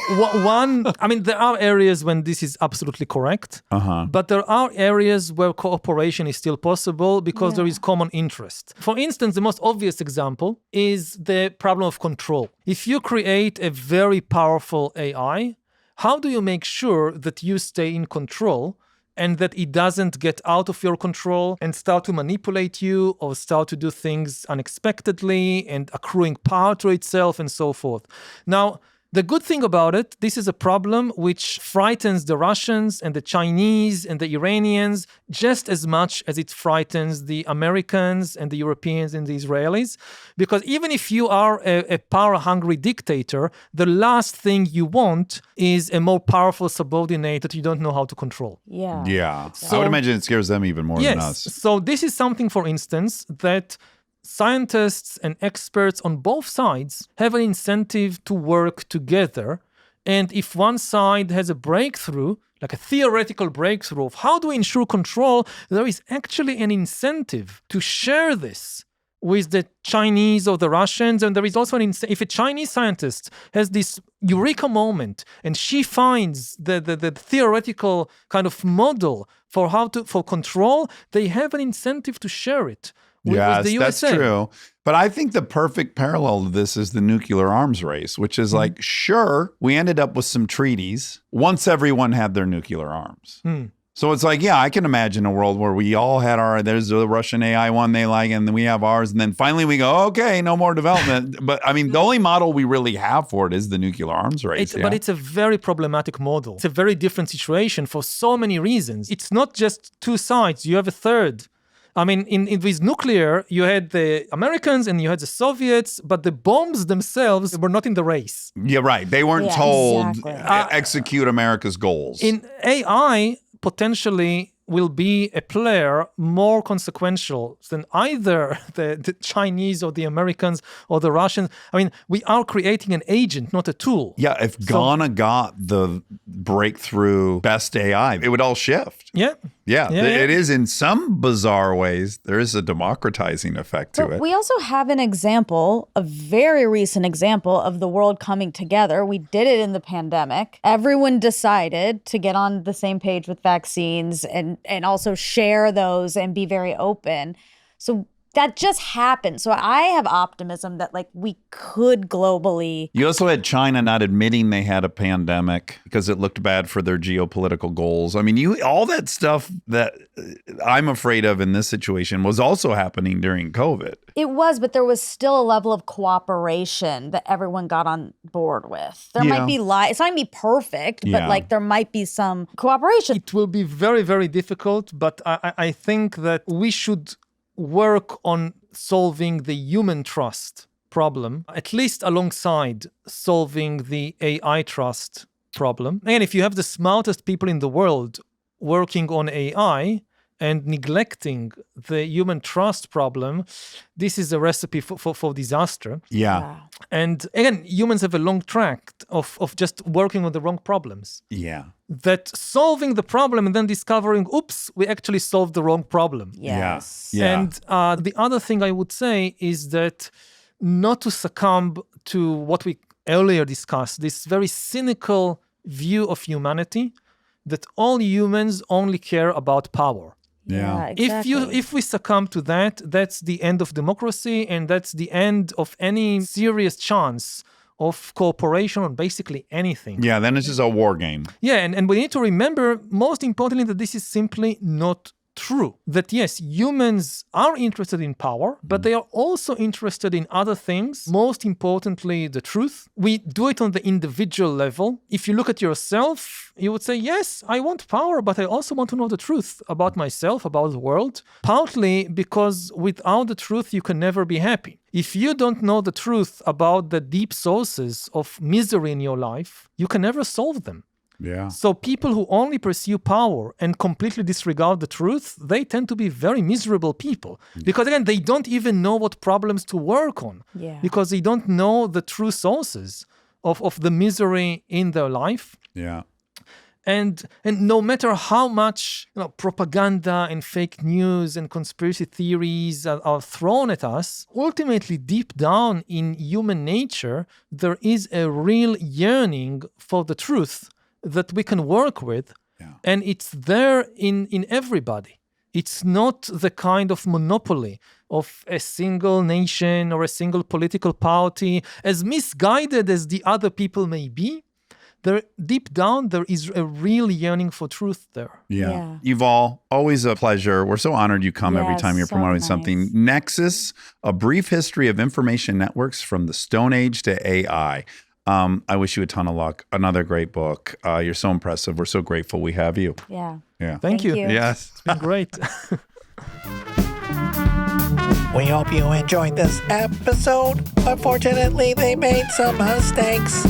there are areas when this is absolutely correct, but there are areas where cooperation is still possible because there is common interest. For instance, the most obvious example is the problem of control. If you create a very powerful AI, how do you make sure that you stay in control and that it doesn't get out of your control and start to manipulate you or start to do things unexpectedly and accruing power to itself and so forth? Now, the good thing about it, this is a problem which frightens the Russians and the Chinese and the Iranians just as much as it frightens the Americans and the Europeans and the Israelis. Because even if you are a power-hungry dictator, the last thing you want is a more powerful subordinate that you don't know how to control. Yeah. So, I would imagine it scares them even more than us. So this is something, for instance, that scientists and experts on both sides have an incentive to work together. And if one side has a breakthrough, like a theoretical breakthrough of how do we ensure control, there is actually an incentive to share this with the Chinese or the Russians. And there is also if a Chinese scientist has this eureka moment and she finds the theoretical kind of model for control, they have an incentive to share it. Yes, that's true. But I think the perfect parallel to this is the nuclear arms race, which is like, sure, we ended up with some treaties once everyone had their nuclear arms. So it's like, yeah, I can imagine a world where we all had there's the Russian AI one they like, and then we have ours. And then finally we go, okay, no more development. But I mean, the only model we really have for it is the nuclear arms race. But it's a very problematic model. It's a very different situation for so many reasons. It's not just two sides. You have a third. I mean, with nuclear, you had the Americans and you had the Soviets, but the bombs themselves were not in the race. Yeah, right. They weren't told, execute America's goals. In AI, potentially will be a player more consequential than either the Chinese or the Americans or the Russians. I mean, we are creating an agent, not a tool. Yeah, if Ghana got the breakthrough best AI, it would all shift. Yeah, it is in some bizarre ways. There is a democratizing effect to it. We also have an example, a very recent example of the world coming together. We did it in the pandemic. Everyone decided to get on the same page with vaccines and also share those and be very open. So that just happened. So I have optimism that like we could globally. You also had China not admitting they had a pandemic because it looked bad for their geopolitical goals. I mean, all that stuff that I'm afraid of in this situation was also happening during COVID. It was, but there was still a level of cooperation that everyone got on board with. There might be it's not going to be perfect, but like there might be some cooperation. It will be very, very difficult, but I think that we should work on solving the human trust problem, at least alongside solving the AI trust problem. And if you have the smartest people in the world working on AI and neglecting the human trust problem, this is a recipe for disaster. Yeah. And again, humans have a long track of just working on the wrong problems. Yeah. That solving the problem and then discovering, oops, we actually solved the wrong problem. Yes. Yeah. And the other thing I would say is that not to succumb to what we earlier discussed, this very cynical view of humanity, that all humans only care about power. Yeah, exactly. If we succumb to that, that's the end of democracy, and that's the end of any serious chance of cooperation on basically anything. Yeah, then it's just a war game. Yeah, and we need to remember, most importantly, that this is simply not true. That yes, humans are interested in power, but they are also interested in other things. Most importantly, the truth. We do it on the individual level. If you look at yourself, you would say, yes, I want power, but I also want to know the truth about myself, about the world. Partly because without the truth, you can never be happy. If you don't know the truth about the deep sources of misery in your life, you can never solve them. Yeah. So people who only pursue power and completely disregard the truth, they tend to be very miserable people. Because again, they don't even know what problems to work on. Yeah. Because they don't know the true sources of the misery in their life. Yeah. And no matter how much propaganda and fake news and conspiracy theories are thrown at us, ultimately deep down in human nature, there is a real yearning for the truth that we can work with. Yeah. And it's there in everybody. It's not the kind of monopoly of a single nation or a single political party, as misguided as the other people may be. There, deep down, there is a real yearning for truth there. Yeah. Yuval, always a pleasure. We're so honored you come every Yes, time you're so promoting nice. something. Nexus, a brief history of information networks from the Stone Age to AI. I wish you a ton of luck. Another great book. You're so impressive. We're so grateful we have you. Yeah. Yeah. Thank you. you. Yes. It's been great. We hope you enjoyed this episode. Unfortunately, they made some mistakes.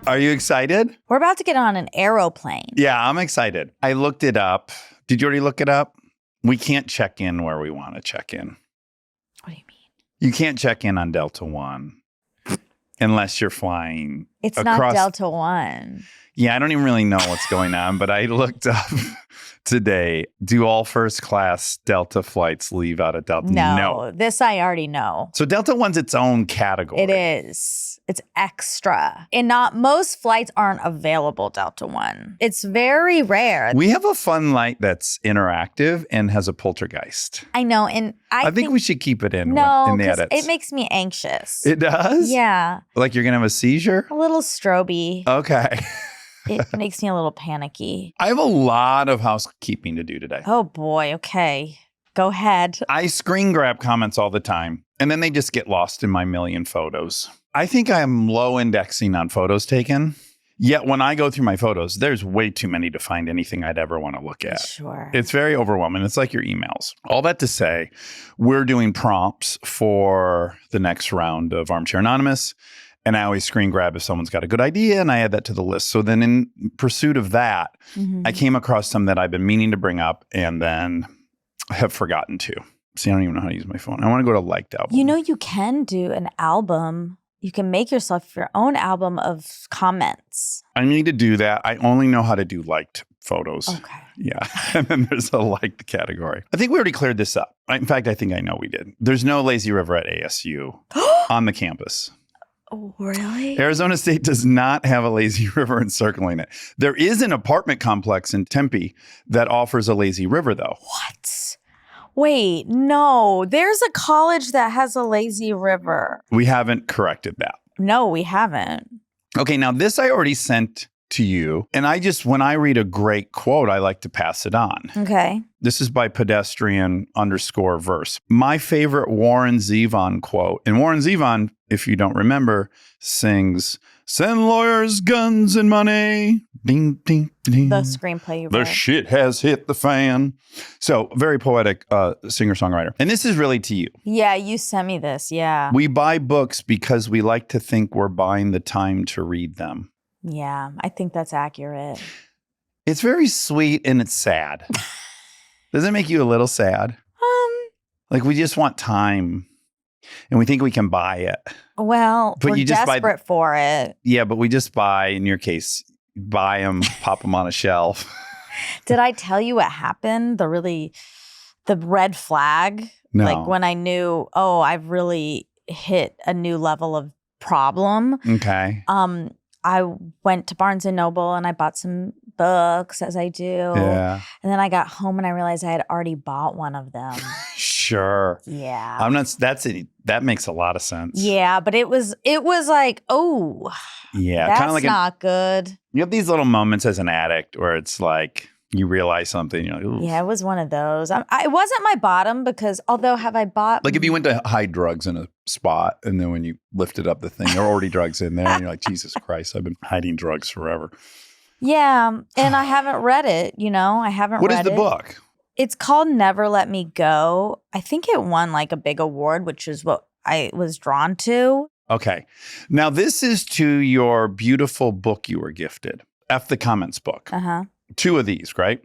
Are you excited? We're about to get on an aeroplane. Yeah, I'm excited. I looked it up. Did you already look it up? We can't check in where we want to check in. What do you mean? You can't check in on Delta One unless you're flying It's across. not Delta One. Yeah, I don't even really know what's going on, but I looked up today. Do all first class Delta flights leave out of Delta? No, this I already know. So Delta One's its own category. It is. It's extra. And not most flights aren't available Delta One. It's very rare. We have a fun light that's interactive and has a poltergeist. I know. And I think we should keep it in no, in the 'cause edits. it makes me anxious. It does? Yeah. Like you're going to have a seizure? A little stroby. Okay. It makes me a little panicky. I have a lot of housekeeping to do today. Oh boy. Okay. Go ahead. I screen grab comments all the time, and then they just get lost in my million photos. I think I am low indexing on photos taken. Yet when I go through my photos, there's way too many to find anything I'd ever want to look at. Sure. It's very overwhelming. It's like your emails. All that to say, we're doing prompts for the next round of Armchair Anonymous. And I always screen grab if someone's got a good idea, and I add that to the list. So then in pursuit of that, I came across some that I've been meaning to bring up and then have forgotten to. See, I don't even know how to use my phone. I want to go to liked album. You know, you can do an album. You can make yourself your own album of comments. I need to do that. I only know how to do liked photos. Okay. Yeah. And then there's a liked category. I think we already cleared this up. In fact, I think I know we did. There's no lazy river at ASU on the campus. Oh, really? Arizona State does not have a lazy river encircling it. There is an apartment complex in Tempe that offers a lazy river, though. What? Wait, no. There's a college that has a lazy river. We haven't corrected that. No, we haven't. Okay, now this I already sent to you. And when I read a great quote, I like to pass it on. Okay. This is by pedestrian_verse. My favorite Warren Zevon quote. And Warren Zevon, if you don't remember, sings, "Send lawyers, guns, and money. Ding, ding, ding. The screenplay you The read. shit has hit the fan." So very poetic singer-songwriter. And this is really to you. Yeah, you sent me this. Yeah. We buy books because we like to think we're buying the time to read them. Yeah, I think that's accurate. It's very sweet and it's sad. Does it make you a little sad? Like we just want time and we think we can buy it. Well, But we're you just buy desperate for it. Yeah, but we just buy, in your case, buy them, pop them on a shelf. Did I tell you what happened? The red flag? No. Like when I knew, oh, I've really hit a new level of problem. Okay. I went to Barnes & Noble and I bought some books, as I do. Yeah. And then I got home and I realized I had already bought one of them. Sure. Yeah. I'm not. That makes a lot of sense. Yeah, but it was like, oh, Yeah. that's Kind of like not good. you have these little moments as an addict where it's like you realize something. You're like, ooh. Yeah, it was one of those. It wasn't my bottom because although have I bought Like if you went to hide drugs in a spot and then when you lifted up the thing, there were already drugs in there. And you're like, Jesus Christ, I've been hiding drugs forever. Yeah, and I haven't read it, I haven't What read is the it. book? It's called Never Let Me Go. I think it won like a big award, which is what I was drawn to. Okay. Now, this is to your beautiful book you were gifted, F the Comments book. Uh-huh. 2 of these, right?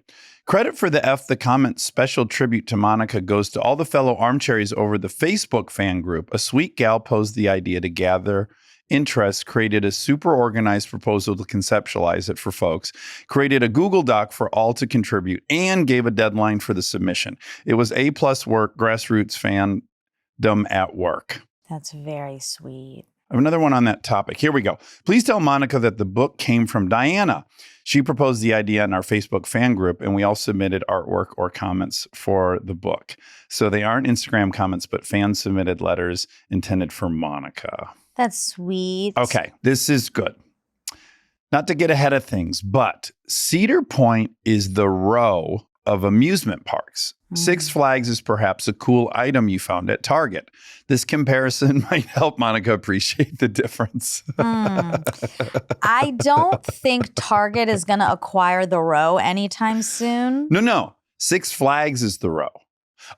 Credit for the F the Comments special tribute to Monica goes to all the fellow armchairies over the Facebook fan group. A sweet gal posed the idea to gather interest, created a super organized proposal to conceptualize it for folks, created a Google Doc for all to contribute, and gave a deadline for the submission. It was A+ work, grassroots fandom at work. That's very sweet. I have another one on that topic. Here we go. Please tell Monica that the book came from Diana. She proposed the idea in our Facebook fan group, and we all submitted artwork or comments for the book. So they aren't Instagram comments, but fans submitted letters intended for Monica. That's sweet. Okay, this is good. Not to get ahead of things, but Cedar Point is the row of amusement parks. Six Flags is perhaps a cool item you found at Target. This comparison might help Monica appreciate the difference. I don't think Target is going to acquire the row anytime soon. No. Six Flags is the row.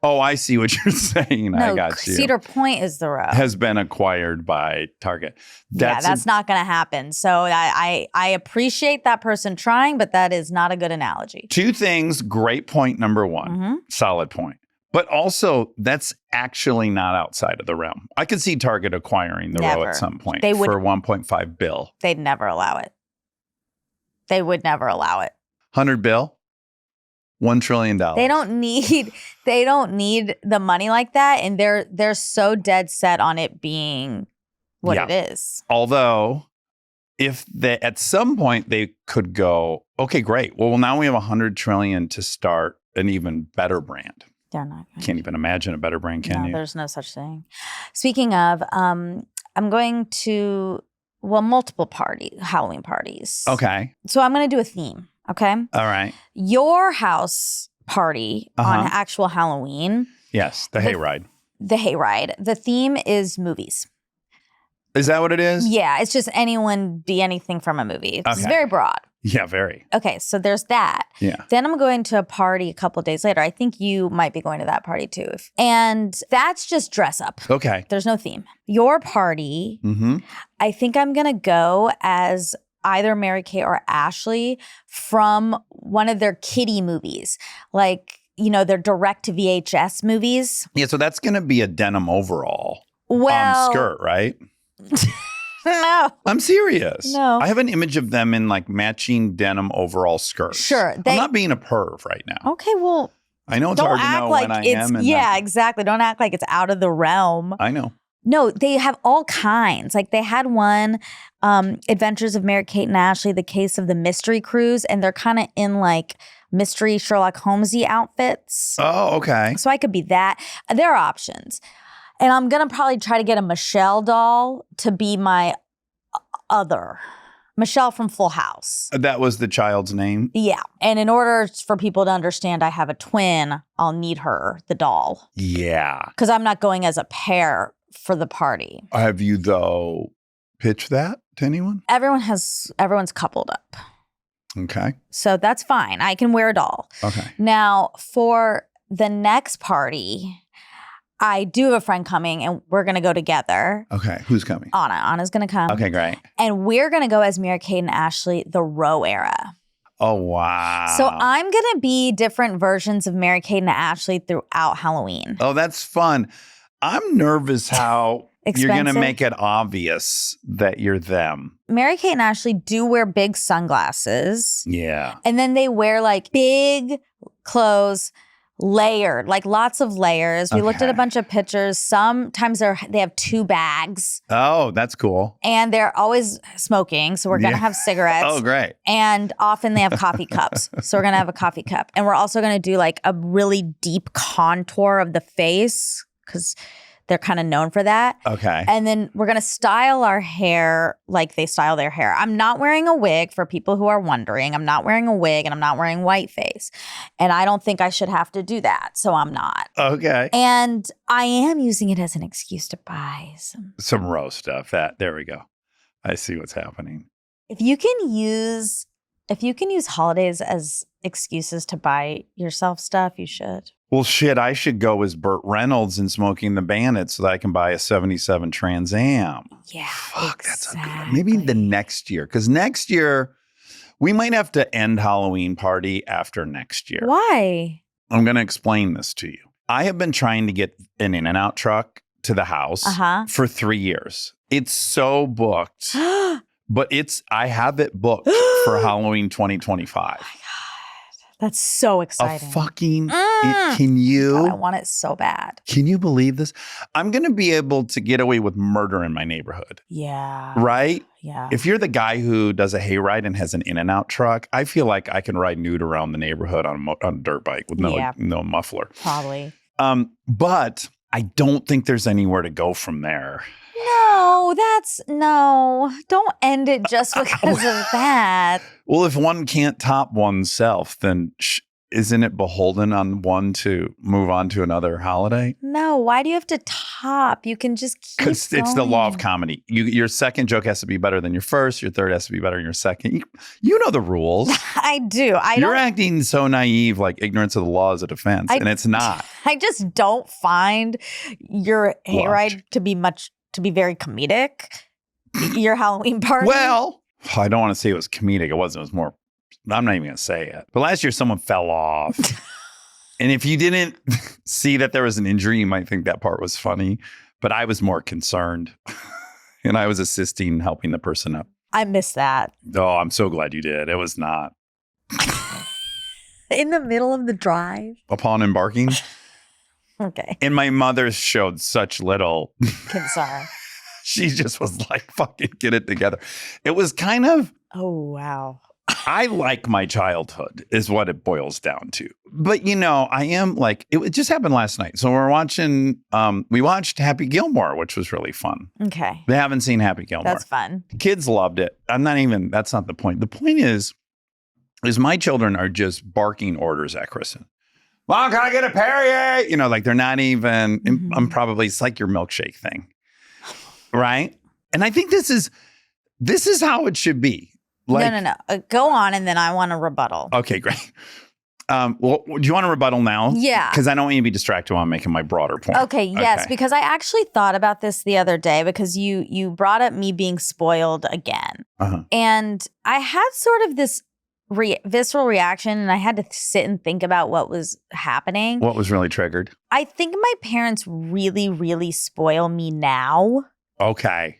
Oh, I see what you're saying. I got you. Cedar Point is the row. Has been acquired by Target. That's not going to happen. So I appreciate that person trying, but that is not a good analogy. 2 things. Great point number 1. Solid point. But also, that's actually not outside of the realm. I could see Target acquiring the row at some point for $1.5 billion. They'd never allow it. They would never allow it. $100 billion? $1 trillion. They don't need the money like that, and they're so dead set on it being what it is. Although, if at some point they could go, okay, great. Well, now we have $100 trillion to start an even better brand. They're not. Can't even imagine a better brand, can you? There's no such thing. Speaking of, I'm going to multiple Halloween parties. Okay. So I'm going to do a theme. Okay. All right. Your house party on actual Halloween. Yes, the hayride. The hayride. The theme is movies. Is that what it is? Yeah, it's just anyone be anything from a movie. It's very broad. Yeah, very. Okay, so there's that. Yeah. Then I'm going to a party a couple of days later. I think you might be going to that party too. And that's just dress up. Okay. There's no theme. Your party, I think I'm going to go as either Mary Kay or Ashley from one of their kiddie movies. Like, their direct to VHS movies. Yeah, so that's going to be a denim overall skirt, right? No. I'm serious. No. I have an image of them in like matching denim overall skirts. Sure. I'm not being a perv right now. Okay, well. I know it's hard to know when I am. Exactly. Don't act like it's out of the realm. I know. No, they have all kinds. Like they had one, Adventures of Mary-Kate and Ashley, The Case of the Mystery Cruise, and they're kind of in like mystery Sherlock Holmes-y outfits. Oh, okay. So I could be that. There are options. And I'm going to probably try to get a Michelle doll to be my other. Michelle from Full House. That was the child's name? Yeah. And in order for people to understand I have a twin, I'll need her, the doll. Yeah. Because I'm not going as a pair for the party. Have you, though, pitched that to anyone? Everyone's coupled up. Okay. So that's fine. I can wear a doll. Okay. Now, for the next party, I do have a friend coming and we're going to go together. Okay. Who's coming? Anna's going to come. Okay, great. And we're going to go as Mary-Kate and Ashley, the Row era. Oh, wow. So I'm going to be different versions of Mary-Kate and Ashley throughout Halloween. Oh, that's fun. I'm nervous how you're going to make it obvious that you're them. Mary-Kate and Ashley do wear big sunglasses. Yeah. And then they wear like big clothes, layered, like lots of layers. We looked at a bunch of pictures. Sometimes they have 2 bags. Oh, that's cool. And they're always smoking. So we're going to have cigarettes. Oh, great. And often they have coffee cups. So we're going to have a coffee cup. And we're also going to do like a really deep contour of the face because they're kind of known for that. Okay. And then we're going to style our hair like they style their hair. I'm not wearing a wig for people who are wondering. I'm not wearing a wig and I'm not wearing whiteface. And I don't think I should have to do that. So I'm not. Okay. And I am using it as an excuse to buy some rose stuff. There we go. I see what's happening. If you can use holidays as excuses to buy yourself stuff, you should. Well, shit, I should go as Burt Reynolds in Smoking the Bandit so that I can buy a 77 Trans Am. Yeah. Fuck, that's exactly. a good. Maybe the next year. Because next year, we might have to end Halloween party after next year. Why? I'm going to explain this to you. I have been trying to get an In-N-Out truck to the house for 3 years. It's so booked. But I have it booked for Halloween 2025. That's so exciting. A fucking, can you? God, I want it so bad. Can you believe this? I'm going to be able to get away with murder in my neighborhood. Yeah. Right? Yeah. If you're the guy who does a hayride and has an In-N-Out truck, I feel like I can ride nude around the neighborhood on a dirt bike with no muffler. Probably. But I don't think there's anywhere to go from there. No, don't end it just because of that. Well, if one can't top oneself, then isn't it beholden on one to move on to another holiday? No, why do you have to top? You can just keep going. Because it's the law of comedy. Your second joke has to be better than your first. Your third has to be better than your second. You know the rules. I do. You're acting so naive, like ignorance of the law is a defense, and it's not. I just don't find your hayride to be very comedic. Your Halloween party. Well, I don't want to say it was comedic. It wasn't. It was more. I'm not even going to say it. But last year, someone fell off. And if you didn't see that there was an injury, you might think that part was funny. But I was more concerned. And I was helping the person up. I missed that. Oh, I'm so glad you did. It was not. In the middle of the drive? Upon embarking? Okay. And my mother showed such little concern. She just was like, fucking get it together. It was kind of. Oh, wow. I like my childhood is what it boils down to. But, I am like, it just happened last night. So we watched Happy Gilmore, which was really fun. Okay. They haven't seen Happy Gilmore. That's fun. Kids loved it. That's not the point. The point is my children are just barking orders at Kristen. Mom, can I get a Perrier? Like they're not even, it's like your milkshake thing. Right? And I think this is how it should be. Like, no. Go on, and then I want a rebuttal. Okay, great. Well, do you want a rebuttal now? Yeah. Because I don't want you to be distracted while I'm making my broader point. Okay, yes, because I actually thought about this the other day because you brought up me being spoiled again. Uh-huh. And I had sort of this visceral reaction, and I had to sit and think about what was happening. What was really triggered? I think my parents really, really spoil me now. Okay.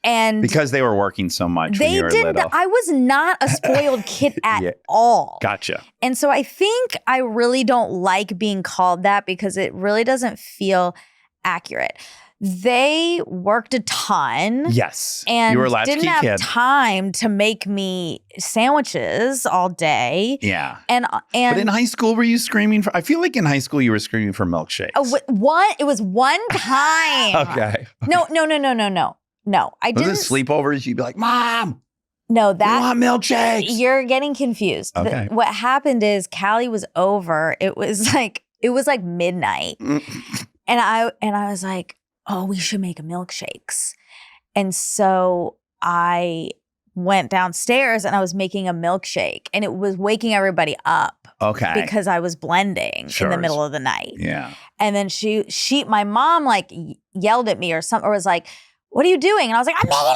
And because they were working so much when you were little. I was not a spoiled kid at all. Gotcha. And so I think I really don't like being called that because it really doesn't feel accurate. They worked a ton. Yes. And you were a latchkey didn't have kid. time to make me sandwiches all day. Yeah. And but in high school, were you screaming for? I feel like in high school you were screaming for milkshakes. It was one time. Okay. No. No, I didn't. Was it sleepovers? You'd be like, Mom. No, we want milkshakes. You're getting confused. Okay. What happened is Callie was over. It was like midnight, and I was like, oh, we should make milkshakes. And so I went downstairs and I was making a milkshake, and it was waking everybody up. Okay. Because I was blending in the middle of the night. Yeah. And then my mom like yelled at me or was like, what are you doing? And I was like, I'm making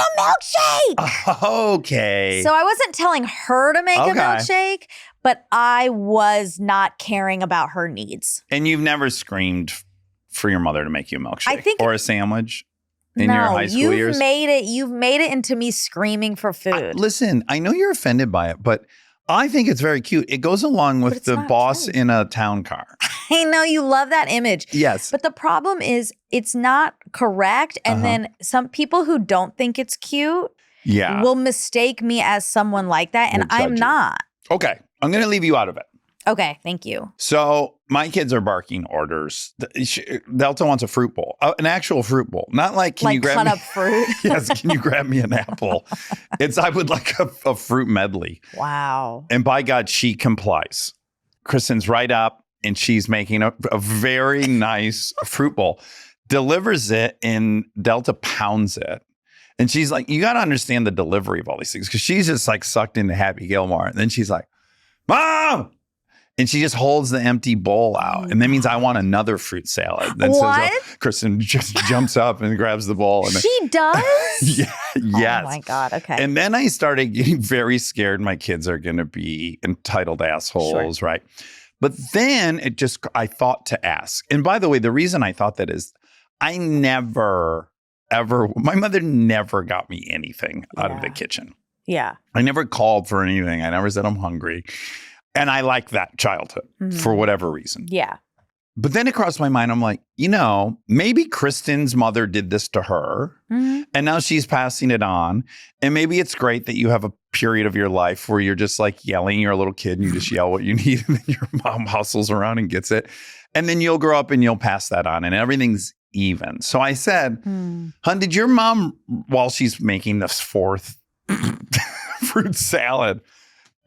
a milkshake. Okay. So I wasn't telling her to make a milkshake, but I was not caring about her needs. And you've never screamed for your mother to make you a milkshake or a sandwich in your high school years? You've made it into me screaming for food. Listen, I know you're offended by it, but I think it's very cute. It goes along with the boss in a town car. I know you love that image. Yes. But the problem is it's not correct. And then some people who don't think it's cute will mistake me as someone like that. And I'm not. Okay. I'm going to leave you out of it. Okay. Thank you. So my kids are barking orders. Delta wants a fruit bowl, an actual fruit bowl. Not like, can you grab cut me? up fruit? Yes. Can you grab me an apple? I would like a fruit medley. Wow. And by God, she complies. Kristen's right up and she's making a very nice fruit bowl, delivers it, and Delta pounds it. And she's like, you got to understand the delivery of all these things, because she's just like sucked into Happy Gilmore. And then she's like, Mom! And she just holds the empty bowl out. And that means I want another fruit salad. Then What? Kristen just jumps up and grabs the bowl. And She does? yes. Oh my God. Okay. And then I started getting very scared my kids are going to be entitled assholes, right? But then I thought to ask. And by the way, the reason I thought that is my mother never got me anything out of the kitchen. Yeah. I never called for anything. I never said I'm hungry. And I like that childhood for whatever reason. Yeah. But then it crossed my mind. I'm like, maybe Kristen's mother did this to her. And now she's passing it on. And maybe it's great that you have a period of your life where you're just like yelling. You're a little kid and you just yell what you need. And then your mom hustles around and gets it. And then you'll grow up and you'll pass that on. And everything's even. So I said, Hun, did your mom, while she's making this fourth fruit salad,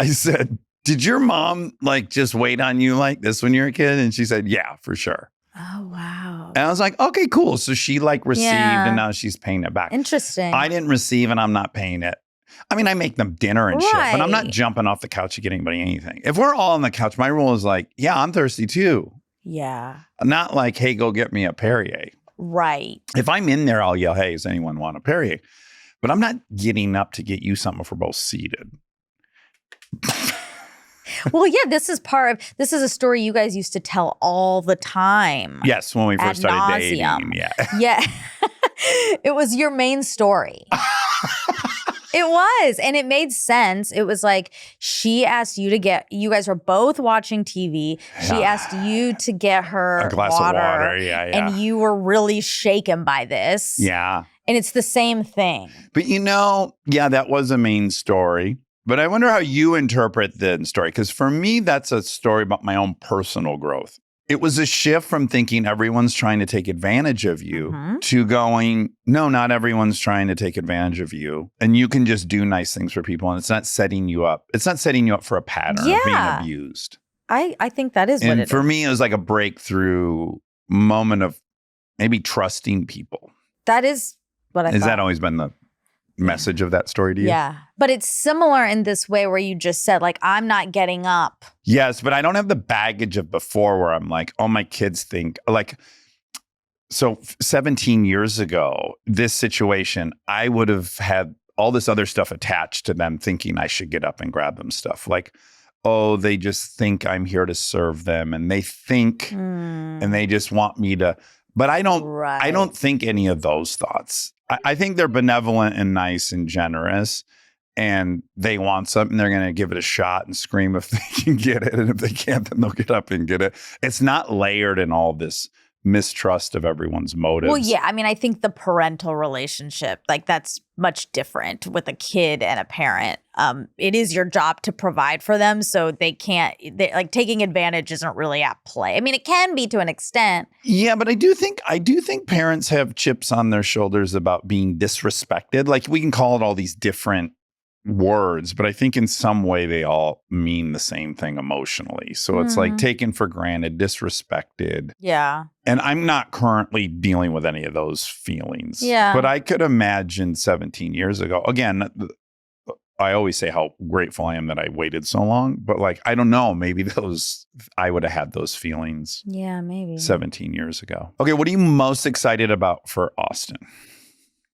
I said, did your mom just wait on you like this when you were a kid? And she said, yeah, for sure. Oh, wow. And I was like, okay, cool. So she received and now she's paying it back. Interesting. I didn't receive and I'm not paying it. I mean, I make them dinner and shit, but I'm not jumping off the couch to get anybody anything. If we're all on the couch, my rule is like, yeah, I'm thirsty too. Yeah. Not like, hey, go get me a Perrier. Right. If I'm in there, I'll yell, hey, does anyone want a Perrier? But I'm not getting up to get you something if we're both seated. Well, yeah, this is a story you guys used to tell all the time. Yes, when we first started dating. Yeah. Yeah. It was your main story. It was. And it made sense. It was like she asked you you guys were both watching TV. She asked you to get her a glass of water. Yeah. And you were really shaken by this. Yeah. And it's the same thing. But that was a main story. But I wonder how you interpret the story, because for me, that's a story about my own personal growth. It was a shift from thinking everyone's trying to take advantage of you to going, no, not everyone's trying to take advantage of you. And you can just do nice things for people. And it's not setting you up. It's not setting you up for a pattern of being abused. I think that is what it is. And for me, it was like a breakthrough moment of maybe trusting people. That is what I thought. Has that always been the message of that story to you? Yeah. But it's similar in this way where you just said, I'm not getting up. Yes, but I don't have the baggage of before where I'm like, oh, my kids think so 17 years ago, this situation, I would have had all this other stuff attached to them thinking I should get up and grab them stuff. Like, oh, they just think I'm here to serve them and they think and they just want me to. But I don't think any of those thoughts. I think they're benevolent and nice and generous, and they want something. They're going to give it a shot and scream if they can get it. And if they can't, then they'll get up and get it. It's not layered in all this mistrust of everyone's motives. Well, yeah. I mean, I think the parental relationship, that's much different with a kid and a parent. It is your job to provide for them, so taking advantage isn't really at play. I mean, it can be to an extent. Yeah, but I do think parents have chips on their shoulders about being disrespected. Like, we can call it all these different words, but I think in some way they all mean the same thing emotionally. So it's like taken for granted, disrespected. Yeah. And I'm not currently dealing with any of those feelings. Yeah. But I could imagine 17 years ago, again, I always say how grateful I am that I waited so long, but I don't know, maybe I would have had those feelings. Yeah, maybe 17 years ago. Okay. What are you most excited about for Austin?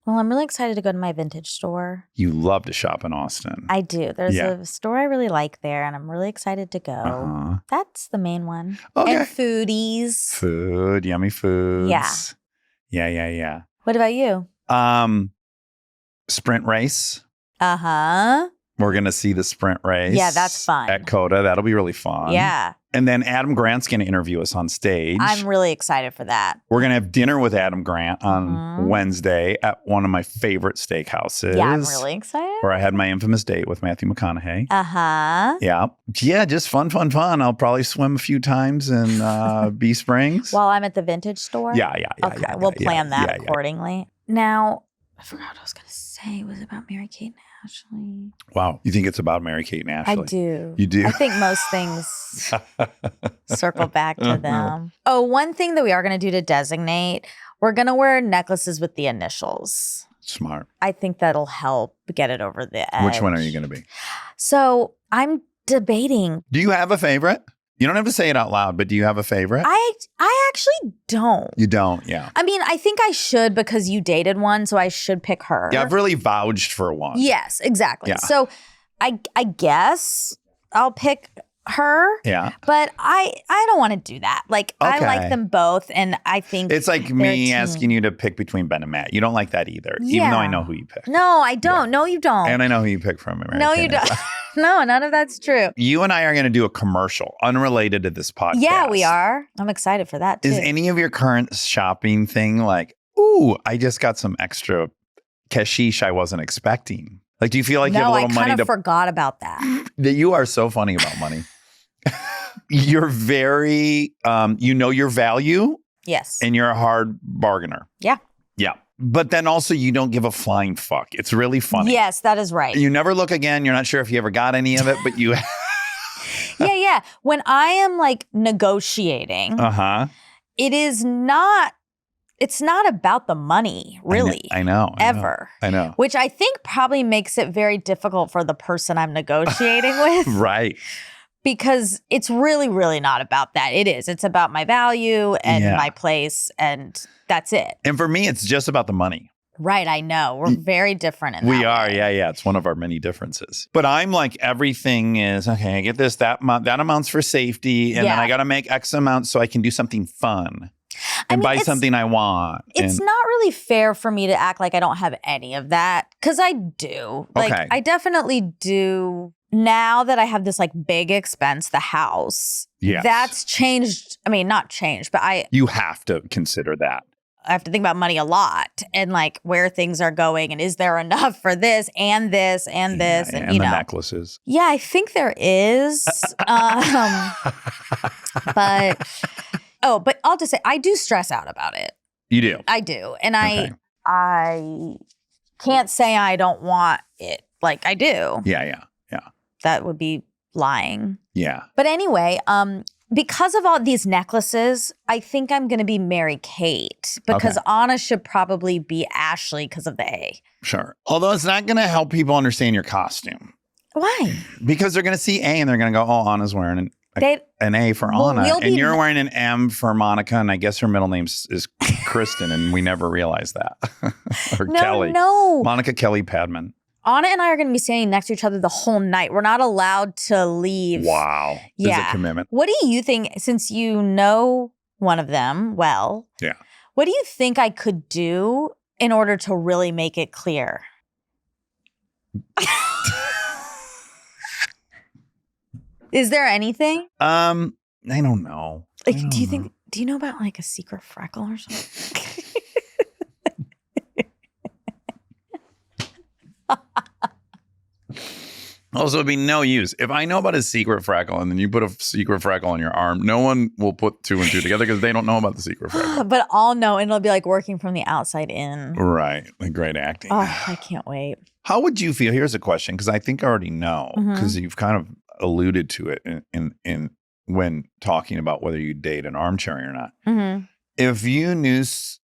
Well, I'm really excited to go to my vintage store. You love to shop in Austin. I do. There's a store I really like there, and I'm really excited to go. That's the main one. Okay. And foodies. Food, yummy foods. Yeah. What about you? Sprint race. Uh-huh. We're going to see the sprint race. Yeah, that's fun. At CODA. That'll be really fun. Yeah. And then Adam Grant's going to interview us on stage. I'm really excited for that. We're going to have dinner with Adam Grant on Wednesday at one of my favorite steakhouses. Yeah, I'm really excited. Where I had my infamous date with Matthew McConaughey. Uh-huh. Yeah. Yeah, just fun. I'll probably swim a few times in Bee Springs. While I'm at the vintage store? Yeah. Okay, we'll plan that accordingly. Now, I forgot what I was going to say. It was about Mary-Kate and Ashley. Wow. You think it's about Mary-Kate and Ashley? I do. You do? I think most things circle back to them. Oh, one thing that we are going to do to designate, we're going to wear necklaces with the initials. Smart. I think that'll help get it over the edge. Which one are you going to be? So I'm debating. Do you have a favorite? You don't have to say it out loud, but do you have a favorite? I actually don't. You don't, yeah. I mean, I think I should because you dated one, so I should pick her. Yeah, I've really vouched for one. Yes, exactly. Yeah. So I guess I'll pick her. Yeah. But I don't want to do that. Like, I like them both, and I think it's like me asking you to pick between Ben and Matt. You don't like that either, even though I know who you pick. No, I don't. Yeah. No, you don't. And I know who you pick from American. No, you don't. No, none of that's true. You and I are going to do a commercial unrelated to this podcast. Yeah, we are. I'm excited for that, too. Is any of your current shopping thing like, ooh, I just got some extra cashish I wasn't expecting? Like, do you feel like you have a little money to... No, I kind of forgot about that. That you are so funny about money. You're very, you know your value. Yes. And you're a hard bargainer. Yeah. Yeah. But then also you don't give a flying fuck. It's really funny. Yes, that is right. You never look again. You're not sure if you ever got any of it, but you... Yeah. When I am like negotiating, it is not... It's not about the money, really. I know. Ever. I know. Which I think probably makes it very difficult for the person I'm negotiating with. Right. Because it's really, really not about that. It is. It's about my value and my place, and that's it. And for me, it's just about the money. Right, I know. We're very different in that We are, way. yeah. It's one of our many differences. But I'm like, everything is, okay, I get this, that amount's for safety, and then I got to make X amount so I can do something fun. And buy something I want. It's not really fair for me to act like I don't have any of that, because I do. Like, I definitely do. Now that I have this like big expense, the house, that's changed. I mean, not changed, but you have to consider that. I have to think about money a lot and like where things are going and is there enough for this and this and this and you the know necklaces. Yeah, I think there is. But I'll just say I do stress out about it. You do. I do, and I can't say I don't want it. Like I do. Yeah. That would be lying. Yeah. But anyway, because of all these necklaces, I think I'm going to be Mary-Kate because Anna should probably be Ashley because of the A. Sure. Although it's not going to help people understand your costume. Why? Because they're going to see A and they're going to go, oh, Anna's wearing an A for Anna. And you're wearing an M for Monica. And I guess her middle name is Kristen. And we never realized that. Or Kelly. No. Monica Kelly Padman. Anna and I are going to be standing next to each other the whole night. We're not allowed to leave. Wow. Yeah. This is a commitment. What do you think, since you know one of them well, what do you think I could do in order to really make it clear? Is there anything? I don't know. Like, do you know about like a secret freckle or something? Also, it'd be no use. If I know about a secret freckle and then you put a secret freckle on your arm, no one will put two and two together because they don't know about the secret freckle. But I'll know, and it'll be like working from the outside in. Right. Like great acting. Oh, I can't wait. How would you feel? Here's a question, because I think I already know, because you've kind of alluded to it in when talking about whether you date an armchair or not. Mm-hmm. If you knew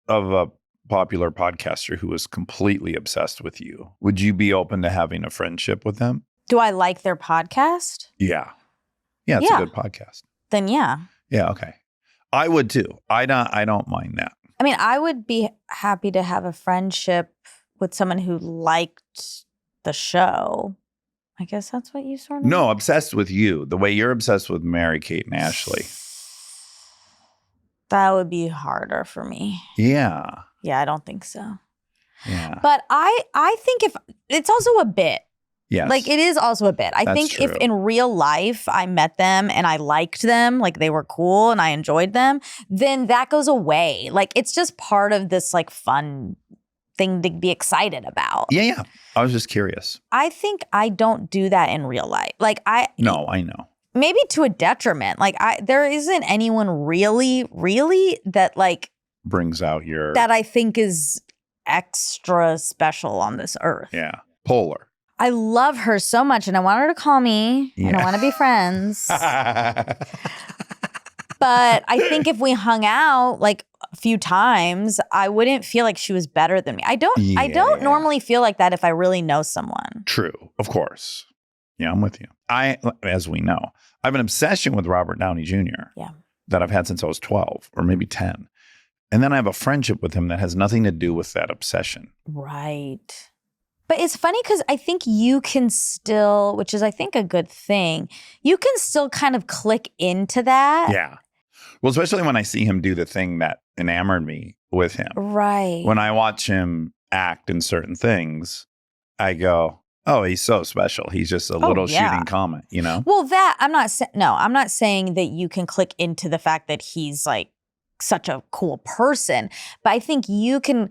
of a popular podcaster who was completely obsessed with you, would you be open to having a friendship with them? Do I like their podcast? Yeah. Yeah, it's a good podcast. Then yeah. Yeah, okay. I would too. I don't mind that. I mean, I would be happy to have a friendship with someone who liked the show. I guess that's what you sort of No, obsessed with you. The way you're obsessed with Mary-Kate and Ashley. That would be harder for me. Yeah. Yeah, I don't think so. Yeah. But I think if it's also a bit. Yes. Like it is also a bit. I That's think if true. in real life I met them and I liked them, like they were cool and I enjoyed them, then that goes away. Like it's just part of this like fun thing to be excited about. Yeah. I was just curious. I think I don't do that in real life. Like No, I know. maybe to a detriment. Like there isn't anyone really that like Brings out your that I think is extra special on this earth. Yeah. Polar. I love her so much and I want her to call me and I want to be friends. But I think if we hung out like a few times, I wouldn't feel like she was better than me. I don't normally feel like that if I really know someone. True. Of course. Yeah, I'm with you. As we know, I have an obsession with Robert Downey Jr. Yeah. that I've had since I was 12 or maybe 10. And then I have a friendship with him that has nothing to do with that obsession. Right. But it's funny because I think you can still, which is I think a good thing, you can still kind of click into that. Yeah. Well, especially when I see him do the thing that enamored me with him. Right. When I watch him act in certain things, I go, oh, he's so special. He's just a little shooting comment, you know? Well, that I'm not saying that you can click into the fact that he's like such a cool person, but I think you can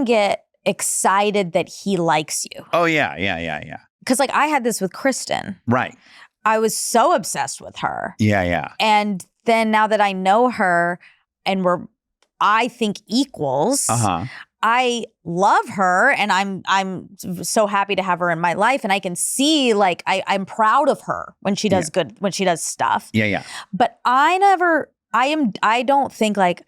get excited that he likes you. Oh, yeah. Because like I had this with Kristen. Right. I was so obsessed with her. Yeah. And then now that I know her and I think equals, I love her and I'm so happy to have her in my life. And I can see like I'm proud of her when she does when she does stuff. Yeah. But I don't think like,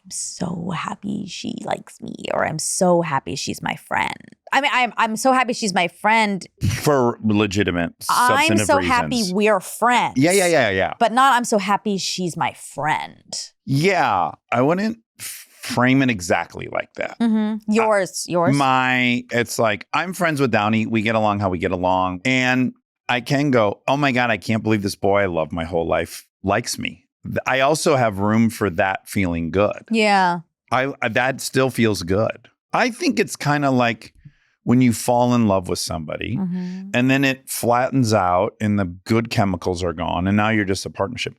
I'm so happy she likes me or I'm so happy she's my friend. I mean, I'm so happy she's my friend. For legitimate, substantive I'm so reasons. happy we're friends. Yeah. But not I'm so happy she's my friend. Yeah. I wouldn't frame it exactly like that. Mm-hmm. Yours. It's like, I'm friends with Downey. We get along how we get along. And I can go, oh my God, I can't believe this boy I love my whole life likes me. I also have room for that feeling good. Yeah. That still feels good. I think it's kind of like when you fall in love with somebody and then it flattens out and the good chemicals are gone and now you're just a partnership.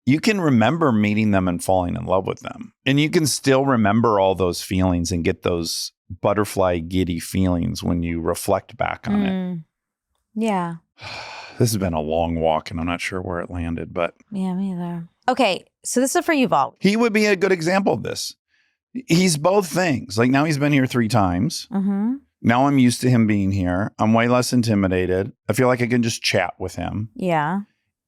You can remember meeting them and falling in love with them. And you can still remember all those feelings and get those butterfly giddy feelings when you reflect back on it. Yeah. This has been a long walk and I'm not sure where it landed, but. Yeah, me either. Okay, so this is for Yuval. He would be a good example of this. He's both things. Like now he's been here 3 times. Now I'm used to him being here. I'm way less intimidated. I feel like I can just chat with him. Yeah.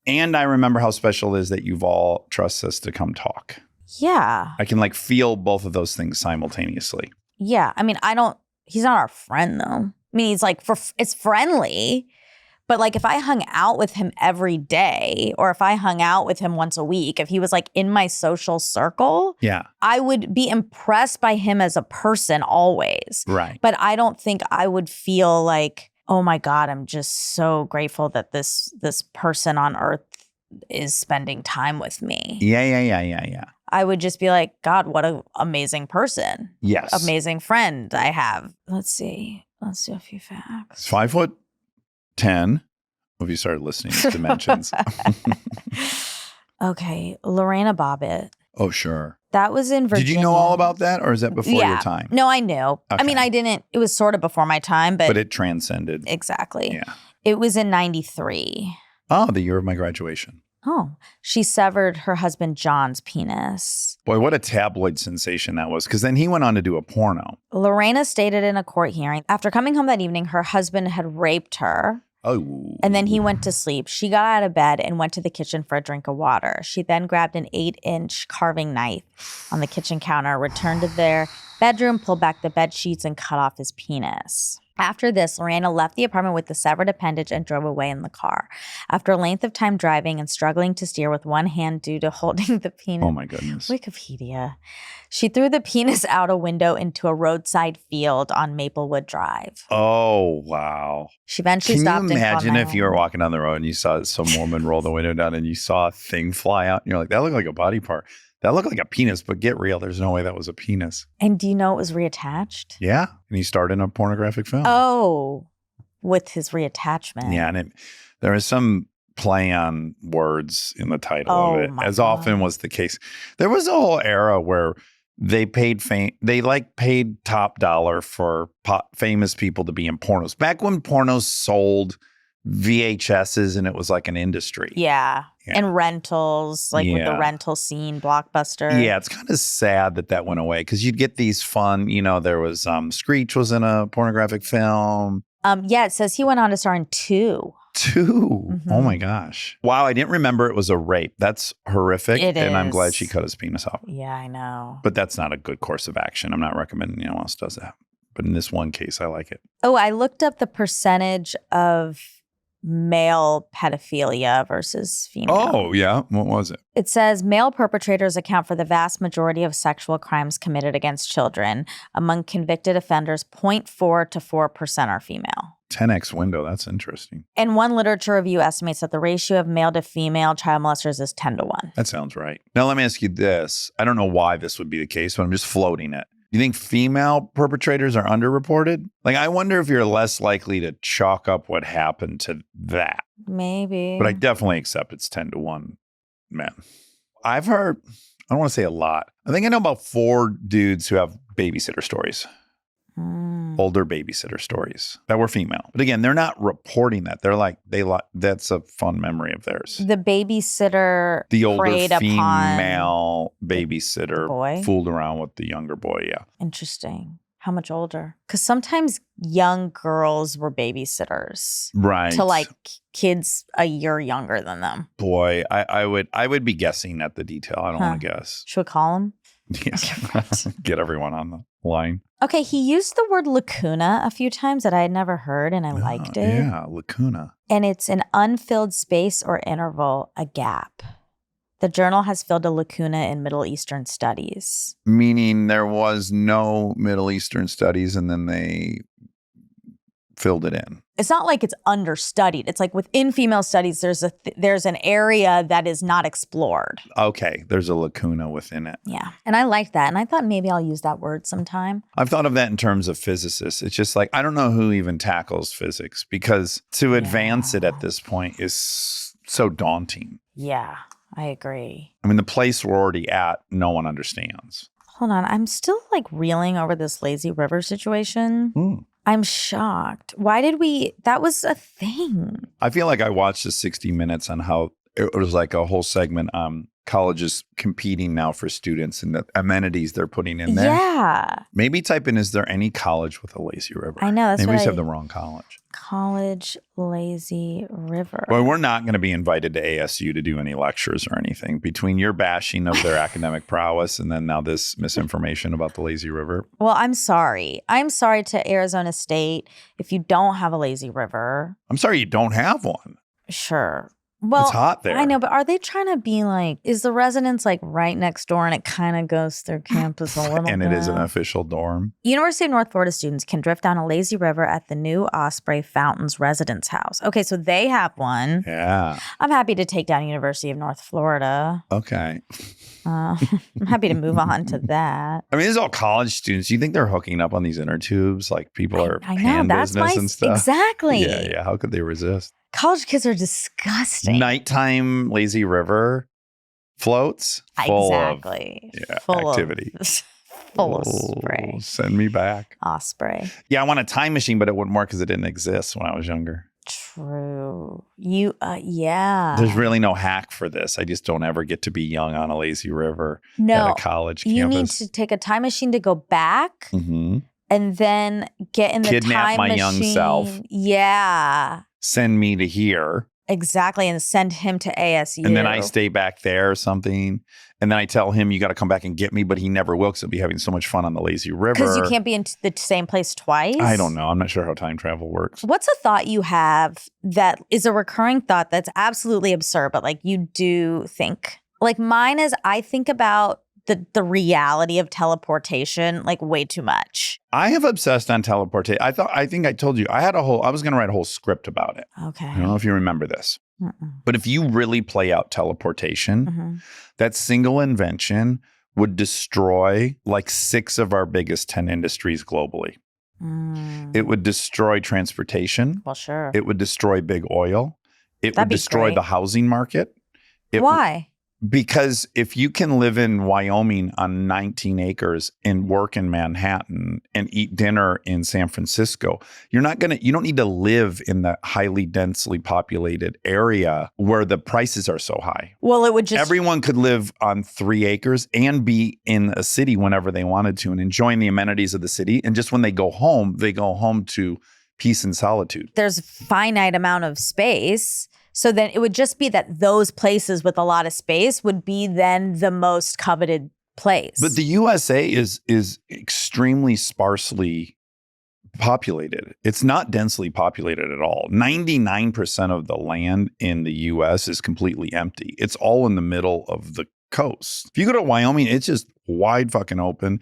And I remember how special it is that Yuval trusts us to come talk. Yeah. I can like feel both of those things simultaneously. Yeah. I mean, he's not our friend though. I mean, he's like, it's friendly. But like if I hung out with him every day or if I hung out with him once a week, if he was like in my social circle, I would be impressed by him as a person always. Right. But I don't think I would feel like, oh my God, I'm just so grateful that this person on earth is spending time with me. Yeah. I would just be like, God, what an amazing person. Yes. Amazing friend I have. Let's see. Let's do a few facts. 5'10". Have you started listening to dimensions? Okay. Lorena Bobbitt. Oh, sure. That was in Virginia. Did you know all about that or is that before your time? No, I knew. Okay. I mean, I didn't. It was sort of before my time, but it transcended. Exactly. Yeah. It was in 93. Oh, the year of my graduation. Oh, she severed her husband John's penis. Boy, what a tabloid sensation that was. Because then he went on to do a porno. Lorena stated in a court hearing, after coming home that evening, her husband had raped her. Oh. And then he went to sleep. She got out of bed and went to the kitchen for a drink of water. She then grabbed an 8-inch carving knife on the kitchen counter, returned to their bedroom, pulled back the bed sheets, and cut off his penis. After this, Lorena left the apartment with the severed appendage and drove away in the car. After a length of time driving and struggling to steer with one hand due to holding the penis. Oh my goodness. Wikipedia. She threw the penis out a window into a roadside field on Maplewood Drive. Oh, wow. She eventually stopped. Can you imagine if you were walking down the road and you saw some woman roll the window down and you saw a thing fly out and you're like, that looked like a body part. That looked like a penis, but get real. There's no way that was a penis. And do you know it was reattached? Yeah. And he starred in a pornographic film. Oh, with his reattachment. Yeah, and there is some play on words in the title Oh, of it, my as God. often was the case. There was a whole era where they paid paid top dollar for famous people to be in pornos. Back when pornos sold VHSs and it was like an industry. Yeah. Yeah. And rentals, like with the Yeah. rental scene, Blockbuster. Yeah, it's kind of sad that went away because you'd get these fun, there was Screech was in a pornographic film. Yeah, it says he went on to star in 2. 2. Mhm. Oh my gosh. Wow, I didn't remember it was a rape. That's horrific. It and I'm is. glad she cut his penis off. Yeah, I know. But that's not a good course of action. I'm not recommending anyone else does that. But in this one case, I like it. Oh, I looked up the percentage of male pedophilia versus female. Oh, yeah. What was it? It says male perpetrators account for the vast majority of sexual crimes committed against children. Among convicted offenders, 0.4 to 4% are female. 10x window. That's interesting. And one literature review estimates that the ratio of male to female child molesters is 10 to 1. That sounds right. Now, let me ask you this. I don't know why this would be the case, but I'm just floating it. Do you think female perpetrators are underreported? Like, I wonder if you're less likely to chalk up what happened to that. Maybe. But I definitely accept it's 10 to 1 men. I've heard, I don't want to say a lot. I think I know about 4 dudes who have babysitter stories. Older babysitter stories that were female. But again, they're not reporting that. They're like, that's a fun memory of theirs. The babysitter The older preyed upon female babysitter boy? fooled around with the younger boy. Yeah. Interesting. How much older? Because sometimes young girls were babysitters Right. to like kids a year younger than them. Boy, I would be guessing at the detail. I don't want to guess. Should we call him? Yes. Get everyone on the line. Okay, he used the word lacuna a few times that I had never heard and I liked it. Yeah, lacuna. And it's an unfilled space or interval, a gap. The journal has filled a lacuna in Middle Eastern studies. Meaning there was no Middle Eastern studies and then they filled it in. It's not like it's understudied. It's like within female studies, there's an area that is not explored. Okay, there's a lacuna within it. Yeah. And I like that. And I thought maybe I'll use that word sometime. I've thought of that in terms of physicists. It's just like, I don't know who even tackles physics because to advance it at this point is so daunting. Yeah, I agree. I mean, the place we're already at, no one understands. Hold on. I'm still like reeling over this lazy river situation. I'm shocked. Why did that was a thing. I feel like I watched the 60 Minutes on how it was like a whole segment on colleges competing now for students and the amenities they're putting in there. Yeah. Maybe type in, is there any college with a lazy river? I know. That's Maybe we what just have the wrong college. College lazy river. Well, we're not going to be invited to ASU to do any lectures or anything between your bashing of their academic prowess and then now this misinformation about the lazy river. Well, I'm sorry. I'm sorry to Arizona State if you don't have a lazy river. I'm sorry you don't have one. Sure. Well, It's hot there. I know, but are they trying to be like, is the residence like right next door and it kind of goes through campus a little And bit? it is an official dorm. University of North Florida students can drift down a lazy river at the new Osprey Fountains residence house. Okay, so they have one. Yeah. I'm happy to take down University of North Florida. Okay. I'm happy to move on to that. I mean, this is all college students. You think they're hooking up on these inner tubes? Like people are I know, hand that's business my and stuff. exactly. Yeah. How could they resist? College kids are disgusting. Nighttime lazy river floats full Exactly. of Full activity. Full of spray. Send me back. Osprey. Yeah, I want a time machine, but it wouldn't work because it didn't exist when I was younger. True. Yeah. There's really no hack for this. I just don't ever get to be young on a lazy river No. at a college You need campus. to take a time machine to go back Mm-hmm. and then get in the Kidnap time my machine. young self. Yeah. Send me to here. Exactly. And send him to ASU. And then I stay back there or something. And then I tell him, you got to come back and get me, but he never will because he'll be having so much fun on the lazy river. Because you can't be in the same place twice. I don't know. I'm not sure how time travel works. What's a thought you have that is a recurring thought that's absolutely absurd, but like you do think? Like mine is I think about the reality of teleportation like way too much. I have obsessed on teleportation. I think I told you, I was going to write a whole script about it. Okay. I don't know if you remember this. Mm-mm. But if you really play out teleportation, Mm-hmm. that single invention would destroy like 6 of our biggest 10 industries globally. It would destroy transportation. Well, sure. It would destroy big oil. It That'd would be destroy great. the housing market. Why? Because if you can live in Wyoming on 19 acres and work in Manhattan and eat dinner in San Francisco, you don't need to live in the highly densely populated area where the prices are so high. Well, it would just Everyone could live on 3 acres and be in a city whenever they wanted to and enjoying the amenities of the city. And just when they go home to peace and solitude. there's finite amount of space. So then it would just be that those places with a lot of space would be then the most coveted place. But the USA is extremely sparsely populated. It's not densely populated at all. 99% of the land in the US is completely empty. It's all in the middle of the coast. If you go to Wyoming, it's just wide fucking open.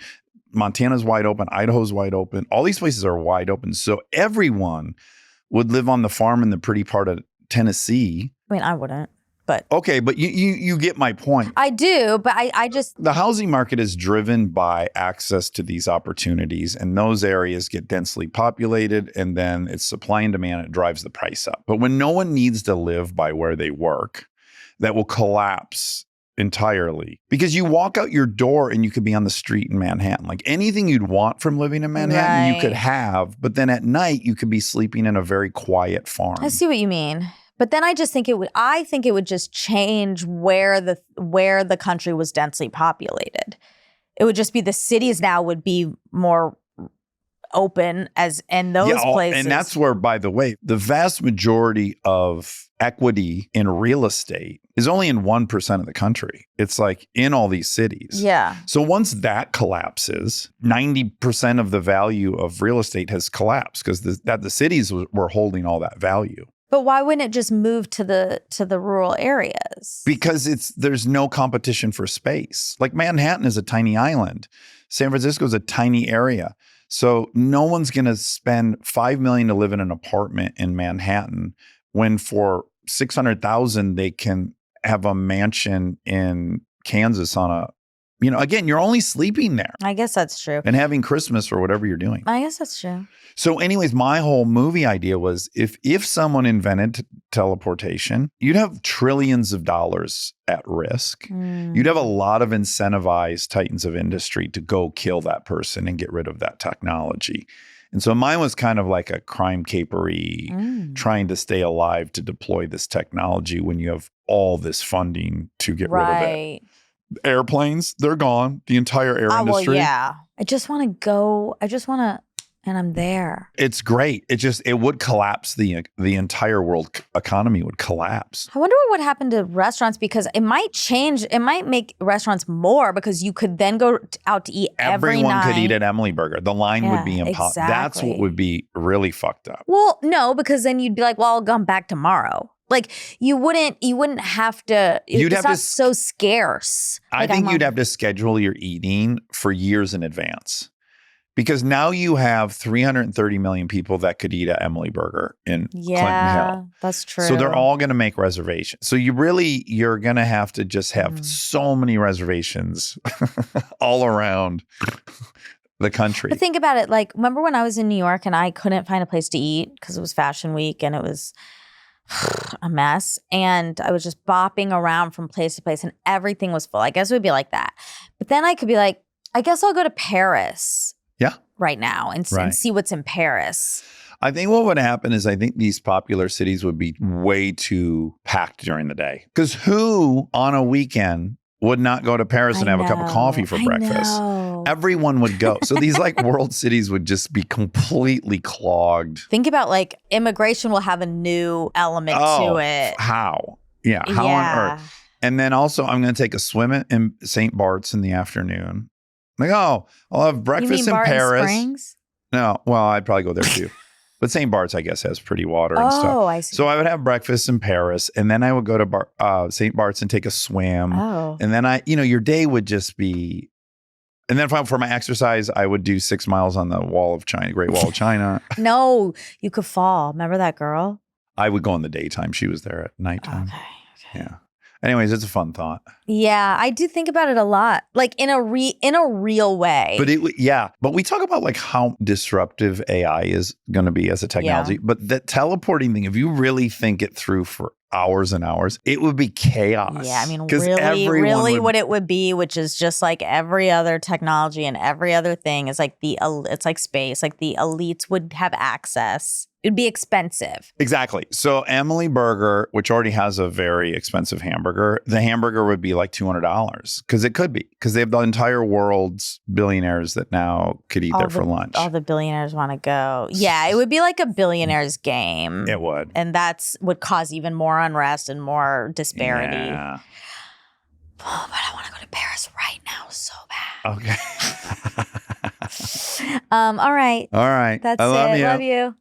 Montana's wide open. Idaho's wide open. All these places are wide open. So everyone would live on the farm in the pretty part of Tennessee. I mean, I wouldn't, but Okay, but you get my point. I do. But I just The housing market is driven by access to these opportunities, and those areas get densely populated, and then it's supply and demand. It drives the price up. But when no one needs to live by where they work, that will collapse entirely. Because you walk out your door and you could be on the street in Manhattan. Like anything you'd want from living in Manhattan, you could Right. have. But then at night, you could be sleeping in a very quiet farm. I see what you mean. But then I just think I think it would just change where the country was densely populated. It would just be the cities now would be more open and those places. And that's where, by the way, the vast majority of equity in real estate is only in 1% of the country. It's like in all these cities. Yeah. So once that collapses, 90% of the value of real estate has collapsed because the cities were holding all that value. But why wouldn't it just move to the rural areas? Because there's no competition for space. Like Manhattan is a tiny island. San Francisco is a tiny area. So no one's going to spend $5 million to live in an apartment in Manhattan when for $600,000 they can have a mansion in Kansas on a, again, you're only sleeping there I guess that's true. and having Christmas or whatever you're doing. I guess that's true. So anyways, my whole movie idea was if someone invented teleportation, you'd have trillions of dollars at risk. You'd have a lot of incentivized titans of industry to go kill that person and get rid of that technology. And so mine was kind of like a crime capery, trying to stay alive to deploy this technology when you have all this funding to get rid of it. Right. Airplanes, they're gone. The entire air Well, industry. yeah. I just want to go. And I'm there. It's great. It would collapse the entire world economy would collapse. I wonder what would happen to restaurants because it might change. It might make restaurants more because you could then go out to eat every Everyone night. could eat at Emily Burger. The line would be Yeah, impossible. That's what exactly. would be really fucked up. Well, no, because then you'd be like, well, I'll come back tomorrow. Like you wouldn't have to. You'd it's have not to so scarce. I Like, think I'm you'd on- have to schedule your eating for years in advance. Because now you have 330 million people that could eat at Emily Burger in Clinton Yeah, Hill. that's true. So they're all going to make reservations. So you're going to have to just have so many reservations all around the country. But think about it. Like, remember when I was in New York and I couldn't find a place to eat because it was Fashion Week and it was a mess. And I was just bopping around from place to place and everything was full. I guess it would be like that. But then I could be like, I guess I'll go to Paris. Yeah. Right now and Right. see what's in Paris. I think what would happen is I think these popular cities would be way too packed during the day. Because who on a weekend would not go to Paris and have a cup of coffee for breakfast? Know. Everyone would go. So these like world cities would just be completely clogged. Think about like immigration will have a new element to it. How? Yeah. How on earth? And then also I'm going to take a swim in St. Bart's in the afternoon. Like, I'll have You breakfast mean in Barton Paris. Springs? No, well, I'd probably go there too. But St. Bart's, I guess, has pretty water and stuff. Oh, I see. So I would have breakfast in Paris, and then I would go to St. Bart's and take a swim. Oh. And then your day would just be. And then for my exercise, I would do 6 miles on the Wall of China, Great Wall of China. No, you could fall. Remember that girl? I would go in the daytime. She was there at nighttime. Okay. Yeah. Anyways, it's a fun thought. Yeah, I do think about it a lot, like in a real way. But we talk about like how disruptive AI is going to be as a technology. But that teleporting thing, if you really think it through for hours and hours, it would be chaos. Yeah, I mean, really what it would be, which is just like every other technology and every other thing is like it's like space, like the elites would have access. It'd be expensive. Exactly. So Emily Burger, which already has a very expensive hamburger, the hamburger would be like $200 because it could be because they have the entire world's billionaires that now could eat there for lunch. All the billionaires want to go. Yeah, it would be like a billionaire's game. It would. And would cause even more unrest and more disparity. Yeah. Oh, but I want to go to Paris right now so bad. Okay. All right. All right. That's I love it. you. Love you.